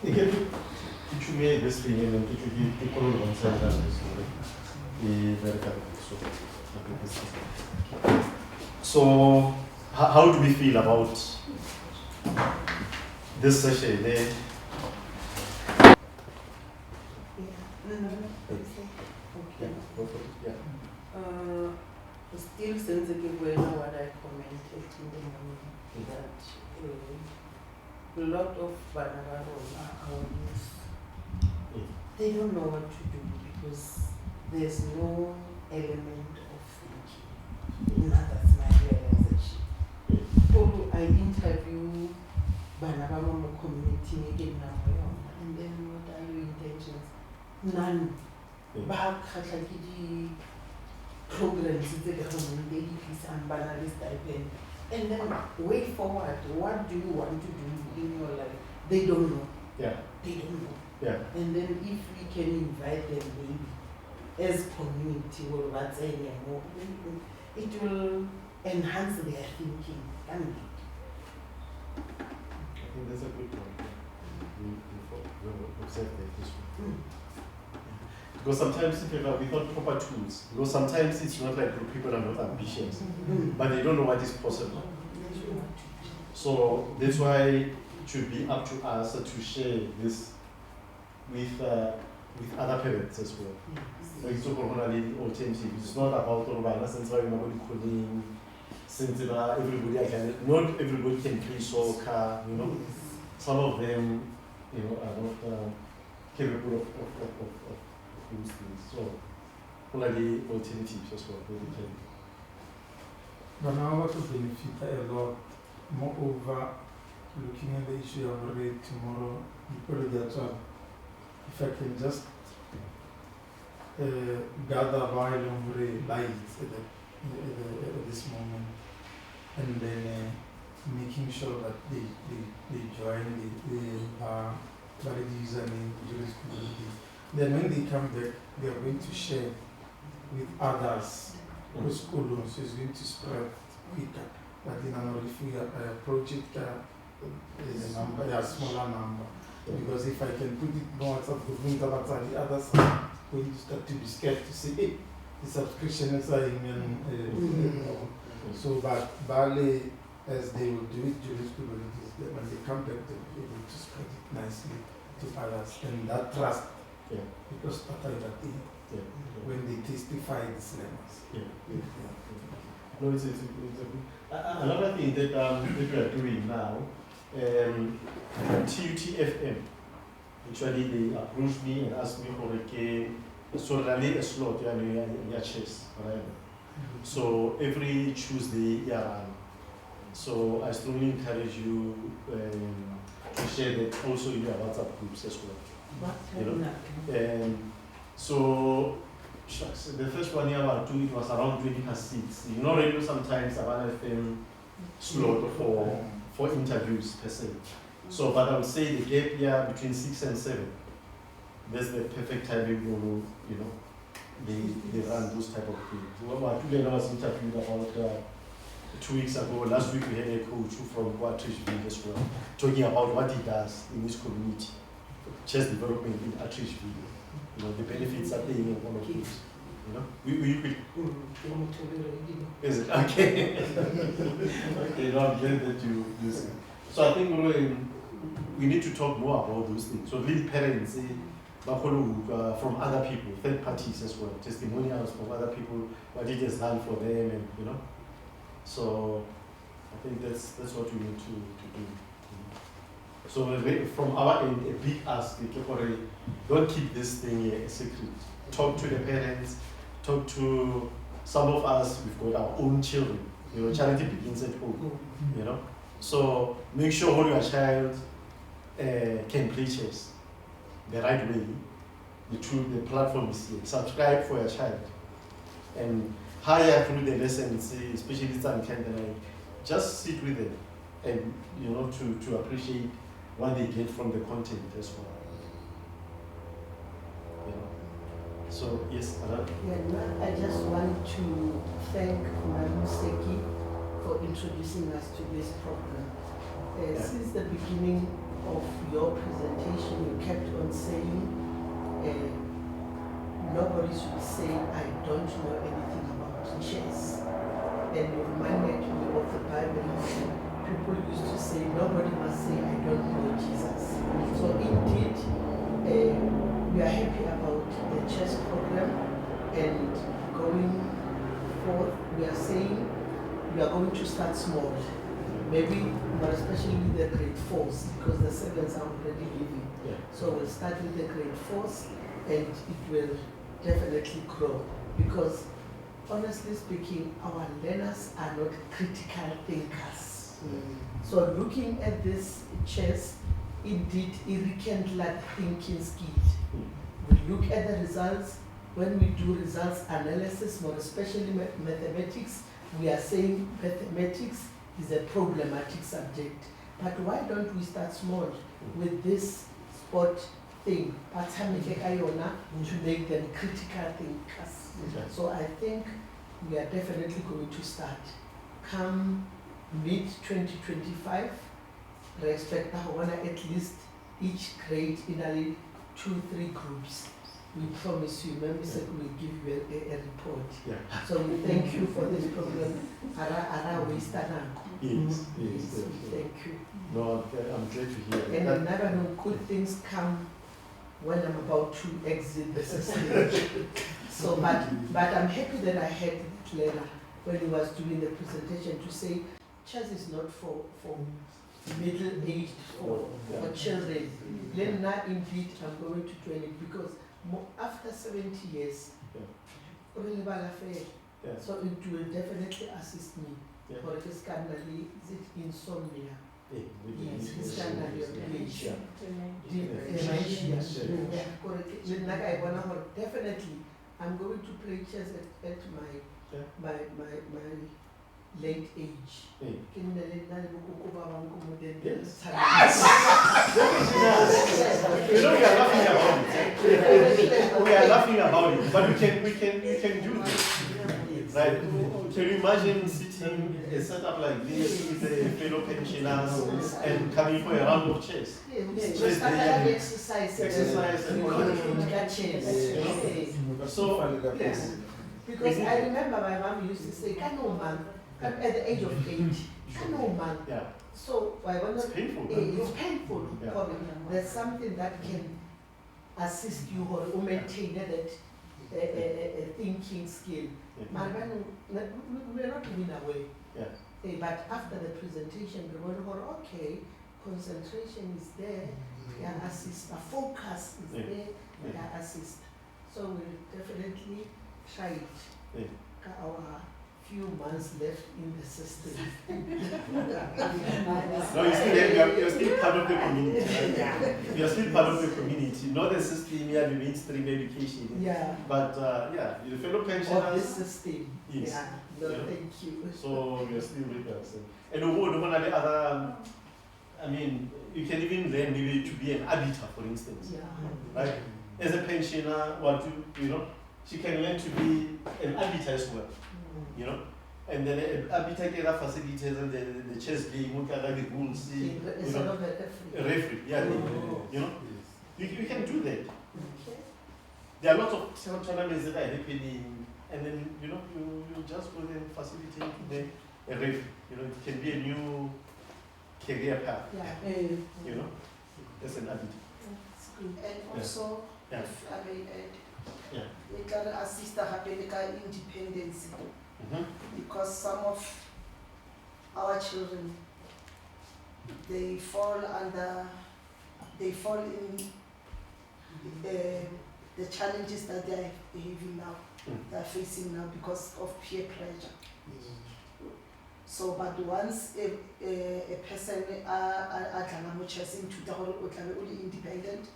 again, you made this thing and then you call on one side and so how do we feel about this session? Still sensitive when what I commented in the morning that a lot of Banabaro are our youth. They don't know what to do because there's no element of thinking. That's my realization. So I interview Banabaro community again now, and then what are your intentions? None. Programs the government, they give some banal stipend. And then way forward, what do you want to do in your life? They don't know. Yeah. They don't know. Yeah. And then if we can invite them maybe as community or what's more, it will enhance their thinking. I think that's a good point. We observe that this one. Because sometimes without proper tools, because sometimes it's not like people are not ambitious, but they don't know what is possible. So that's why it should be up to us to share this with other parents as well. So it's alternative. It's not about since not everybody can play soccer, you know. Some of them, you know, are not capable of those things. So, what are the alternatives as well? But now what will benefit a lot, moreover, looking at the issue of already tomorrow, if I can just gather while lights at this moment, and then making sure that they join the username, jurisprudence. Then when they come back, they are going to share with others whose columns is going to spread quicker. But if we approach it in a smaller number, because if I can put it more WhatsApp group, the others are going to start to be scared to say, hey, the subscription is so but barely as they will do it, jurisprudence, when they come back, they'll be able to spread it nicely to others. And that trust, because when they testify the slaves. No, it's a good. Another thing that we are doing now, TUTFM, actually they approached me and asked me for a slot, chess, whatever. So every Tuesday, so I strongly encourage you to share that also in your WhatsApp groups as well. So the first 1 year or two, it was around 20:06. You know, radio sometimes about FM slot for interviews per se. So, but I would say the gap year between 6 and 7. That's the perfect time you know, they run those type of things. I was interviewed about 2 weeks ago, last week we had a coach from Atteridgeville as well, talking about what he does in his community, chess development in Atteridgeville, you know, the benefits are paying and all of this. You know, we is it okay? Okay, no, I'm glad that you listen. So I think we need to talk more about those things. So lead parents, from other people, third parties as well, testimonials from other people, what it has done for them, and you know. So I think that's what we need to do. So from our end, a big ask, don't keep this thing a secret. Talk to the parents, talk to some of us, we've got our own children. You know, charity begins at home. You know. So make sure your child can play chess the right way. The platform is here. Subscribe for your child. And hire through the lessons, especially some kind of just sit with them and you know to appreciate what they get from the content as well. You know. So yes, I just want to thank Madam Seki for introducing us to this program. Since the beginning of your presentation, you kept on saying nobody should be saying I don't know anything about chess. And you reminded me of the Bible. People used to say nobody must say I don't know Jesus. So indeed, we are happy about the chess program, and going forth, we are saying we are going to start small. Maybe, but especially with the grade 4s, because the 7s are already leaving. Yeah. So we'll start with the grade 4s, and it will definitely grow. Because honestly speaking, our learners are not critical thinkers. So looking at this chess, indeed, it rekindles thinking skills. We look at the results. When we do results analysis, more especially mathematics, we are saying mathematics is a problematic subject. But why don't we start small with this sport thing, to make them critical thinkers? Okay. So I think we are definitely going to start. Come mid-2025, I expect at least each grade in 2-3 groups. We promise you, members that will give you a report. Yeah. So we thank you for this program. Yes. Thank you. No, I'm glad to hear And that. never know, good things come when I'm about to exit the stage. So, but I'm happy that I had Lela when he was doing the presentation to say, chess is not for middle-aged or for children. Then now indeed I'm going to join it because after 70 years, so it will definitely assist me. For the scandal, is it insomnia? Yes, the scandal of dementia. Definitely, I'm going to play chess at my late age. We are laughing about it, but we can do this. Right? Can you imagine sitting a setup like this with a fellow pensioners and coming for a round of chess? Exercise and So, yes. Because I remember my mom used to say, man, at the age of 8, man. Yeah. So it's painful. It's painful. Yeah. There's something that can assist you or maintain that thinking skill. We're not giving away. Yeah. But after the presentation, we went, okay, concentration is there, assist, focus is there, assist. So we'll definitely try it. Our few months left in the system. No, you're still part of the community. Right? You're still part of the community, not the system here, the mainstream education. Yeah. But your fellow pensioners. Of this system. Yes. Yeah. No, thank you. So you're still with us. And one of the other, I mean, you can even learn maybe to be an arbiter, for instance. Yeah. Right? As a pensioner, you know, she can learn to be an arbiter as well. You know, And then Abitakera facilities and the chess game, the goals, you know, referee, yeah, you know, you can do that. There are lots of tournaments that are happening, and then you know you just go there and facilitate a referee. You know, it can be a new career path. Yeah. You know, as an arbiter. And also, Yeah. if I may add, Yeah. we can assist the independence because some of our children they fall in the challenges that they are having now, they are facing now because of peer pressure. So, but once a person is independent,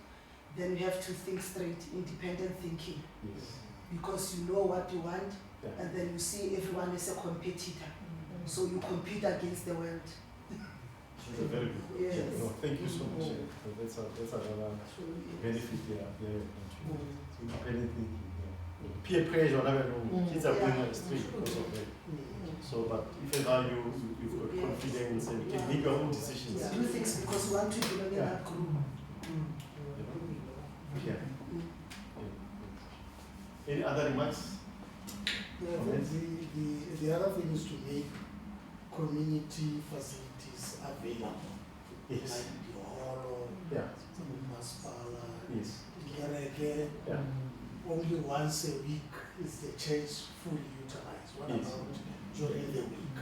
then you have to think straight, independent thinking. Yes. Because you know what you want, Yeah. and then you see everyone as a competitor. So you compete against the world. That's a very good. Yes. Yeah, no, thank you so much. Yeah. That's another benefit. Independent thinking. Yeah. Peer pressure, whatever. Kids are going on the street because of that. So, but if ever you've got confidence and you can make your own decisions. Do things because you want to belong in that group. Yeah. Any other remarks? Yeah, the other thing is to make community facilities available. Yes. Like the hall, Yeah. Maspala, Yes. yeah. Only once a week is the church fully utilized. What Yes. about during the week?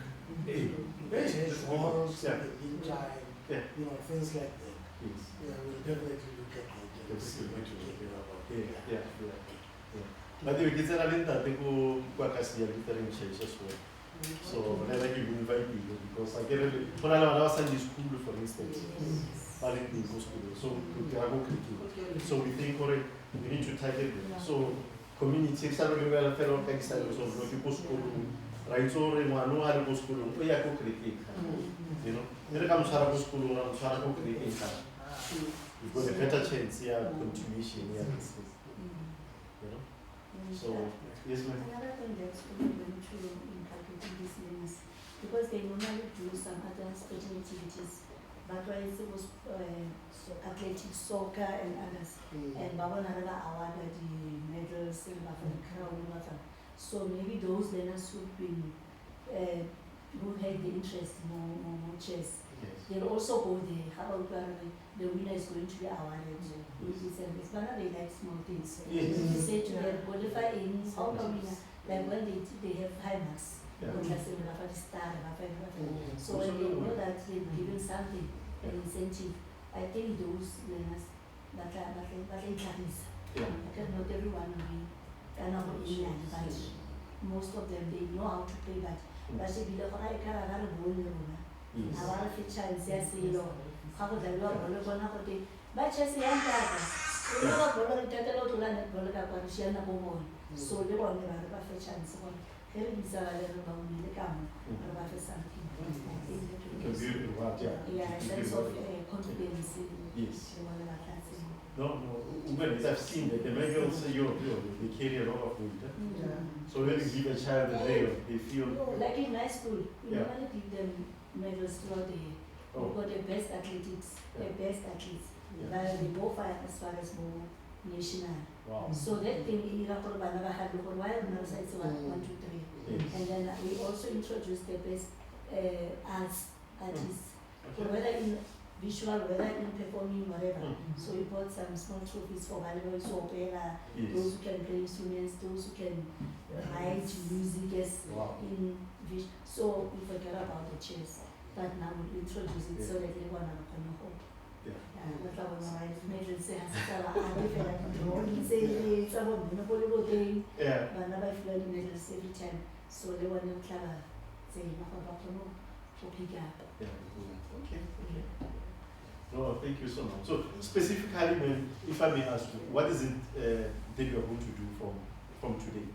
Yes. Church halls, Yeah. in the meantime, Yeah. you know, things like that. Yes. Yeah, we'll definitely look at that. and see what we can do about it. Yeah. But we get a little bit of Lutheran church as well. So I like you invite people because I get it. When I was Sunday school, for instance, I didn't go school. So so we think we need to target them. So community, salary welfare, so people school, right? So we want to go school. We are cooking. You know, when comes to school, we are cooking. You've got a better chance, continuation, You know? So, yes, ma'am. Another thing that's really going to inculcate these learners, because they normally do some other sporting activities, but why it was athletics, soccer, and others. And Baba Narada awarded the medals, silver for the crown, so maybe those learners who've been, who had the interest more chess. Yes. They'll also go there. How about the winner is going to be awarded with this and this? But they like small things. Yes. They say to them, qualify in how come winner? Like when they have high marks, Yeah. So when they know that they've given something, an incentive, I think those learners that are increase. Because not everyone will be kind of in but most of them they know how to play, but should be the right kind of Yes. Our chance, yes, you know, how the law, but chess, young brother. You know, Bolo, Tatalo to learn at Boloka, Shiana Bomo. So they want to have a chance. Here is a little about the camera, about something. Yeah, a sense of confidence in one of our classes. No, women, I've seen that the men also they carry a lot of weight. So when you give a child a veil, they feel. No, like in high school, we Yeah. normally give them medals throughout the year. We've got the best athletes, they both are as far as more national. Wow. So that thing in Iraq, Banana had a while, now it's 1, 2, 3. Yes. And then we also introduced the best artists, whether in visual, whether in performing, whatever. So we bought some small trophies for volleyball, so opera, those who can play instruments, those who can write music, in vision. So we forget about the chess, but now we introduce it so that everyone can hope. That's how I made it say, say, someone, volleyball game, but now I've learned medals every time. So they were not clever, saying, about to pick up. Okay. No, thank you so much. So specifically, if I may ask you, what is it that you are going to do from today?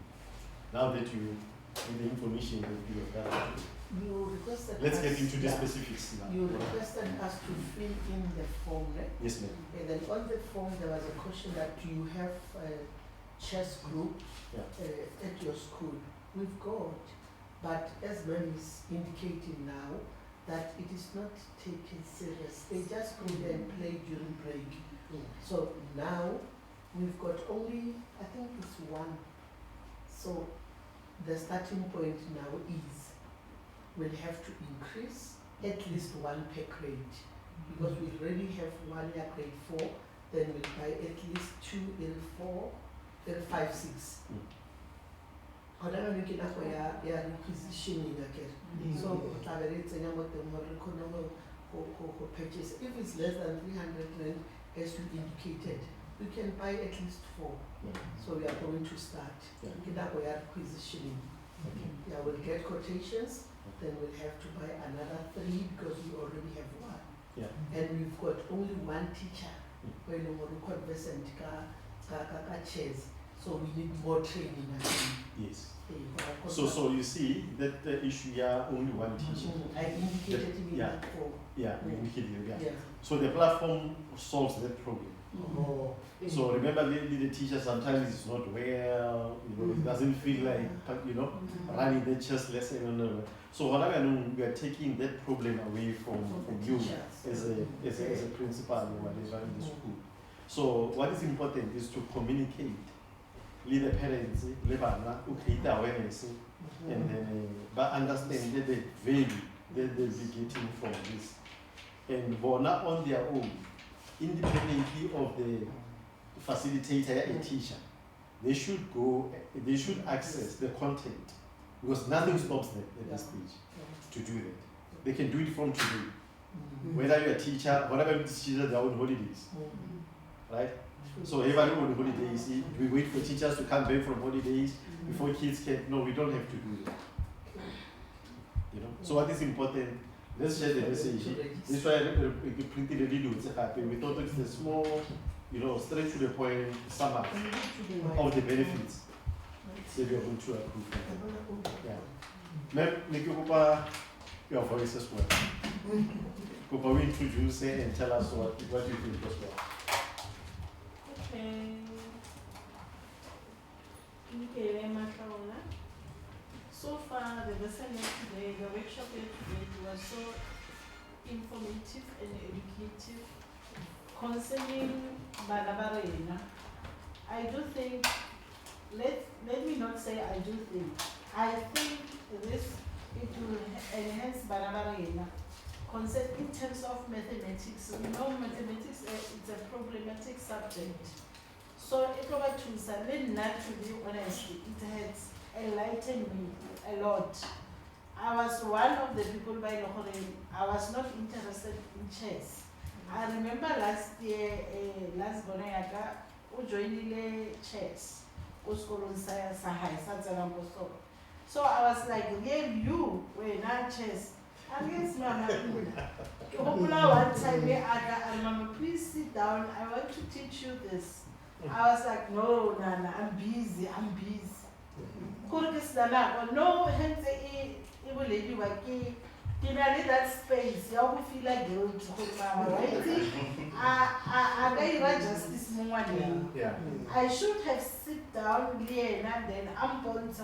Now that you, with the information that you have gathered. You requested Let's us, get into the specifics now. You requested us to fill in the form, right? Yes, ma'am. And then on the form there was a question that do you have a chess group at your school? We've got, But as ma'am is indicating now, that it is not taken serious. They just go there and play during break. So now we've got only, I think it's one. So the starting point now is we'll have to increase at least one per grade. Because we already have one year grade 4, then we'll buy at least 2 in 4, then 5, 6. However, we can requisitioning again. So, purchase. If it's less than 300 rand, as you indicated, we can buy at least 4. So we are going to start. Requisitioning. Yeah, we'll get quotations, then we'll have to buy another 3 because we already have 1. Yeah. And we've got only 1 teacher when we're conversant chairs. So we need more training. Yes. So you see that the issue here only 1 teacher. I indicated in yeah. that 4. Yeah, you indicated, yeah. Yeah. So the platform solves that problem. Oh. So remember, the teacher sometimes is not well, it doesn't feel like, running the chess lesson. So we are taking that problem away from you as a principal or whatever in the school. So what is important is to communicate, lead the parents, create awareness, and then but understand that the value that they'll be getting from this. And not on their own, independently of the facilitator and teacher, they should access the content, because nothing stops them at this stage to do that. They can do it from today. Whether you're a teacher, whatever teachers, they're on holidays. Right? So everybody on holidays, we wait for teachers to come back from holidays before kids can, no, we don't have to do that. So what is important, let's share the message. This is why we printed the video, we thought it's a small, straight to the point summary of the benefits that we are going to approve. Yeah. Ma'am, your voice as well. Could we introduce and tell us what you think as well? So far, the lesson yesterday, the workshop yesterday was so informative and educative concerning Banabarena. I do think, let me not say I do think, I think it will enhance Banabarena. Concept in terms of mathematics. Mathematics it's a problematic subject. So it over to Salin, to be honest, it has enlightened me a lot. I was one of the people by Lohore, I was not interested in chess. I remember last year, last Bonayaka, who joined chess, so I was like, yeah, you were not chess. And yes, Mama, one time, Mama, please sit down. I want to teach you this. I was like, no, Nana, I'm busy. No, hence, it will leave you like, give me that space. You will feel like guilt. I justice morning. I should have sit down here and then I'm going to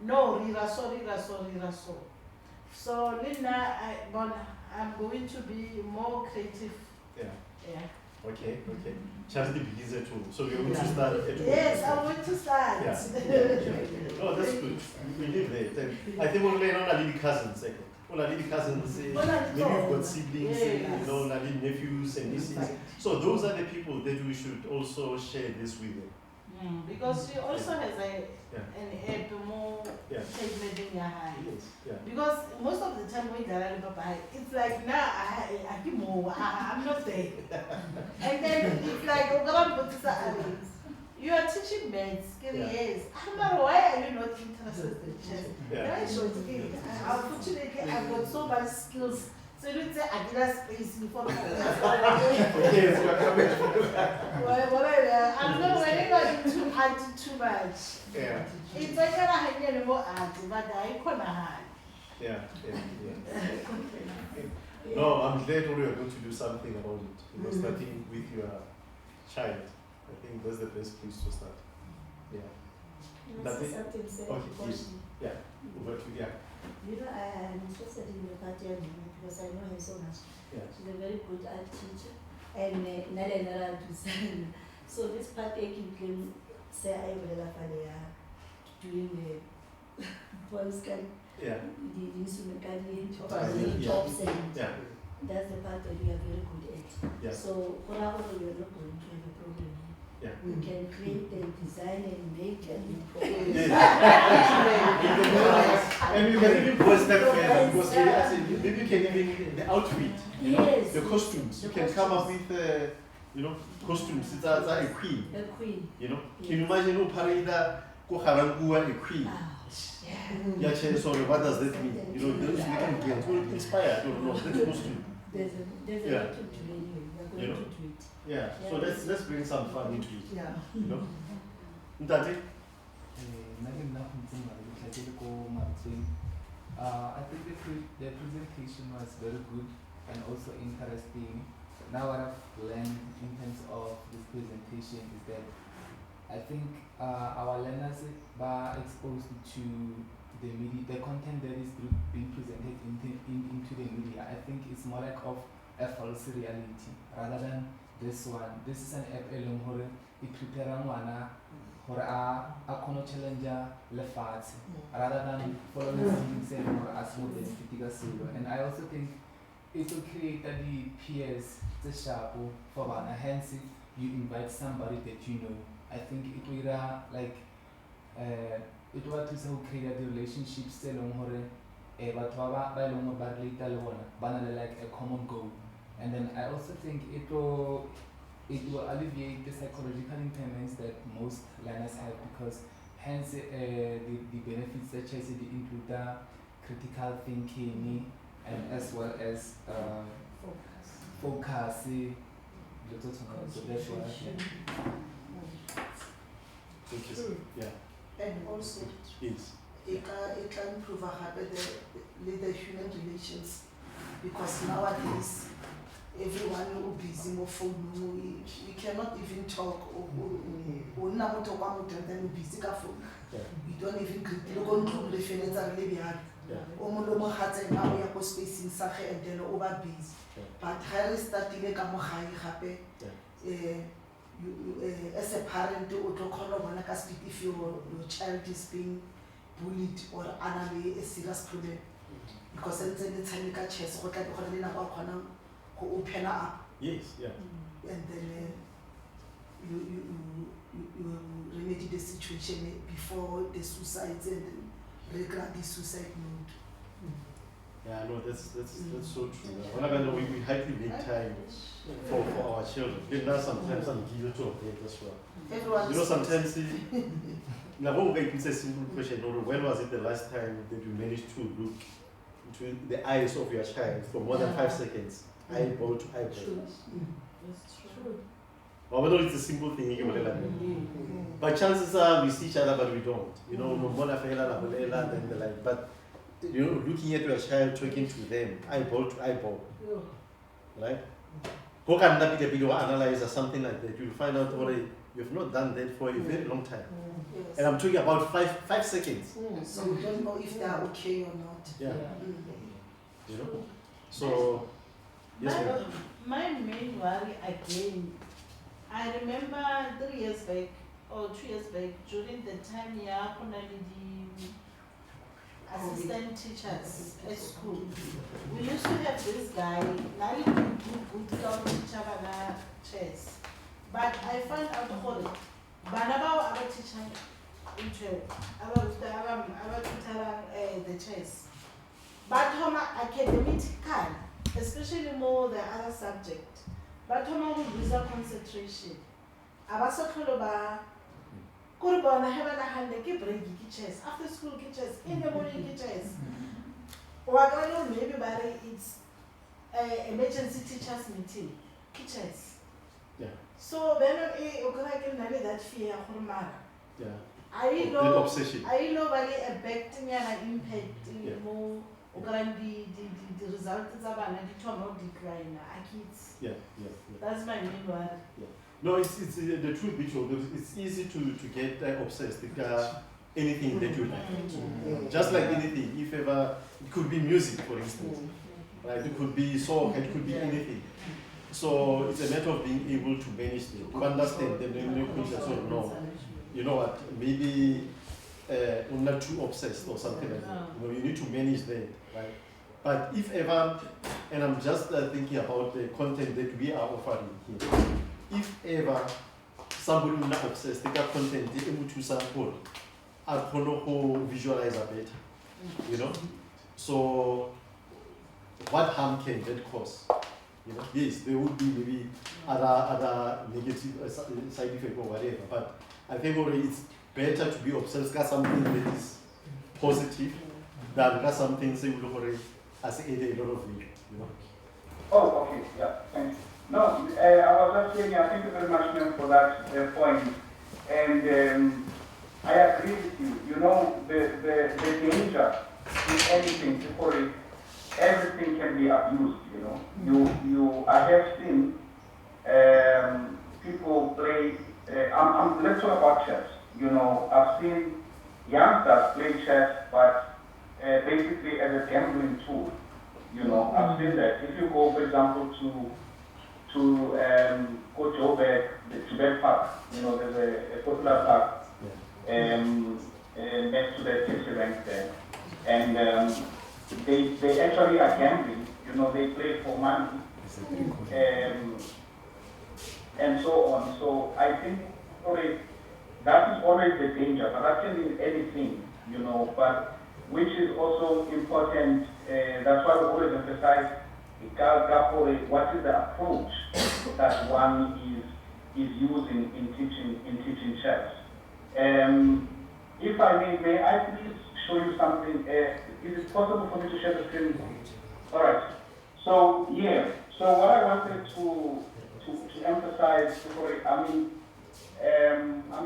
no, Rira, so. So Linda, I'm going to be more creative. Yeah. Okay. Charity begins at home. So you're going to start at home. Yes, I'm going to start. Yeah. Oh, that's good. We live there. I think we'll learn on our little cousins. All our little cousins, maybe we've got siblings, our little nephews and nieces. So those are the people that we should also share this with them. Because she also has an app more segment in your high. Because most of the time when it's like, nah, I'm not there. And then it's like, you are teaching maths, yes. Why are you not interested in chess? Unfortunately, I've got so much skills. So you say I did a space before the I'm not willing to add too much. It's like I have any more art, but I can't hide. No, I'm glad we are going to do something about it. Starting with your child. I think that's the best place to start. That's it? Something said Okay, yes. because Yeah, over to you. Yeah. you know, I'm interested in the party because I know her so much. Yeah. She's a very good art teacher and Nalena designer. So this party you can say I will doing the voice can Yeah. the instrument can Yeah. jobs and Yeah. that's the part that you are very good at. Yeah. So for our you are not going to have a problem. Yeah. You can create the design and make and And you can even go a step further because I said, maybe you can even the outfit, you know, Yes. the costumes. You can come up with, you know, costumes. It's a queen. A queen. You know, Yes. can you imagine who parida ko harangua a queen? Yeah, sorry, what does that mean? You know, those little girls will inspire. No, no, that's costume. There's a Yeah. lot to do anyway. We're You going know? to do it. Yeah. So let's bring some fun into it. Yeah. You know. Ntate? I think the presentation was very good and also interesting. Now what I've learned in terms of this presentation is that I think our learners are exposed to the media, the content that is being presented into the media. I think it's more like of a false reality rather than this one. This is an app elong hore it prepare ngwana hore a kono challenger lefatshe rather than following something said hore a small benefit ka selo. And I also think it will create the peers the sharp for bana. Hence you invite somebody that you know. I think it will like it will to create the relationships tse leng hore batho ba leng hore ba relate le bona bana le like a common goal. And then I also think it will alleviate the psychological impairments that most learners have, because hence the benefits such as the include critical thinking and as well as focus. So that's what I think. Thank you. Yeah. And also, Yes. it can improve the human relations, because nowadays everyone is busy with phone. We cannot even talk. Or not talk about then we busy with phone. We don't even greet. Look on to the friends are really hard. Omulomo hatse na o ya ko space in sa ge and then over busy. But high startile ka mo gae gape you as a parent o tlo khona bona ka speak if your child is being bullied or a serious problem, because then the tshameka chess go tla go le na go khona go open up. Yes, yeah. And then you remedy the situation before the suicides and regret the suicide mode. Yeah, no, that's so true. We hardly make time for our children. Then now sometimes I'm guilty of that as well. Everyone, you know, sometimes it's a simple question. When was it the last time that you managed to look into the eyes of your child for more than 5 seconds, eyeball to eyeball? That's true. Well, we know it's a simple thing, but chances are we see each other, but we don't. You know, no more than the like. But you know, looking at your child, talking to them, eyeball to eyeball, right? Who can that be the video analyzer, something like that? You'll find out already you've not done that for a very long time. Yes. And I'm talking about 5 seconds. So we don't know if they are okay or not. Yeah. You know? So, yes, ma'am. My main worry again, I remember 3 years back or 2 years back, during the time the assistant teachers at school, we used to have this guy, Nali good teacher chess. But I found out for Banaba our teacher about the chess. But Homa academical, especially more the other subject. But Homa would lose concentration. Abasakoloba Kurbana have a hand the break chess, after school chess, in the morning chess. Or maybe by it's emergency teachers meeting, chess. Yeah. So then that fear Yeah. I The know obsession. I know very a bacteria impact more the results of an not decline. Kids. Yeah. That's my main worry. Yeah. No, it's the truth be told. It's easy to get obsessed. anything that you like. Just like anything, if ever, it could be music, for instance, right? It could be song, it could be anything. So it's a matter of being able to manage them, to understand them, then you can sort of know, you know what, maybe we're not too obsessed or something like that. You know, you need to manage them, right? But if ever, and I'm just thinking about the content that we are offering here, if ever somebody is not obsessed, they got content, they able to sample, I don't know how visualize a better, you know? So, what harm can that cause? You know, yes, there would be maybe other negative side effect or whatever, but I think already it's better to be obsessed with something that is positive than with something say we look already as a lot of you know. Oh, okay, yeah, thanks. No, I was just saying, thank you very much, ma'am, for that point. And I agree with you. You know, the danger in anything, before everything can be abused, you know. I have seen people play, let's talk about chess. You know, I've seen youngsters play chess, but basically as a gambling tool. You know, I've seen that. If you go, for example, to Joburg, the Joburg Park, you know, there's a popular park next to the taxi rank there. And they actually are gambling, you know, they play for money and so on. So I think that is always the danger, but that can be anything, you know, but which is also important, that's why we always emphasize what is the approach that one is using in teaching chess. If I may I please show you something? Is it possible for me to share the screen? All right. So yeah. So what I wanted to emphasize, I'm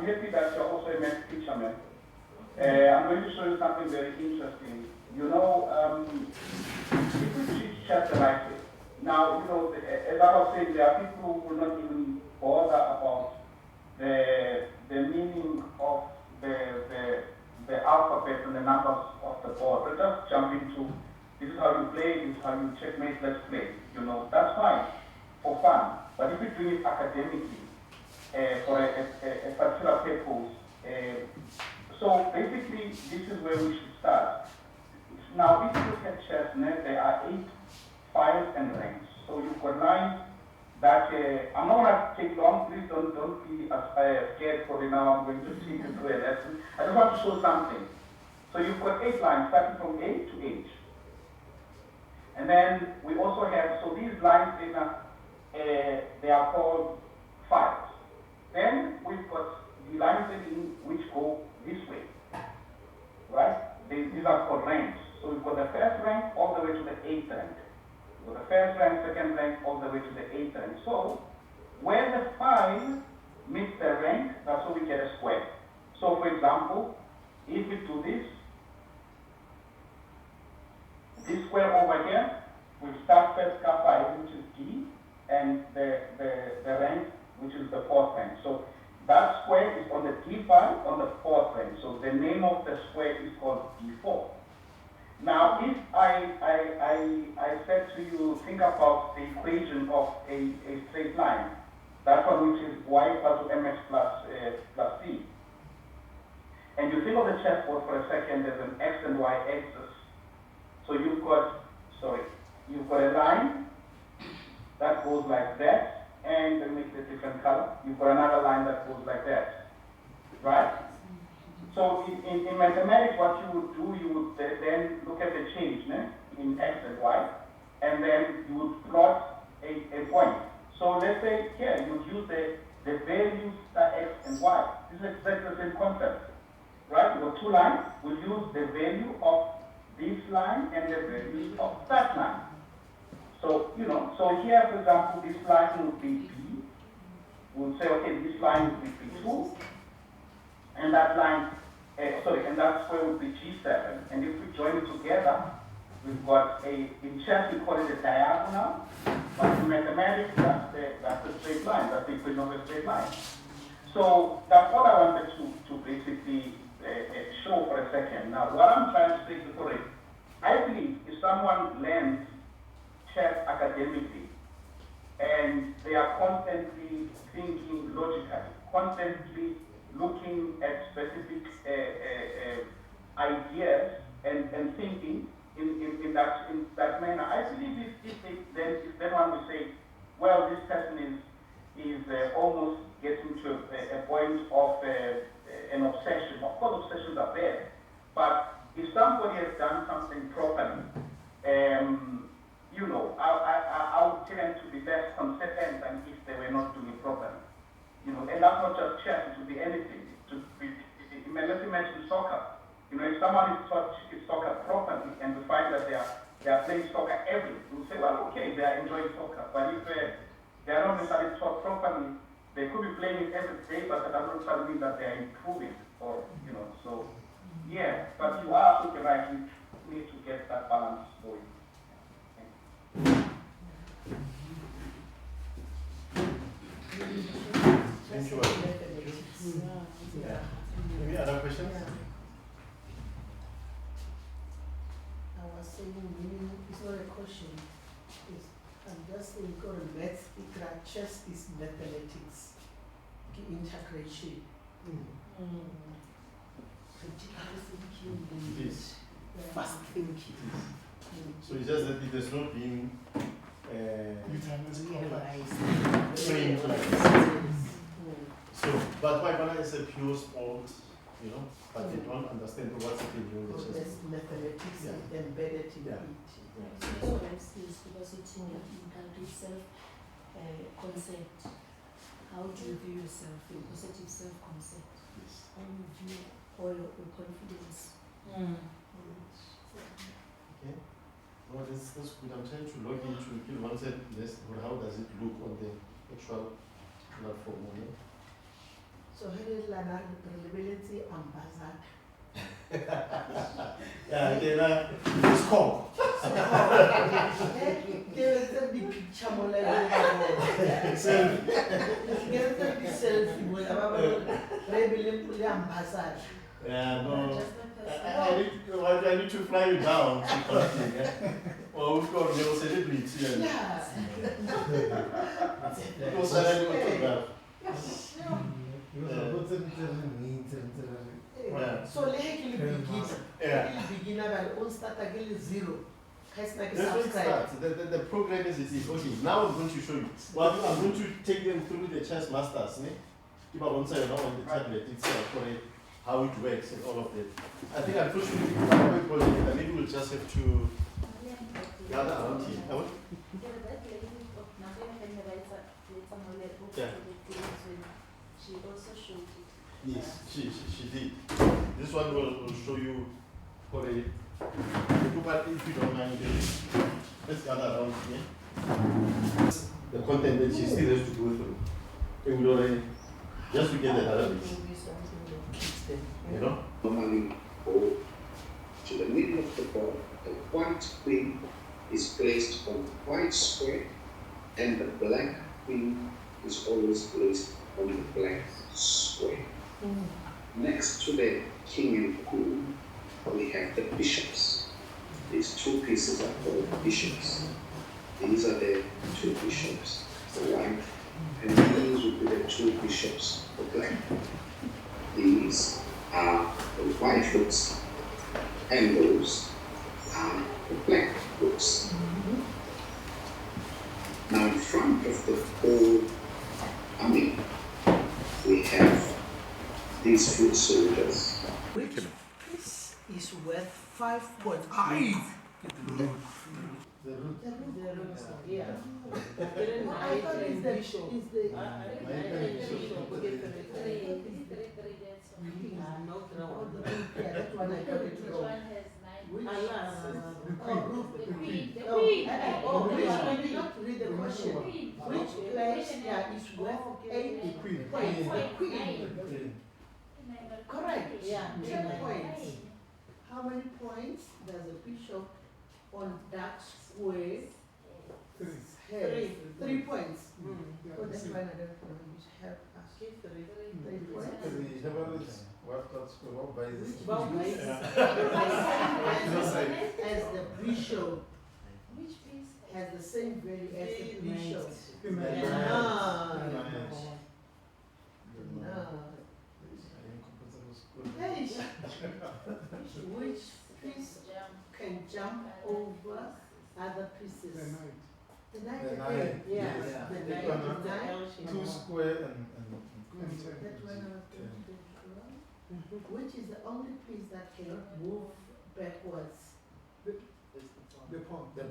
happy that you're also a math teacher, man. I'm going to show you something very interesting. You know, if we teach chess the right way, now, you know, as I was saying, there are people who will not even bother about the meaning of the alphabet and the numbers of the board. But just jump into, this is how you play, this is how you checkmate, let's play. You know, that's fine, for fun. But if you do it academically, for a particular purpose, so basically, this is where we should start. Now, if you look at chess, there are 8 files and ranks. So you've got lines that, I'm not going to take long, please don't be scared for the now, I'm going to take you through a lesson. I just want to show something. So you've got 8 lines starting from A to H. And then we also have, so these lines, they are called files. Then we've got the lines which go this way, right? These are called ranks. So we've got the first rank all the way to the 8th rank. We've got the first rank, second rank, all the way to the 8th rank. So where the 5 meets the rank, that's how we get a square. So for example, if we do this square over here, we start first K5, which is D, and the rank, which is the 4th rank. So that square is on the D file on the 4th rank. So the name of the square is called D4. Now, if I said to you, think about the equation of a straight line, that one which is y equals to mx plus c. And you think of the chessboard for a second, there's an x and y axis. So you've got a line that goes like that, and then make it a different color. You've got another line that goes like that, right? So in mathematics, what you would do, you would then look at the change in x and y, and then you would plot a point. So let's say here, you would use the values x and y. This is exactly the same concept, right? You have 2 lines. We'll use the value of this line and the value of that line. So, you know, so here, for example, this line would be B. We'll say, okay, this line would be B2, and that line, and that square would be G7. And if we join it together, we've got in chess we call it a diagonal, but in mathematics, that's the straight line, that's the equation of a straight line. So that's what I wanted to basically show for a second. Now, what I'm trying to say is correct. I believe if someone learns chess academically and they are constantly thinking logically, constantly looking at specific ideas and thinking in that manner, I believe then one will say, well, this person is almost getting to a point of an obsession. Of course, obsessions are bad, but if somebody has done something properly, you know, I would tend to be less concerned than if they were not doing it properly. You know, and that's not just chess, it could be anything. Let's imagine soccer. You know, if someone is taught soccer properly and we find that they are playing soccer every day, we'll say, well, okay, they are enjoying soccer. But if they are not necessarily taught properly, they could be playing it every day, but that doesn't necessarily mean that they are improving, or, you know, so, yeah. But you are absolutely right, we need to get that balance going. Thank you. Yeah. Any other questions? I was saying, it's not a question. I'm just saying, go to maths, chess is mathematics, integration. Critical thinking, It is. fast thinking. So it's just that it has not been trained like this. So, but Waibana is a pure sport, you know, but they don't understand what's in the chess. There's mathematics embedded in it. So life skills, because it's in self concept. How do you view yourself in positive self concept? Yes. How you view all your confidence. Okay. Well, that's good. I'm trying to log into Kill One Set list, but how does it look on the actual platform? Okay? So here Lana reliability ambassador. Yeah, then it's called. There is a big picture more like selfie. There is a big selfie more like reliability ambassador. Yeah, no. I need to fly you down to country, yeah? Or we've got real celebrity. Yeah. Because I like photograph. So beginner by on start again zero. That's where it starts. The program is okay. Now I'm going to show you. Well, I'm going to take them through the chess masters. Keep on side now on the tablet itself for how it works and all of that. I think unfortunately maybe we'll just have to gather around here. Yeah. She also showed it. Yes, she did. This one will show you for a if you don't mind, let's gather around here. The content that she still has to go through. We will already just to get the database. You know? Normally go to the middle of the board. The white queen is placed on the white square, and the black queen is always placed on the black square. Next to the king and queen, we have the bishops. These two pieces are called bishops. These are the two bishops for white, and these would be the two bishops for black. These are the white rooks, and those are the black rooks. Now in front of the whole army, we have these foot soldiers. Which piece is worth 5 points? The root. Yeah. I thought it's the bishop. That's one I got it wrong. Which? The queen. We did not read the question. Which place is worth 8 points? The queen. Correct. Yeah. 10 points. How many points does a bishop on that square? 3 points. Oh, that's why I don't know. You help us. 3 points. As the pre-show. Which piece has the same value as the pre-show? Which piece can jump over other pieces? The knife. The knife. Yeah. The knife. 2 square and That one I was going to do. Which is the only piece that cannot move backwards? The pawn. the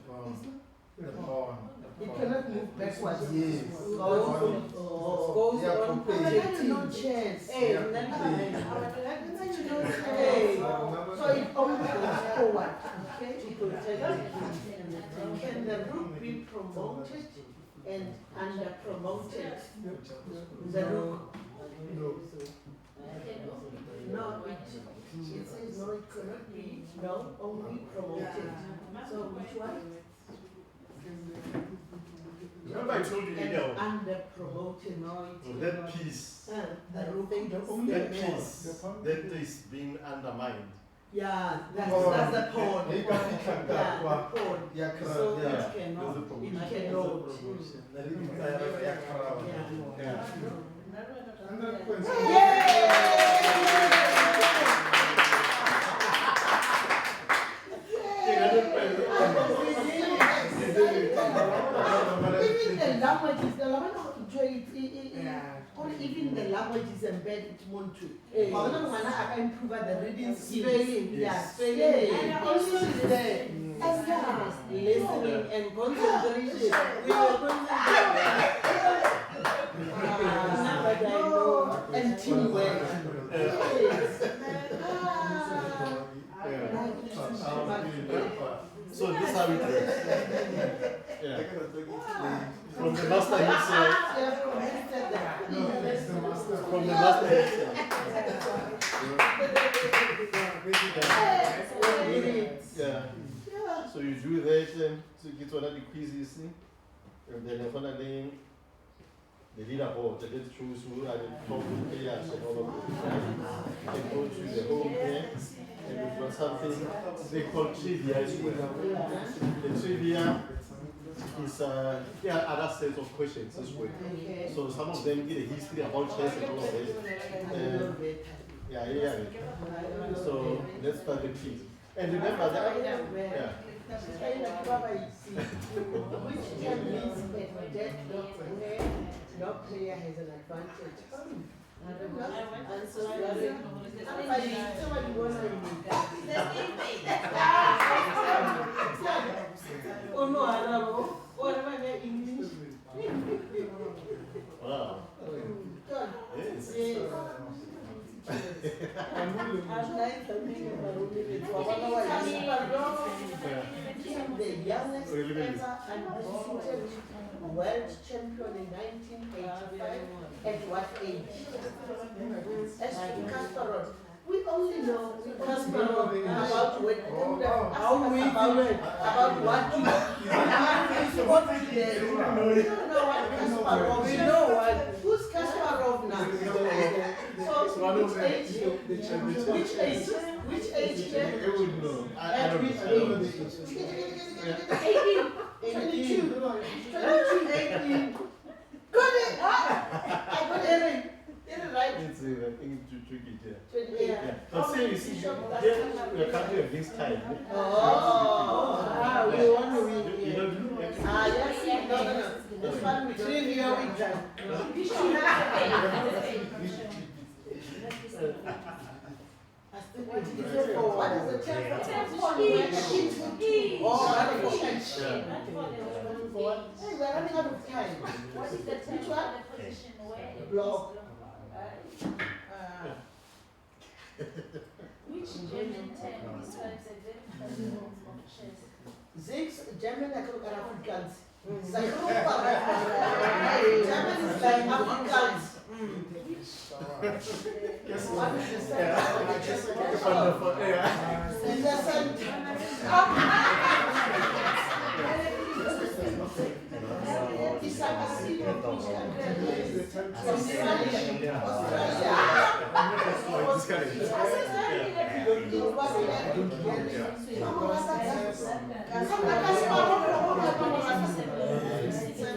pawn. It cannot move backwards. Yes. Goes Yeah, on completely. no chance. So it only goes forward. Okay, to protect it. Can the rook be promoted and under promoted? The rook. No, it says no, it cannot be. No, only promoted. So which one? Remember I told you earlier. Under promoted. No, That piece, the rook. that piece, that is being undermined. Yeah, that's the pawn. Yeah, the pawn. So it cannot. It cannot. Or even the language is embedded into it. I improve the reading spelling. Yeah, spelling. And also there. Listening and concentration. We were concentration. And teamwork. So this is how it works. Yeah. From the master himself. From the master himself. Yeah. So you do that, so you get one of the quizzes, and then finally the leaderboard, they get to choose who are the top players and all of that. They go to the home here, and we've got something they call trivia as well. The trivia is other sets of questions as well. So some of them get a history about chess and all of that. So let's start the quiz. And remember that, Which means that deadlock where no player has an advantage. Oh no, what am I English? wow. Yes. The youngest ever undisputed world champion in 1985. At what age? As to Kasparov, we only know Kasparov about what about what he did. We don't know what Kasparov. We know what. Who's Kasparov now? So which age? Which age? Which age? At which age? 18. 18. Got it! I got it right. It's I think it's tricky there. 28. Yeah. But see, you see, here we are coming against time. We want to win. You know, Yes, no. This one we trivia we done. What is the term? Oh, hey, we're running out of time. What is the term? Which one? Block. Which German term describes a very common form of chess? Six German Afrikaans. German is like Afrikaans. What is the second?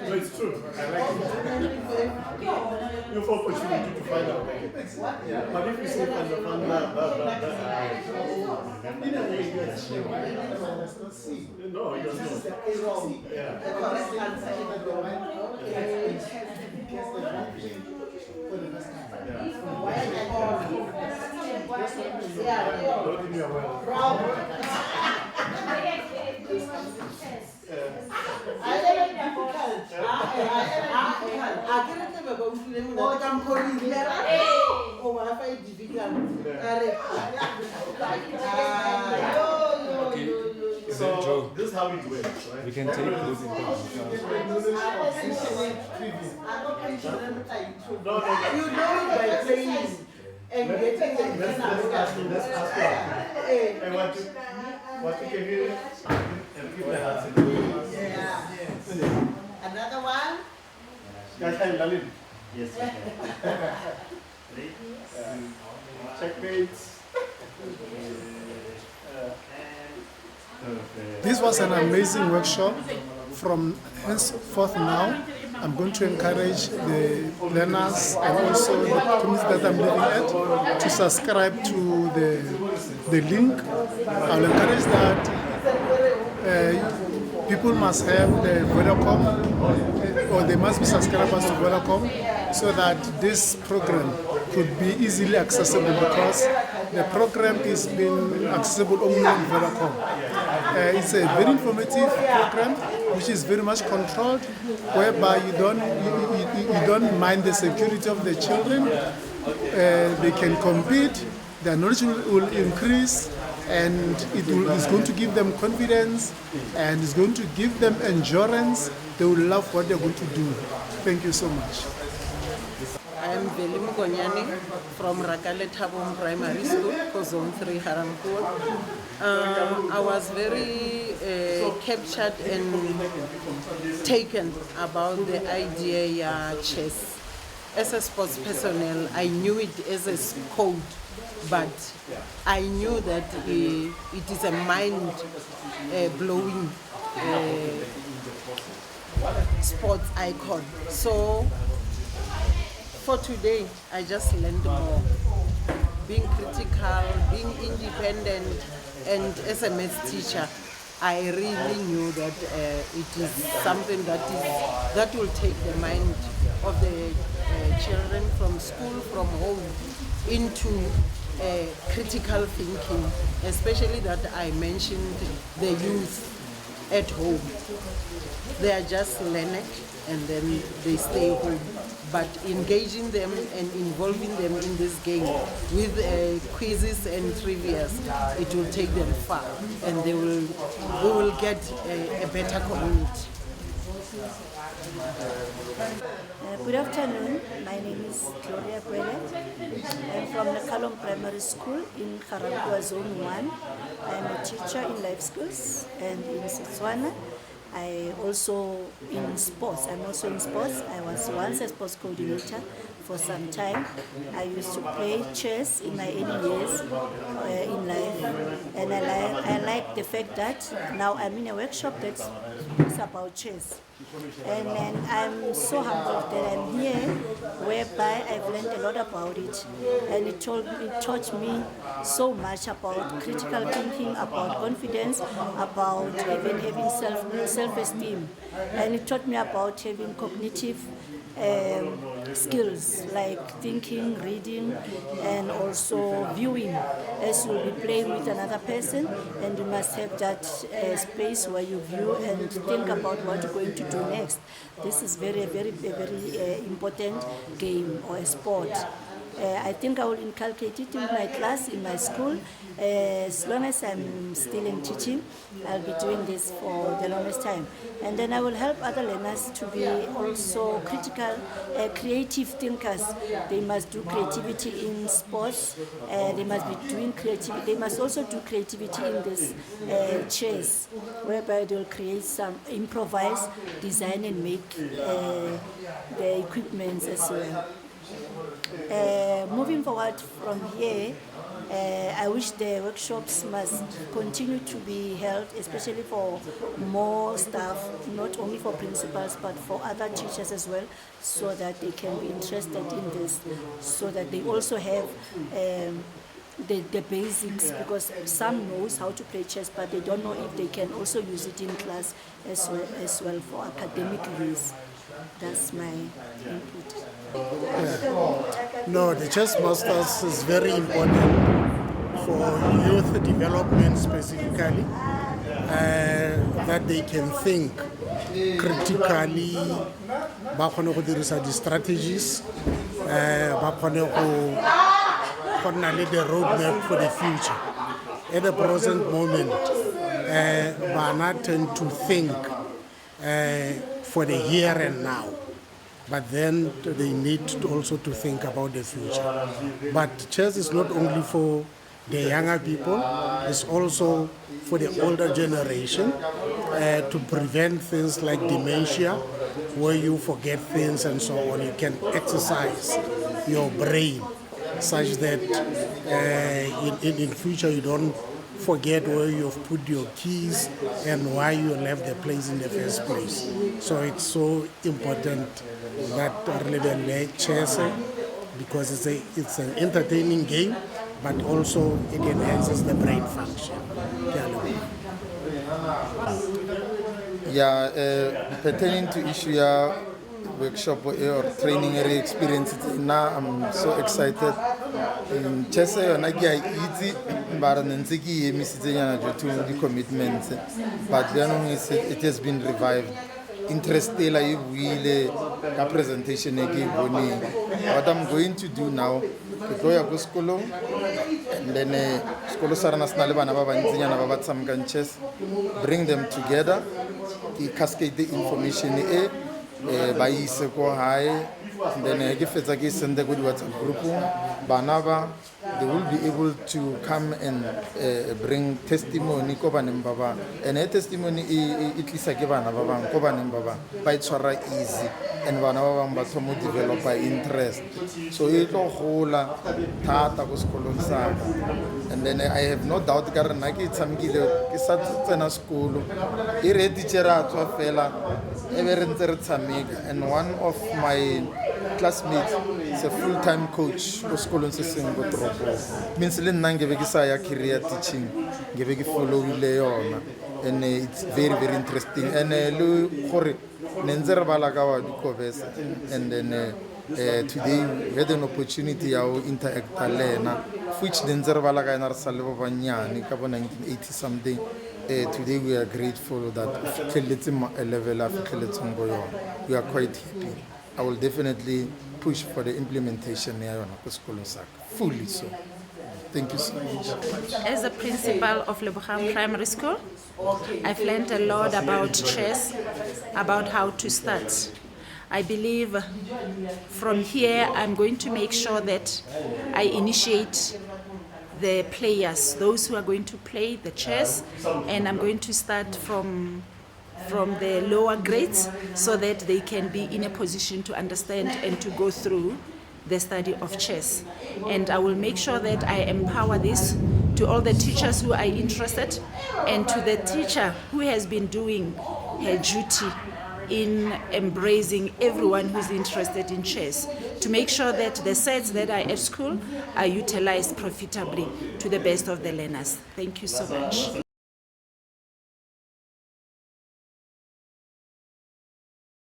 No, it's true. I like it. You have opportunity to find out. Yeah. But if you say blah, blah, blah, blah, in a way, you achieve. No, you're not. Yeah. The correct answer is the one. So this is how it works, right? We can take those into You know it by playing and getting the Let's ask you. And what you can hear and give the answer. Yeah. Another one? Guys, hi, Lalin. Yes. Checkmates. This was an amazing workshop. From henceforth now, I'm going to encourage the learners and also the community that I'm living at to subscribe to the link. I'll encourage that people must have the Vodacom, or they must be subscribers to Vodacom, so that this program could be easily accessible, because the program is being accessible only on Vodacom. It's a very informative program, which is very much controlled, whereby you don't mind the security of the children. They can compete, their knowledge will increase, and it's going to give them confidence, and it's going to give them endurance. They will love what they're going to do. Thank you so much. I am Veli Mugonyani from Rakale Tabon Primary School for Zone 3 Harampur. I was very captured and taken about the idea chess. As a sports personnel, I knew it as a code, but I knew that it is a mind-blowing sports icon. So for today, I just learned more. Being critical, being independent, and as a maths teacher, I really knew that it is something that will take the mind of the children from school, from home, into critical thinking, especially that I mentioned the youth at home. They are just learning and then they stay home. But engaging them and involving them in this game with quizzes and trivias, it will take them far, and we will get a better community. Good afternoon. My name is Gloria Kwele. I'm from the Kalom Primary School in Karankua Zone 1. I'm a teacher in life skills and in Setswana. I also in sports. I'm also in sports. I was once a sports coordinator for some time. I used to play chess in my early years in life, and I like the fact that now I'm in a workshop that's about chess. And then I'm so humbled that I'm here, whereby I've learned a lot about it, and it taught me so much about critical thinking, about confidence, about even having self-esteem, and it taught me about having cognitive skills like thinking, reading, and also viewing, as you'll be playing with another person, and you must have that space where you view and think about what you're going to do next. This is very important game or a sport. I think I will inculcate it in my class, in my school. As long as I'm still in teaching, I'll be doing this for the longest time. And then I will help other learners to be also critical, creative thinkers. They must do creativity in sports. They must be doing creativity. They must also do creativity in this chess, whereby they'll create some, improvise, design and make the equipments as well. Moving forward from here, I wish the workshops must continue to be held, especially for more staff, not only for principals, but for other teachers as well, so that they can be interested in this, so that they also have the basics, because some knows how to play chess, but they don't know if they can also use it in class as well for academic use. That's my input. No, the Chess Masters is very important for youth development specifically, that they can think critically, ba kgone go dirisa di-strategies, ba kgone go nna le the roadmap for the future. At the present moment, bana tend to think for the here and now. But then they need to also to think about the future. But chess is not only for the younger people, it's also for the older generation to prevent things like dementia, where you forget things and so on. You can exercise your brain such that in future you don't forget where you've put your keys and why you left the place in the first place. So it's so important that really chess, because it's an entertaining game, but also it enhances the brain function. Yeah, pertaining to issue workshop or training area experience, now I'm so excited. Chess yona ke a itse bara ntse ke emisitsenya to the commitments, but then it has been revived. Interest la e buile ka presentation e ke bone. What I'm going to do now, ke go ya go sekolong, and then sekolo sa rena sna le bana ba bantsinyana ba ba tsamkang chess, bring them together, ke cascade the information ba ise ko hae, and then ke fetsa ke send go di WhatsApp group bana ba, they will be able to come and bring testimony ko baneng ba bang, and testimony e tlisa ke bana ba bang ko baneng ba bang ba itshwara easy, and bana ba bang ba thomo develop interest, so e tlo gola thata go sekolong sa ka. And then I have no doubt ka rena ke tshamekile ke sa tsena sekolo e re teacher a tswa fela e be re ntse re tshameka, and one of my classmates is a full-time coach go sekolong se seng go toropo, means le nna nke be ke sa ya career teaching, nke be ke followile yona, and it's very very interesting. And le gore ne ntse re bala ka wa Dikobese, and then today we had an opportunity to interact lena, which the ntse re bala ka ena re sa le ba banyane ka bo 1980 something. Today we are grateful that a level of we are quite happy. I will definitely push for the implementation fully so. Thank you so much. As a principal of Lebogang Primary School, I've learned a lot about chess, about how to start. I believe from here I'm going to make sure that I initiate the players, those who are going to play the chess, and I'm going to start from the lower grades so that they can be in a position to understand and to go through the study of chess. And I will make sure that I empower this to all the teachers who are interested, and to the teacher who has been doing her duty in embracing everyone who's interested in chess, to make sure that the sets that are at school are utilized profitably to the best of the learners. Thank you so much.